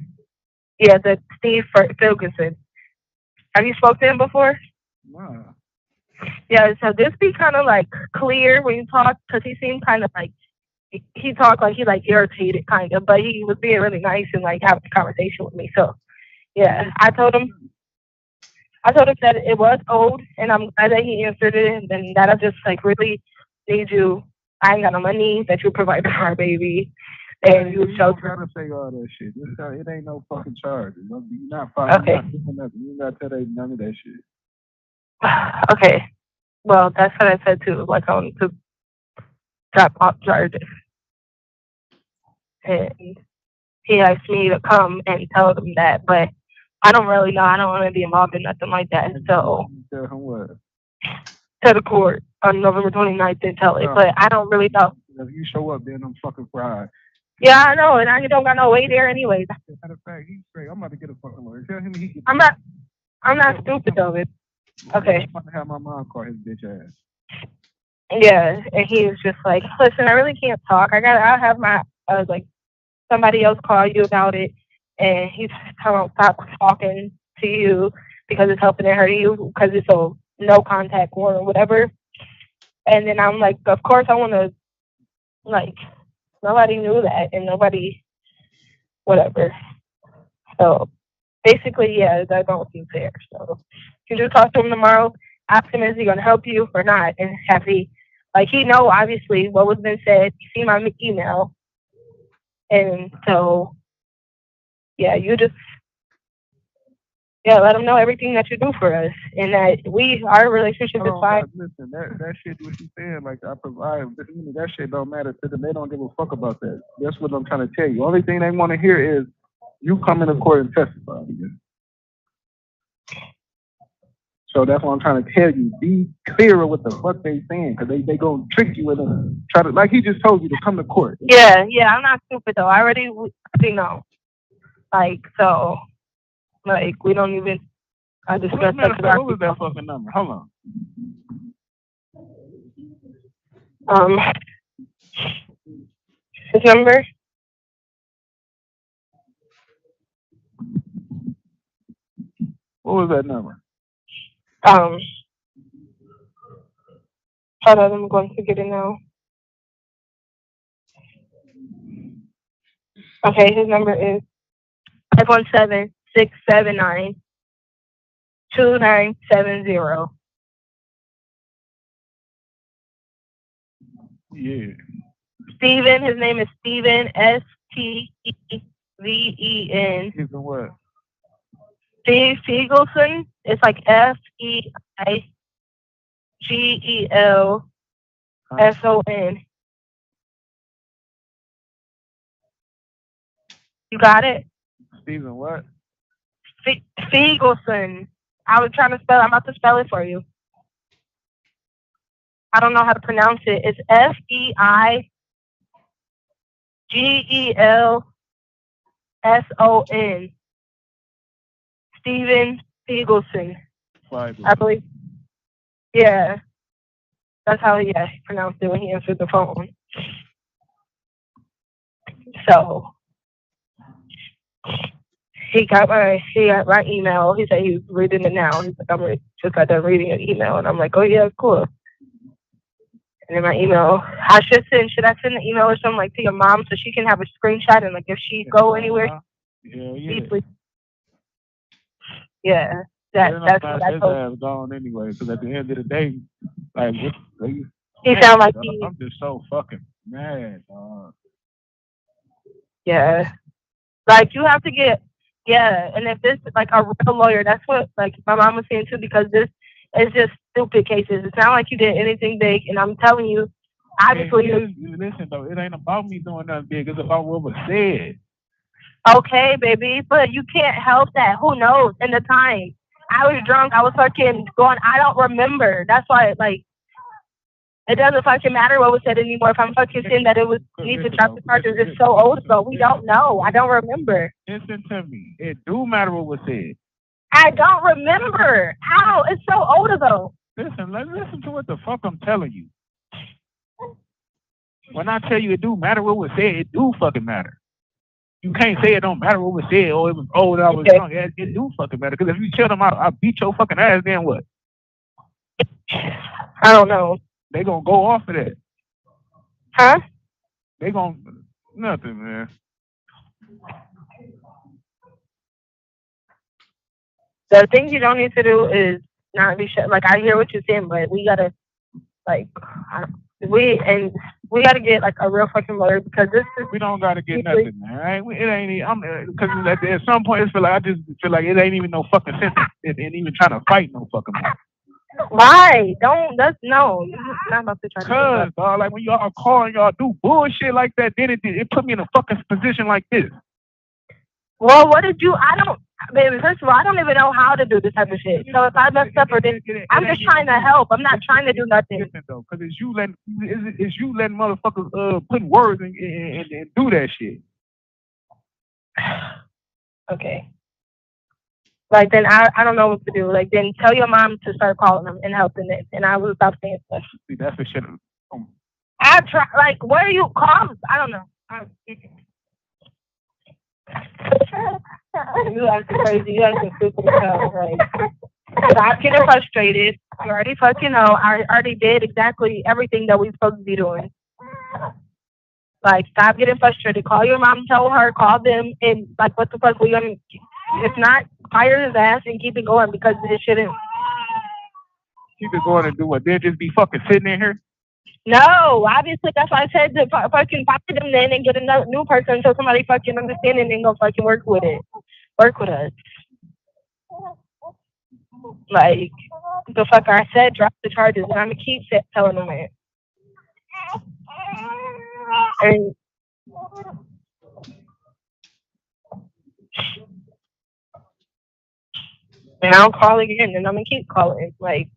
Yeah, the Steve Ferguson. Have you spoke to him before? Nah. Yeah, so this be kind of like clear when you talk, because he seemed kind of like he talked like he like irritated kind of, but he was being really nice and like having a conversation with me. So yeah, I told him that it was old, and I'm glad that he answered it, and that I just like really need you. I ain't got no money that you provide for our baby, and you shelter. You gotta say all that shit. It ain't no fucking charge. You're not fighting. Okay. You're not doing nothing. You gotta tell them none of that shit. Okay. Well, that's what I said too. Like, I wanted to drop off charges, and he asked me to come and tell them that, but I don't really know. I don't want to be involved in nothing like that. So Tell him what? to the court on November 29th and tell it, but I don't really know. If you show up, then I'm fucking fried. Yeah, I know, and I don't got no way there anyways. Matter of fact, he's straight. I'm about to get a fucking lawyer. Tell him he can. I'm not stupid though. Okay. I'm about to have my mom call his bitch ass. Yeah, and he was just like, listen, I really can't talk. I'll have my like somebody else call you about it, and he's telling me stop talking to you because it's helping and hurting you because it's a no contact warrant or whatever. And then I'm like, of course I want to, like, nobody knew that and nobody, whatever. So basically, yeah, that don't seem fair. So you just talk to him tomorrow, ask him is he going to help you or not, and have he Like, he know obviously what was been said. He seen my email. And so, yeah, you just, let him know everything that you do for us. And that our relationship is fine. Listen, that shit what you saying, like I provide, that shit don't matter to them. They don't give a fuck about that. That's what I'm trying to tell you. Only thing they want to hear is you come into court and testify again. So that's what I'm trying to tell you. Be clear with what the fuck they saying, because they gonna trick you with a try to, like he just told you, to come to court. Yeah, I'm not stupid though. I already know. Like, so, like, we don't even. I discussed that. What was that fucking number? Hold on. His number. What was that number? Hold on, I'm going to get it now. Okay, his number is 517-679-2970. Yeah. Steven, his name is Steven, Steven. Steven what? Steve Feigelson. It's like Feigelson. You got it? Steven what? Feigelson. I was trying to spell. I'm about to spell it for you. I don't know how to pronounce it. It's Feigelson. Steven Feigelson. I believe. Yeah. That's how he pronounced it when he answered the phone. So he got my email. He said he was reading it now. He's like, I'm just got done reading your email, and I'm like, oh yeah, cool. And then my email, should I send the email or something like to your mom so she can have a screenshot, and like if she go anywhere, easily. Yeah, that's what I told him. Gone anyway, because at the end of the day, like he sound like I'm just so fucking mad. Yeah, like you have to get and if this like a real lawyer, that's what like my mom was saying too, because this is just stupid cases. It's not like you did anything big, and I'm telling you, obviously. Listen though, it ain't about me doing nothing big. It's about what was said. Okay, baby, but you can't help that. Who knows? In the time, I was drunk. I was fucking going. I don't remember. That's why, like, it doesn't fucking matter what was said anymore. If I'm fucking saying that it was need to drop the charges, it's so old ago. We don't know. I don't remember. Listen to me. It do matter what was said. I don't remember. How? It's so old ago. Listen to what the fuck I'm telling you. When I tell you it do matter what was said, it do fucking matter. You can't say it don't matter what was said, or it was old, I was drunk. It do fucking matter. Because if you tell them I beat your fucking ass, then what? I don't know. They gonna go off of that. Huh? They gonna nothing, man. The things you don't need to do is not be sure. Like, I hear what you're saying, but we gotta, like, we gotta get like a real fucking lawyer, because this is. We don't gotta get nothing, man. Right? It ain't. Because at some point, I just feel like it ain't even no fucking sense in even trying to fight no fucking more. Why? No. Not about to try to. Cause like when y'all call and y'all do bullshit like that, then it put me in a fucking position like this. Well, what did you? Baby, first of all, I don't even know how to do this type of shit. So if I messed up or did, I'm just trying to help. I'm not trying to do nothing. Listen though, because it's you letting motherfuckers put words and do that shit. Okay. Like, then I don't know what to do. Like, then tell your mom to start calling them and helping it, and I will stop saying stuff. See, that's the shit. I try. Like, where are you calling? I don't know. You acting crazy. You acting stupid as hell. Like, stop getting frustrated. You already fucking know. I already did exactly everything that we're supposed to be doing. Like, stop getting frustrated. Call your mom, tell her, call them, and like, what the fuck? We gonna? If not, fire his ass and keep it going, because it shouldn't. Keep it going and do what? They'll just be fucking sitting in here. No, obviously that's why I said to fucking fire them then and get another new person until somebody fucking understand it and go fucking work with it. Work with us. Like the fuck I said, drop the charges and I'm gonna keep telling them it. And I'll call again and I'm gonna keep calling. Like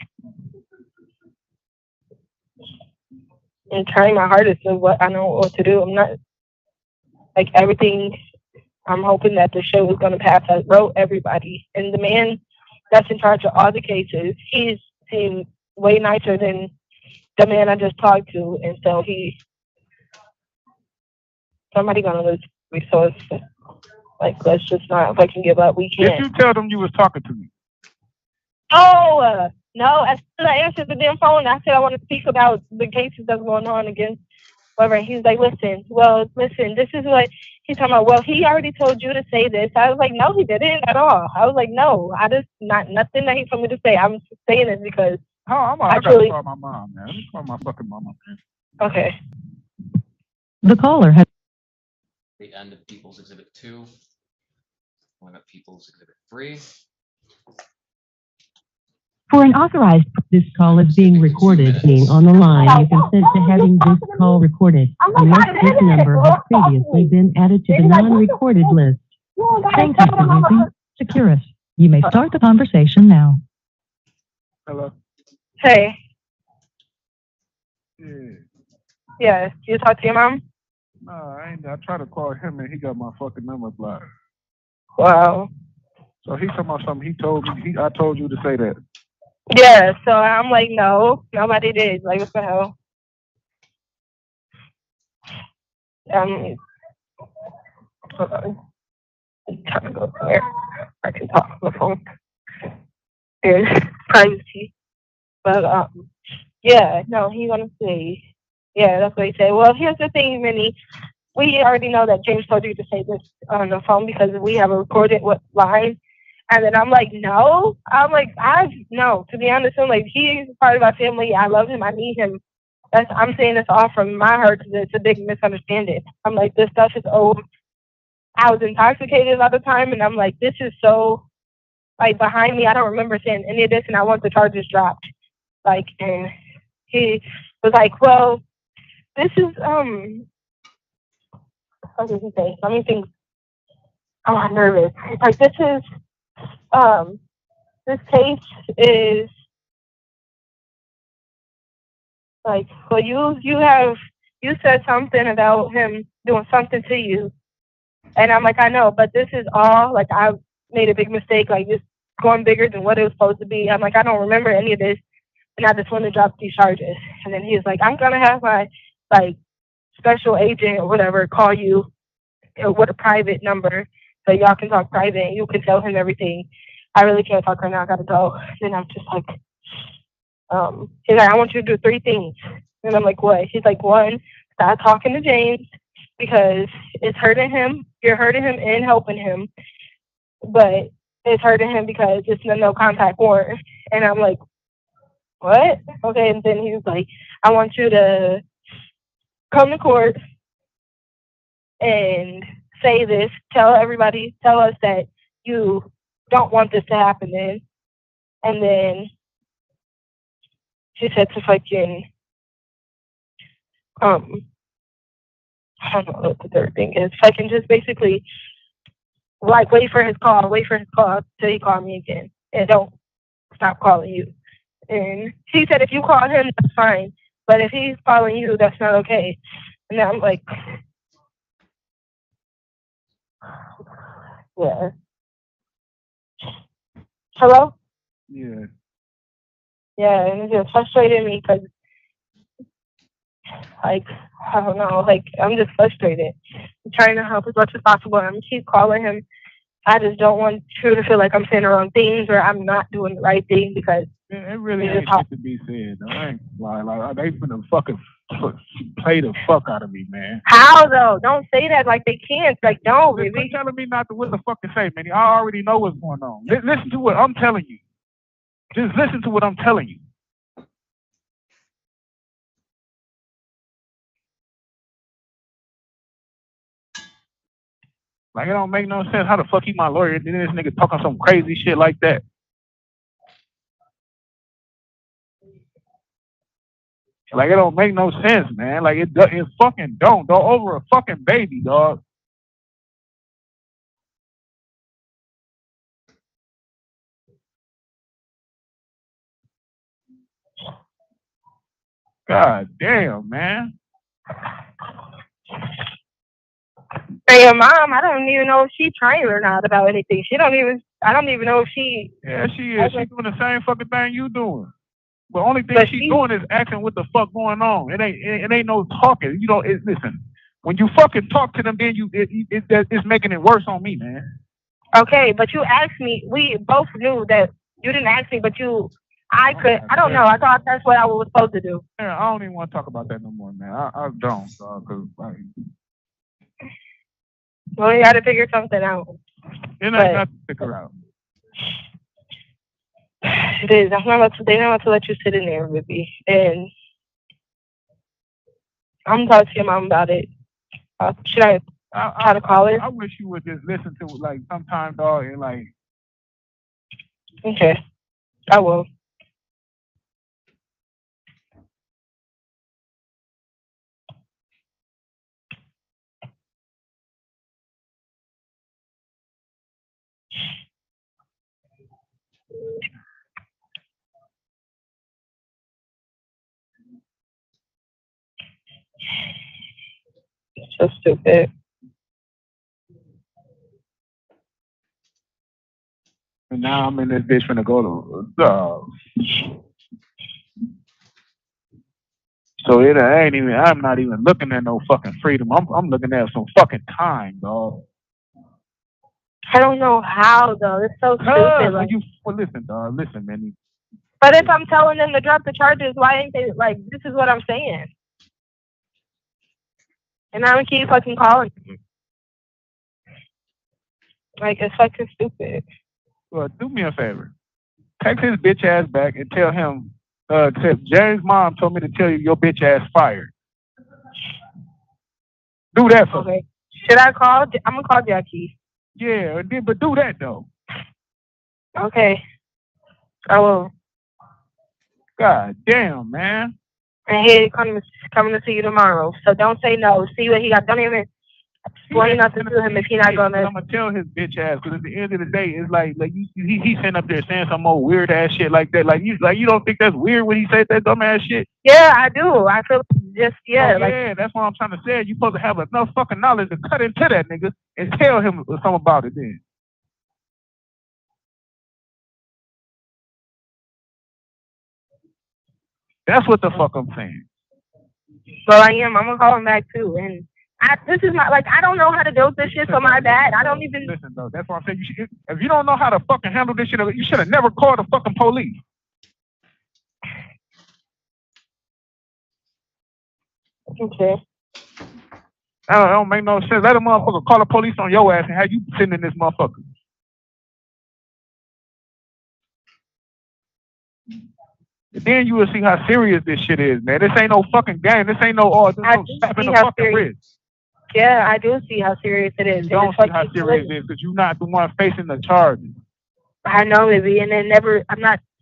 and trying my hardest of what I know what to do. I'm not like everything. I'm hoping that the show is gonna pass. I wrote everybody, and the man that's in charge of all the cases, he's seemed way nicer than the man I just talked to, and so somebody gonna lose resource. Like let's just not fucking give up. We can't. Did you tell them you was talking to me? Oh no! As soon as I answered the damn phone, I said I want to speak about the cases that's going on against whatever. He's like, listen, this is what he's talking about. Well, he already told you to say this. I was like, no, he didn't at all. I was like, no, I just nothing that he told me to say. I'm just saying it because I gotta call my mom, man. Let me call my fucking mama. Okay. The caller has. The end of People's Exhibit 2. One of People's Exhibit 3. For an authorized, this call is being recorded. Being on the line, you consent to having this call recorded unless this number has previously been added to the non-recorded list. Thank you for using Securus. You may start the conversation now. Hello. Hey. Yeah. Yeah. You talk to your mom? No, I ain't. I tried to call him and he got my fucking number blocked. Wow. So he talking about something. He told me. I told you to say that. Yeah. So I'm like, no, nobody did. Like, what the hell? Hold on. I'm trying to go somewhere. I can talk on the phone. There's privacy. But yeah, no, he gonna say, yeah, that's what he said. Well, here's the thing, Minnie. We already know that James told you to say this on the phone because we have a recorded line. And then I'm like, no. I'm like, no. To be honest, I'm like, he's part of our family. I love him. I need him. I'm saying this all from my heart because it's a big misunderstanding. I'm like, this stuff is old. I was intoxicated all the time, and I'm like, this is so like behind me. I don't remember saying any of this, and I want the charges dropped. Like, and he was like, well, this is what did he say? Let me think. Oh, I'm nervous. It's like this case is like, well, you said something about him doing something to you, and I'm like, I know, but this is all like I made a big mistake, like just going bigger than what it was supposed to be. I'm like, I don't remember any of this, and I just want to drop these charges. And then he's like, I'm gonna have my like special agent or whatever call you with a private number so y'all can talk private and you can tell him everything. I really can't talk right now. I gotta go. And I'm just like, he's like, I want you to do 3 things. And I'm like, what? He's like, 1, stop talking to James because it's hurting him. You're hurting him and helping him, but it's hurting him because it's a no contact warrant. And I'm like, what? Okay. And then he was like, I want you to come to court and say this, tell us that you don't want this to happen then. And then she said to fucking, I don't know what the third thing is. If I can just basically like wait for his call till he call me again and don't stop calling you. And she said, if you call him, that's fine. But if he's calling you, that's not okay. And I'm like, yeah. Hello? Yeah. Yeah, and it just frustrated me because, like, I don't know, like, I'm just frustrated. I'm trying to help as much as possible. I'm keep calling him. I just don't want you to feel like I'm saying the wrong things or I'm not doing the right thing because it really ain't shit to be said. Though. I ain't lying. Like they finna fucking play the fuck out of me, man. How though? Don't say that like they can't. Like don't, They're baby. telling me not to what the fuck to say, man. I already know what's going on. Listen to what I'm telling you. Just listen to what I'm telling you. Like, it don't make no sense. How the fuck he my lawyer? And then this nigga talking some crazy shit like that. Like, it don't make no sense, man. Like, it fucking don't, dog. Over a fucking baby, dog. God damn, man. Hey, your mom, I don't even know if she trained or not about anything. I don't even know if she. Yeah, she is. She doing the same fucking thing you doing. The only thing she doing is asking what the fuck going on. It ain't no talking. You know, listen. When you fucking talk to them, then it's making it worse on me, man. Okay, but you asked me. We both knew that you didn't ask me, but I don't know. I thought that's what I was supposed to do. Yeah, I don't even want to talk about that no more, man. I don't, cause well, you got to figure something out. It ain't got to figure out. It is. They're not about to let you sit in there, Ruby. And I'm talking to your mom about it. Should I try to call her? I wish you would just listen to it, like, sometime, dog, and like. Okay, I will. So stupid. And now I'm in this bitch finna go to. So I'm not even looking at no fucking freedom. I'm looking at some fucking time, dog. I don't know how though. It's so stupid. Like, listen, dog. Listen, man. But if I'm telling them to drop the charges, why ain't they like? This is what I'm saying. And I'm gonna keep fucking calling them. Like, it's fucking stupid. Well, do me a favor. Text his bitch ass back and tell him. Jerry's mom told me to tell you your bitch ass fired. Do that for me. Should I call? I'm gonna call Jackie. Yeah, but do that though. Okay, I will. God damn, man. And he's coming to see you tomorrow. So don't say no. See what he got. Don't even explain nothing to him if he's not gonna. I'm gonna tell his bitch ass, because at the end of the day, it's like he sitting up there saying some old weird ass shit like that. Like you don't think that's weird when he said that dumb ass shit? Yeah, I do. I feel just yeah, that's what I'm trying to say. You supposed to have enough fucking knowledge to cut into that nigga and tell him something about it then. That's what the fuck I'm saying. Well, I am. I'm gonna call him back too. And this is not like I don't know how to deal with this shit. So my bad. I don't even listen though. That's what I'm saying. If you don't know how to fucking handle this shit, you should have never called the fucking police. Okay. It don't make no sense. Let a motherfucker call the police on your ass and have you sitting in this motherfucker. And then you will see how serious this shit is, man. This ain't no fucking game. This ain't no slapping the fucking wrist. Yeah, I do see how serious it is. You don't see how serious it is because you're not the one facing the charges. I know, maybe, and then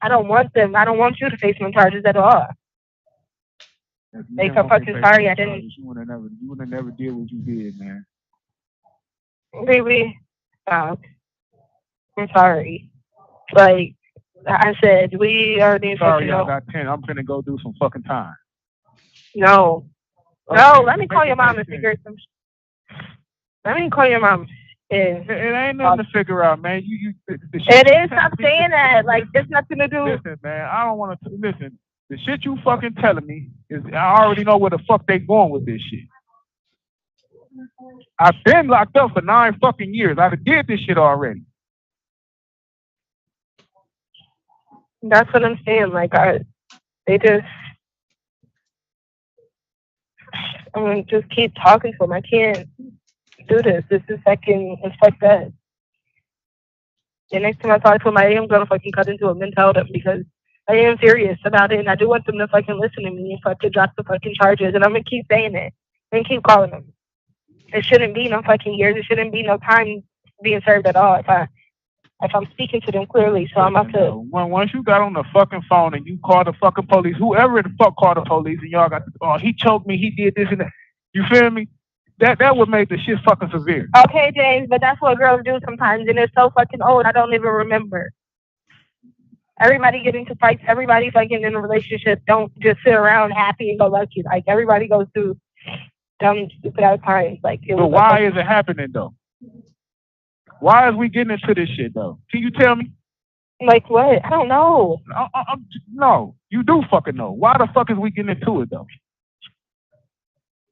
I don't want them. I don't want you to face no charges at all. Like, I'm fucking sorry I didn't. You would have never did what you did, man. Baby, stop. I'm sorry. Like I said, we already sorry, I got 10. I'm finna go do some fucking time. No. No, let me call your mom and figure some. Let me call your mom. It ain't nothing to figure out, man. It is. Stop saying that. Like, there's nothing to do. Listen, man. I don't want to listen. The shit you fucking telling me is I already know where the fuck they going with this shit. I've been locked up for 9 fucking years. I did this shit already. That's what I'm saying. Like, they just. I'm gonna just keep talking to them. I can't do this. This is fucking. It's fucked up. The next time I talk to them, I am gonna fucking cut into them and tell them because I am serious about it, and I do want them to fucking listen to me and fucking drop the fucking charges. And I'm gonna keep saying it and keep calling them. It shouldn't be no fucking years. It shouldn't be no time being served at all. If I'm speaking to them clearly, so I'm about to. Once you got on the fucking phone and you called the fucking police, whoever the fuck called the police, and y'all got, oh, he choked me, he did this and that. You feel me? That would make the shit fucking severe. Okay, James, but that's what girls do sometimes, and it's so fucking old. I don't even remember. Everybody get into fights. Everybody fucking in a relationship. Don't just sit around happy and go lucky. Like everybody goes through dumb, stupid ass times. Like, but why is it happening though? Why is we getting into this shit though? Can you tell me? Like what? I don't know. No, you do fucking know. Why the fuck is we getting into it though?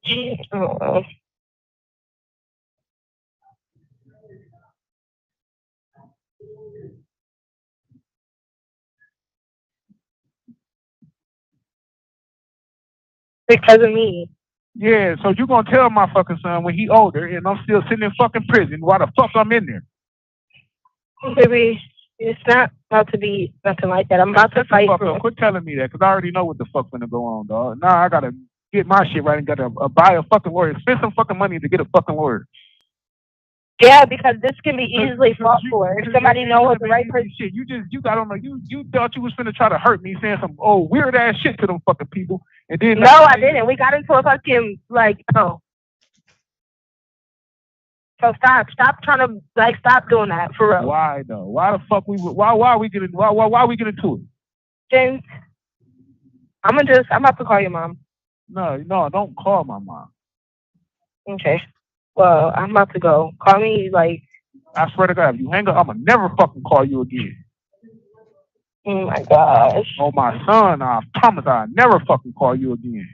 I don't know. Because of me. Yeah, so you gonna tell my fucking son when he older and I'm still sitting in fucking prison, why the fuck I'm in there? Baby, it's not about to be nothing like that. I'm about to fight for it. Quit telling me that, because I already know what the fuck's gonna go on, dog. Now I gotta get my shit right and gotta buy a fucking lawyer, spend some fucking money to get a fucking lawyer. Yeah, because this can be easily fought for. If somebody knows the right person. Shit, you got on the you thought you was finna try to hurt me, saying some weird ass shit to them fucking people, and then No, I didn't. We got into a fucking no. So stop trying to stop doing that for real. Why though? Why the fuck why we getting why we getting into it? James, I'm about to call your mom. No, don't call my mom. Okay. Well, I'm about to go. Call me I swear to God, if you hang up, I'ma never fucking call you again. Oh my gosh. Oh my son, I promise I'll never fucking call you again.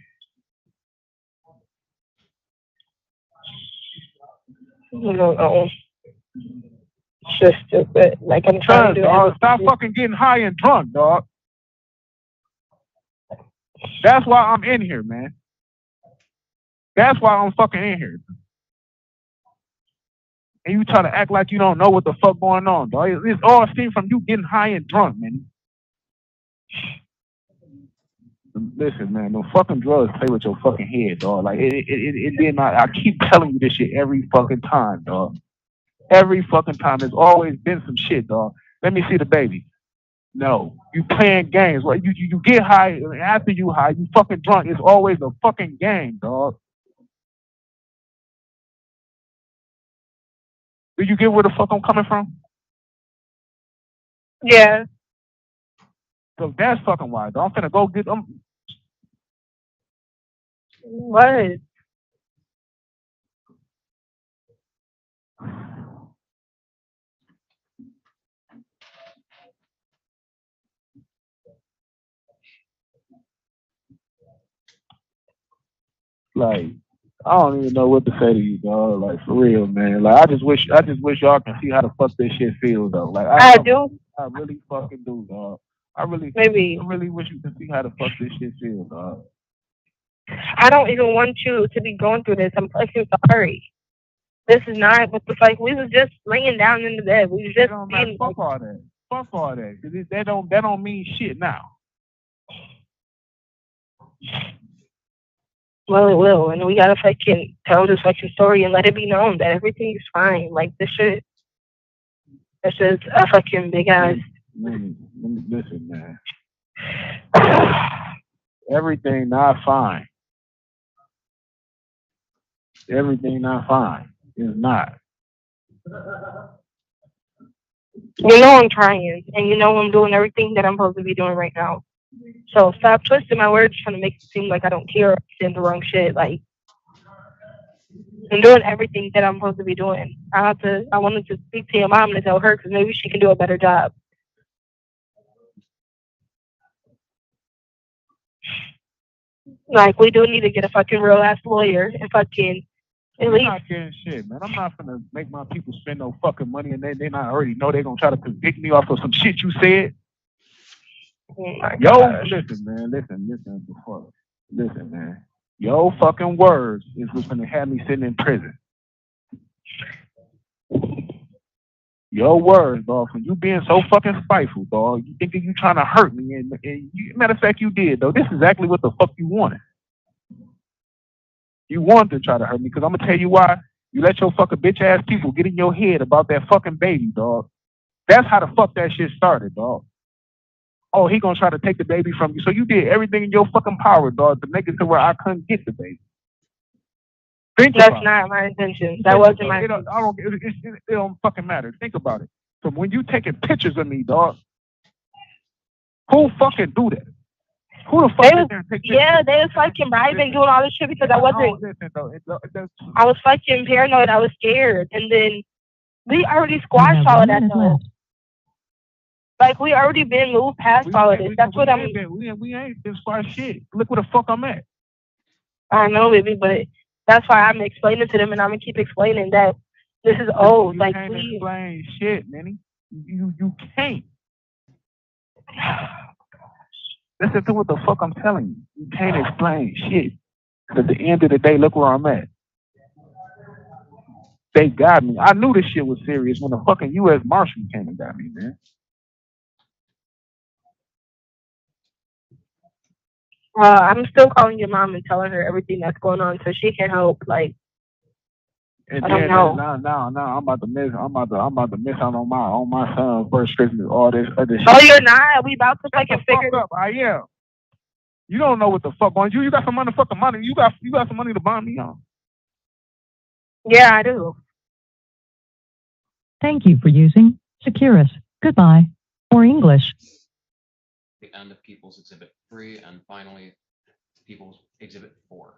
No. It's just stupid. Like I'm trying to do. Stop fucking getting high and drunk, dog. That's why I'm in here, man. That's why I'm fucking in here. And you try to act like you don't know what the fuck going on, dog. It's all steam from you getting high and drunk, man. Listen, man, no fucking drugs play with your fucking head, dog. Like it did not. I keep telling you this shit every fucking time, dog. Every fucking time. There's always been some shit, dog. Let me see the baby. No, you playing games. Right? You get high, and after you high, you fucking drunk. It's always a fucking game, dog. Do you get where the fuck I'm coming from? Yeah. So that's fucking why, dog. I'm finna go get them. What? Like, I don't even know what to say to you, dog. Like, for real, man. Like, I just wish y'all can see how the fuck this shit feels, though. Like, I do. I really fucking do, dog. I really wish you can see how the fuck this shit feels, dog. I don't even want you to be going through this. I'm fucking sorry. This is not what the fuck. We was just laying down in the bed. We was just being. Fuck all that. Fuck all that. 'Cause that don't mean shit now. Well, it will, and we gotta fucking tell this fucking story and let it be known that everything is fine. Like this shit, this is a fucking big ass. Listen, man. Everything not fine. Everything not fine. It's not. You know I'm trying, and you know I'm doing everything that I'm supposed to be doing right now. So stop twisting my words, trying to make it seem like I don't care or saying the wrong shit. Like I'm doing everything that I'm supposed to be doing. I wanted to speak to your mom to tell her because maybe she can do a better job. Like we do need to get a fucking real ass lawyer and fucking. I'm not getting shit, man. I'm not gonna make my people spend no fucking money, and they not already know they're gonna try to convict me off of some shit you said. Listen, man. Listen, man. Your fucking words is what's gonna have me sitting in prison. Your words, dog. From you being so fucking spiteful, dog. You thinking you trying to hurt me, and matter of fact, you did, though. This is exactly what the fuck you wanted. You wanted to try to hurt me, because I'm gonna tell you why. You let your fucking bitch ass people get in your head about that fucking baby, dog. That's how the fuck that shit started, dog. Oh, he gonna try to take the baby from you. So you did everything in your fucking power, dog, to make it to where I couldn't get the baby. That's not my intention. That wasn't my It don't fucking matter. Think about it. So when you taking pictures of me, dog, who fucking do that? Who the fuck is there and take pictures? Yeah, they was fucking bribing, doing all this shit because I wasn't. I was fucking paranoid. I was scared, and then we already squashed all of that though. Like we already been moved past all of this. That's what I'm. We ain't been squashed shit. Look where the fuck I'm at. I know, baby, but that's why I'm explaining to them, and I'm gonna keep explaining that this is old. Like, can't please. explain shit, Manny. You can't. Listen to what the fuck I'm telling you. You can't explain shit. At the end of the day, look where I'm at. They got me. I knew this shit was serious when the fucking U.S. Marshal came and got me, man. I'm still calling your mom and telling her everything that's going on so she can help. Like, And I don't then know. now I'm about to miss out on my son's first Christmas, all this other shit. Oh, you're not. We about to fucking figure. Fuck up. I am. You don't know what the fuck on you. You got some motherfucking money. You got some money to buy me on. Yeah, I do. Thank you for using Securus. Goodbye. Or English. The end of People's Exhibit 3, and finally, People's Exhibit 4.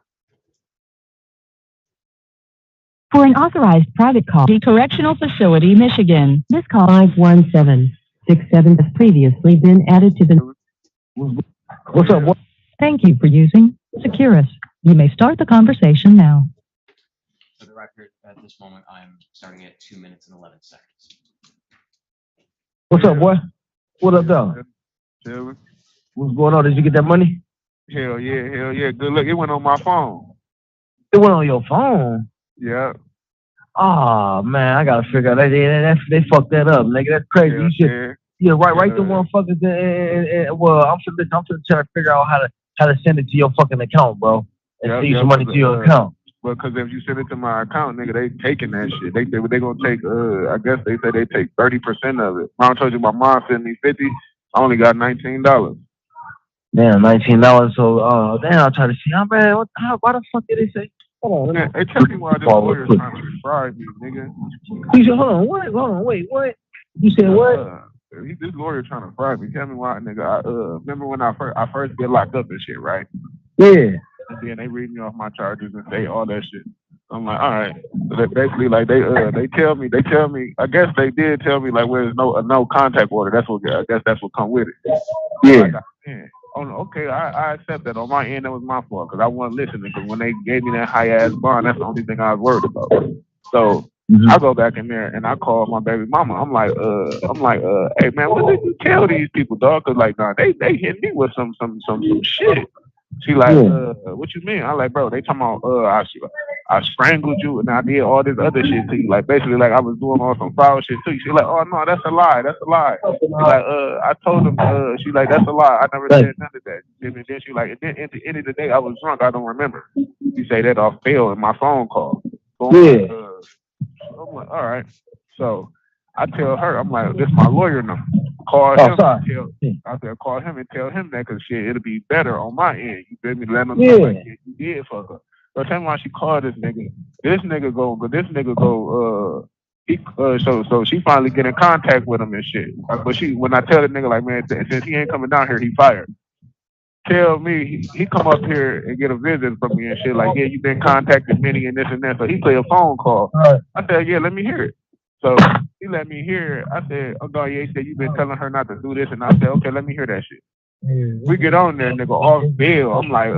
For an authorized private call, the Correctional Facility, Michigan. This call 51767 has previously been added to the. What's up? What? Thank you for using Securus. You may start the conversation now. For the record, at this moment, I'm starting at 2 minutes and 11 seconds. What's up, boy? What up, dog? What's going on? Did you get that money? Hell yeah. Good luck. It went on my phone. It went on your phone? Yeah. Oh man, I gotta figure out they fucked that up, nigga. That's crazy. You should, write the motherfuckers and well, I'm trying to figure out how to send it to your fucking account, bro, and send some money to your account. Because if you send it to my account, nigga, they taking that shit. They gonna take. I guess they say they take 30% of it. I told you my mom sent me 50. I only got $19. Damn, $19. So, damn, I'm trying to see. Why the fuck did they say? Hold on. Man, hey, tell me why this lawyer's trying to bribe me, nigga. He said, hold on, what? Hold on, wait, what? You said what? This lawyer trying to bribe me. Tell me why, nigga. Remember when I first get locked up and shit, right? Yeah. And then they read me off my charges and say all that shit. I'm like, all right. So they basically like they tell me. I guess they did tell me like, where's no contact order. I guess that's what come with it. Yeah. Oh, okay, I accept that. On my end, that was my fault because I wasn't listening. Because when they gave me that high ass bond, that's the only thing I was worried about. So I go back in there and I call my baby mama. I'm like, hey man, what did you tell these people, dog? Cause like, nah, they hit me with some shit. She like, what you mean? I like, bro, they talking about, I strangled you and I did all this other shit to you. Like, basically, like I was doing all some foul shit to you. She like, oh no, that's a lie. She like, I told him, she like, that's a lie. I never said none of that. And then she like, and then at the end of the day, I was drunk. I don't remember. You say that off bail in my phone call. So I'm like, all right. So I tell her, I'm like, this is my lawyer number. Call him. Call him and tell him that, cause shit, it'll be better on my end. You feel me? Let him know like, yeah, you did fuck her. So tell me why she called this nigga. This nigga go. So she finally get in contact with him and shit. But when I tell the nigga like, man, since he ain't coming down here, he fired. Tell me he come up here and get a visit from me and shit. Like, yeah, you been contacted many and this and that. So he play a phone call. I said, yeah, let me hear it. So he let me hear it. I said, oh, yeah, he said, you been telling her not to do this. And I said, okay, let me hear that shit. We get on there, nigga, off bail. I'm like,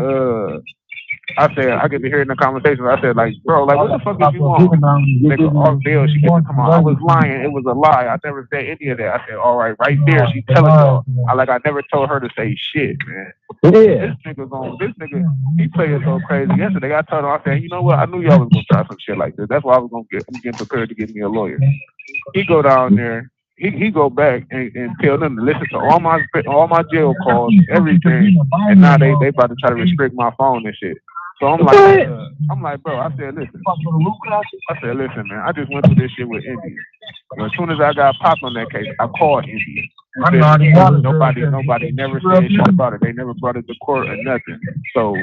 I said, I get to hear in the conversation. I said, like, bro, like, what the fuck is you on? Nigga, off bail. She get to come on. I was lying. It was a lie. I never said any of that. I said, all right, right there. She telling y'all. I never told her to say shit, man. This nigga, he played so crazy. Yesterday, I told him, I said, you know what? I knew y'all was gonna try some shit like this. That's why I'm getting prepared to get me a lawyer. He go down there. He go back and tell them to listen to all my jail calls, everything, and now they about to try to restrict my phone and shit. So I'm like, bro, I said, listen, man, I just went through this shit with India. Well, as soon as I got popped on that case, I called India. Nobody never said shit about it. They never brought it to court or nothing. So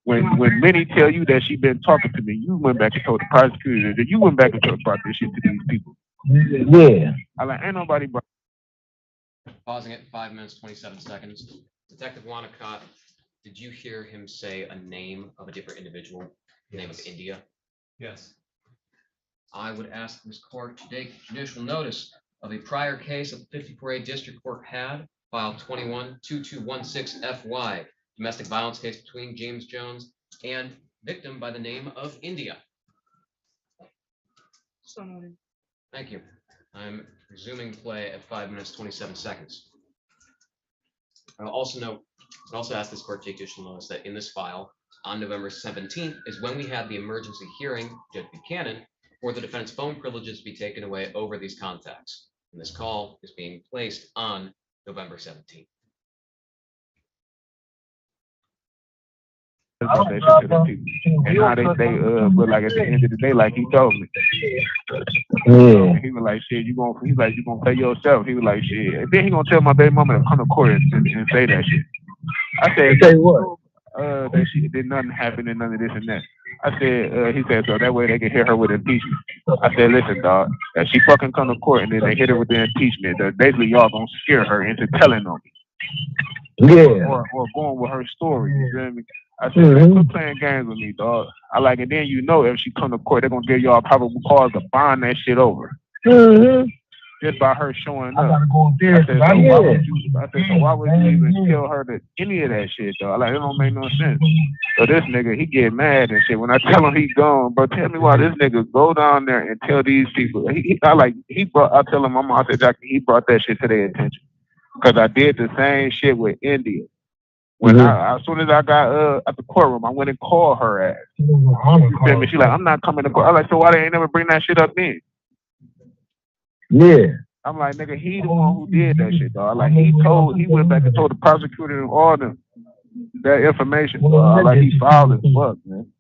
when many tell you that she been talking to me, you went back and told the prosecutor that you went back and told about this shit to these people. Yeah. I like, ain't nobody brought. Pausing at 5 minutes, 27 seconds. Detective Wanacott, did you hear him say a name of a different individual, the name of India? Yes. I would ask this court to take judicial notice of a prior case that the 54A District Court had, file 21-2216-FY, domestic violence case between James Jones and victim by the name of India. So noted. Thank you. I'm resuming play at 5 minutes, 27 seconds. I'll also ask this court to take judicial notice that in this file, on November 17th is when we had the emergency hearing, Judge Buchanan, for the defendant's phone privileges to be taken away over these contacts. And this call is being placed on November 17th. About that shit to the people. And now but like at the end of the day, like he told me. Yeah. He was like, shit, you gonna pay yourself. He was like, shit. And then he gonna tell my baby mama to come to court and say that shit. I said, say what? That she did nothing happen and none of this and that. I said, he said, so that way they can hit her with impeachment. I said, listen, dog, if she fucking come to court and then they hit her with the impeachment, basically y'all gonna scare her into telling on me. Yeah. Or going with her story. You feel me? I said, quit playing games with me, dog. I like, and then you know if she come to court, they're gonna give y'all probable cause to bond that shit over. Just by her showing up. I gotta go there. I said, so why would you even tell her that any of that shit, dog? Like, it don't make no sense. So this nigga, he get mad and shit. When I tell him he gone, bro, tell me why this nigga go down there and tell these people. I tell him, I said, Jackie, he brought that shit to their attention. Cause I did the same shit with India. When as soon as I got at the courtroom, I went and called her ass. You feel me? She like, I'm not coming to court. I like, so why they ain't never bring that shit up then? Yeah. I'm like, nigga, he the one who did that shit, dog. Like he went back and told the prosecutor and all them that information. Like he filed as fuck, man.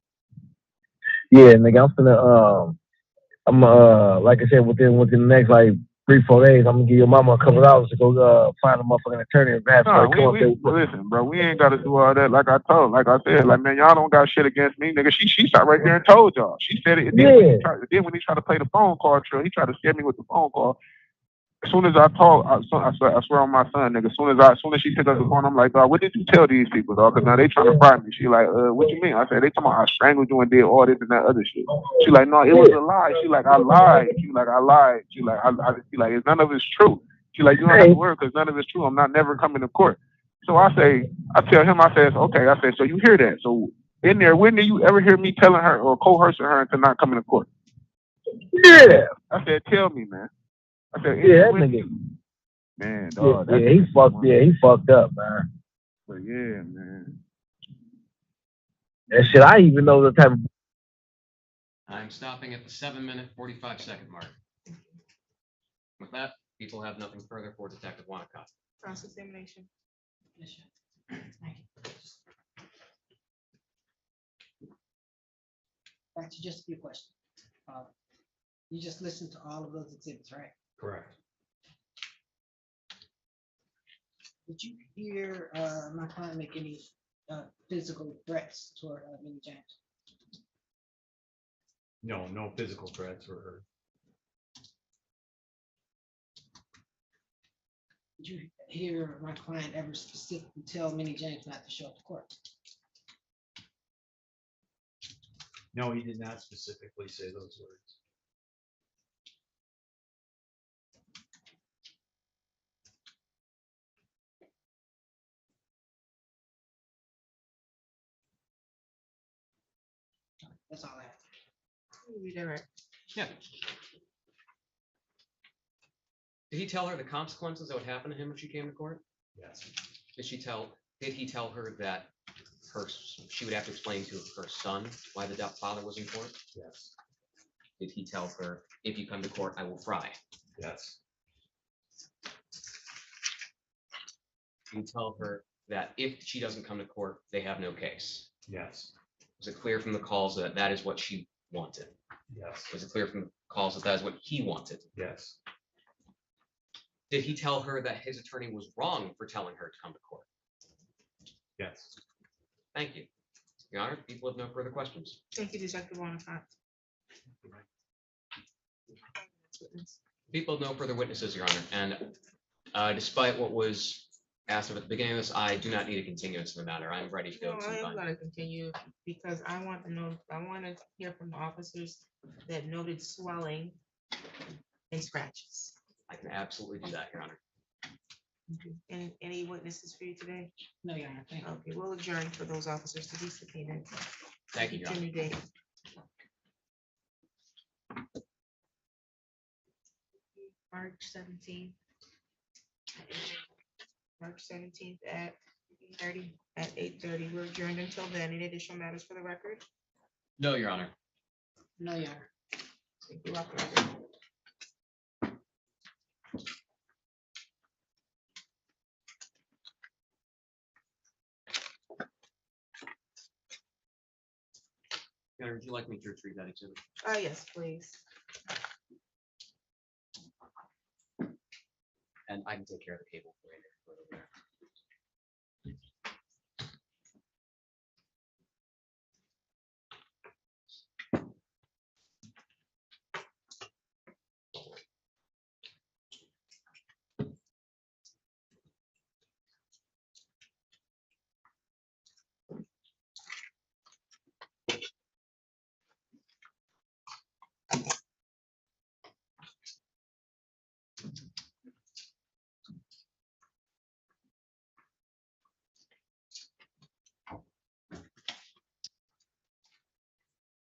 Yeah, nigga, I'm like I said, within the next like 3-4 days, I'm gonna give your mama a couple $2 to go find a motherfucking attorney and have listen, bro, we ain't gotta do all that. Like I said, like, man, y'all don't got shit against me, nigga. She sat right there and told y'all. She said it. Then when he tried to play the phone call trill, he tried to scare me with the phone call. As soon as I talk, I swear on my son, nigga. As soon as she picked up the phone, I'm like, dog, what did you tell these people, dog? Because now they trying to fry me. She like, what you mean? I said, they talking about I strangled you and did all this and that other shit. She like, no, it was a lie. She like, I lied. She like, I lied. She like, it's none of it's true. She like, you don't have to worry because none of it's true. I'm not never coming to court. So I tell him, I said, okay. I said, so you hear that? So in there, when did you ever hear me telling her or coercing her into not coming to court? Yeah. I said, tell me, man. I said, yeah, that nigga. Man, dog. Yeah, he fucked up, man. But yeah, man. That shit, I even know the type of. I'm stopping at the 7-minute, 45-second mark. With that, people have nothing further for Detective Wanacott. Cross-examination. Back to just a few questions. You just listened to all of those exhibits, right? Correct. Did you hear my client make any physical threats toward Minnie James? No physical threats were heard. Did you hear my client ever specifically tell Minnie James not to show up to court? No, he did not specifically say those words. That's all I have. Yeah. Did he tell her the consequences that would happen to him if she came to court? Yes. Did he tell her that she would have to explain to her son why the father was in court? Yes. Did he tell her, if you come to court, I will fry? Yes. Did he tell her that if she doesn't come to court, they have no case? Yes. Was it clear from the calls that that is what she wanted? Yes. Was it clear from the calls that that is what he wanted? Yes. Did he tell her that his attorney was wrong for telling her to come to court? Yes. Thank you. Your Honor, people have no further questions. Thank you, Detective Bonifant. People have no further witnesses, Your Honor, and despite what was asked of at the beginning of this, I do not need a continuance in the matter. I'm ready to go No, to I am find. gonna continue because I want to know, I want to hear from the officers that noted swelling and scratches. I can absolutely do that, Your Honor. Any witnesses for you today? No, Your Honor, thank you. Okay, we'll adjourn for those officers to be subpoenaed. Thank you, Your Honor. Continue date. March 17th. March 17th at 8:30. We're adjourned until then. Any additional matters for the record? No, Your Honor. No, Your Honor. Thank you, operator. Your Honor, would you like me to retrieve that exhibit? Yes, please. And I can take care of the cable for you.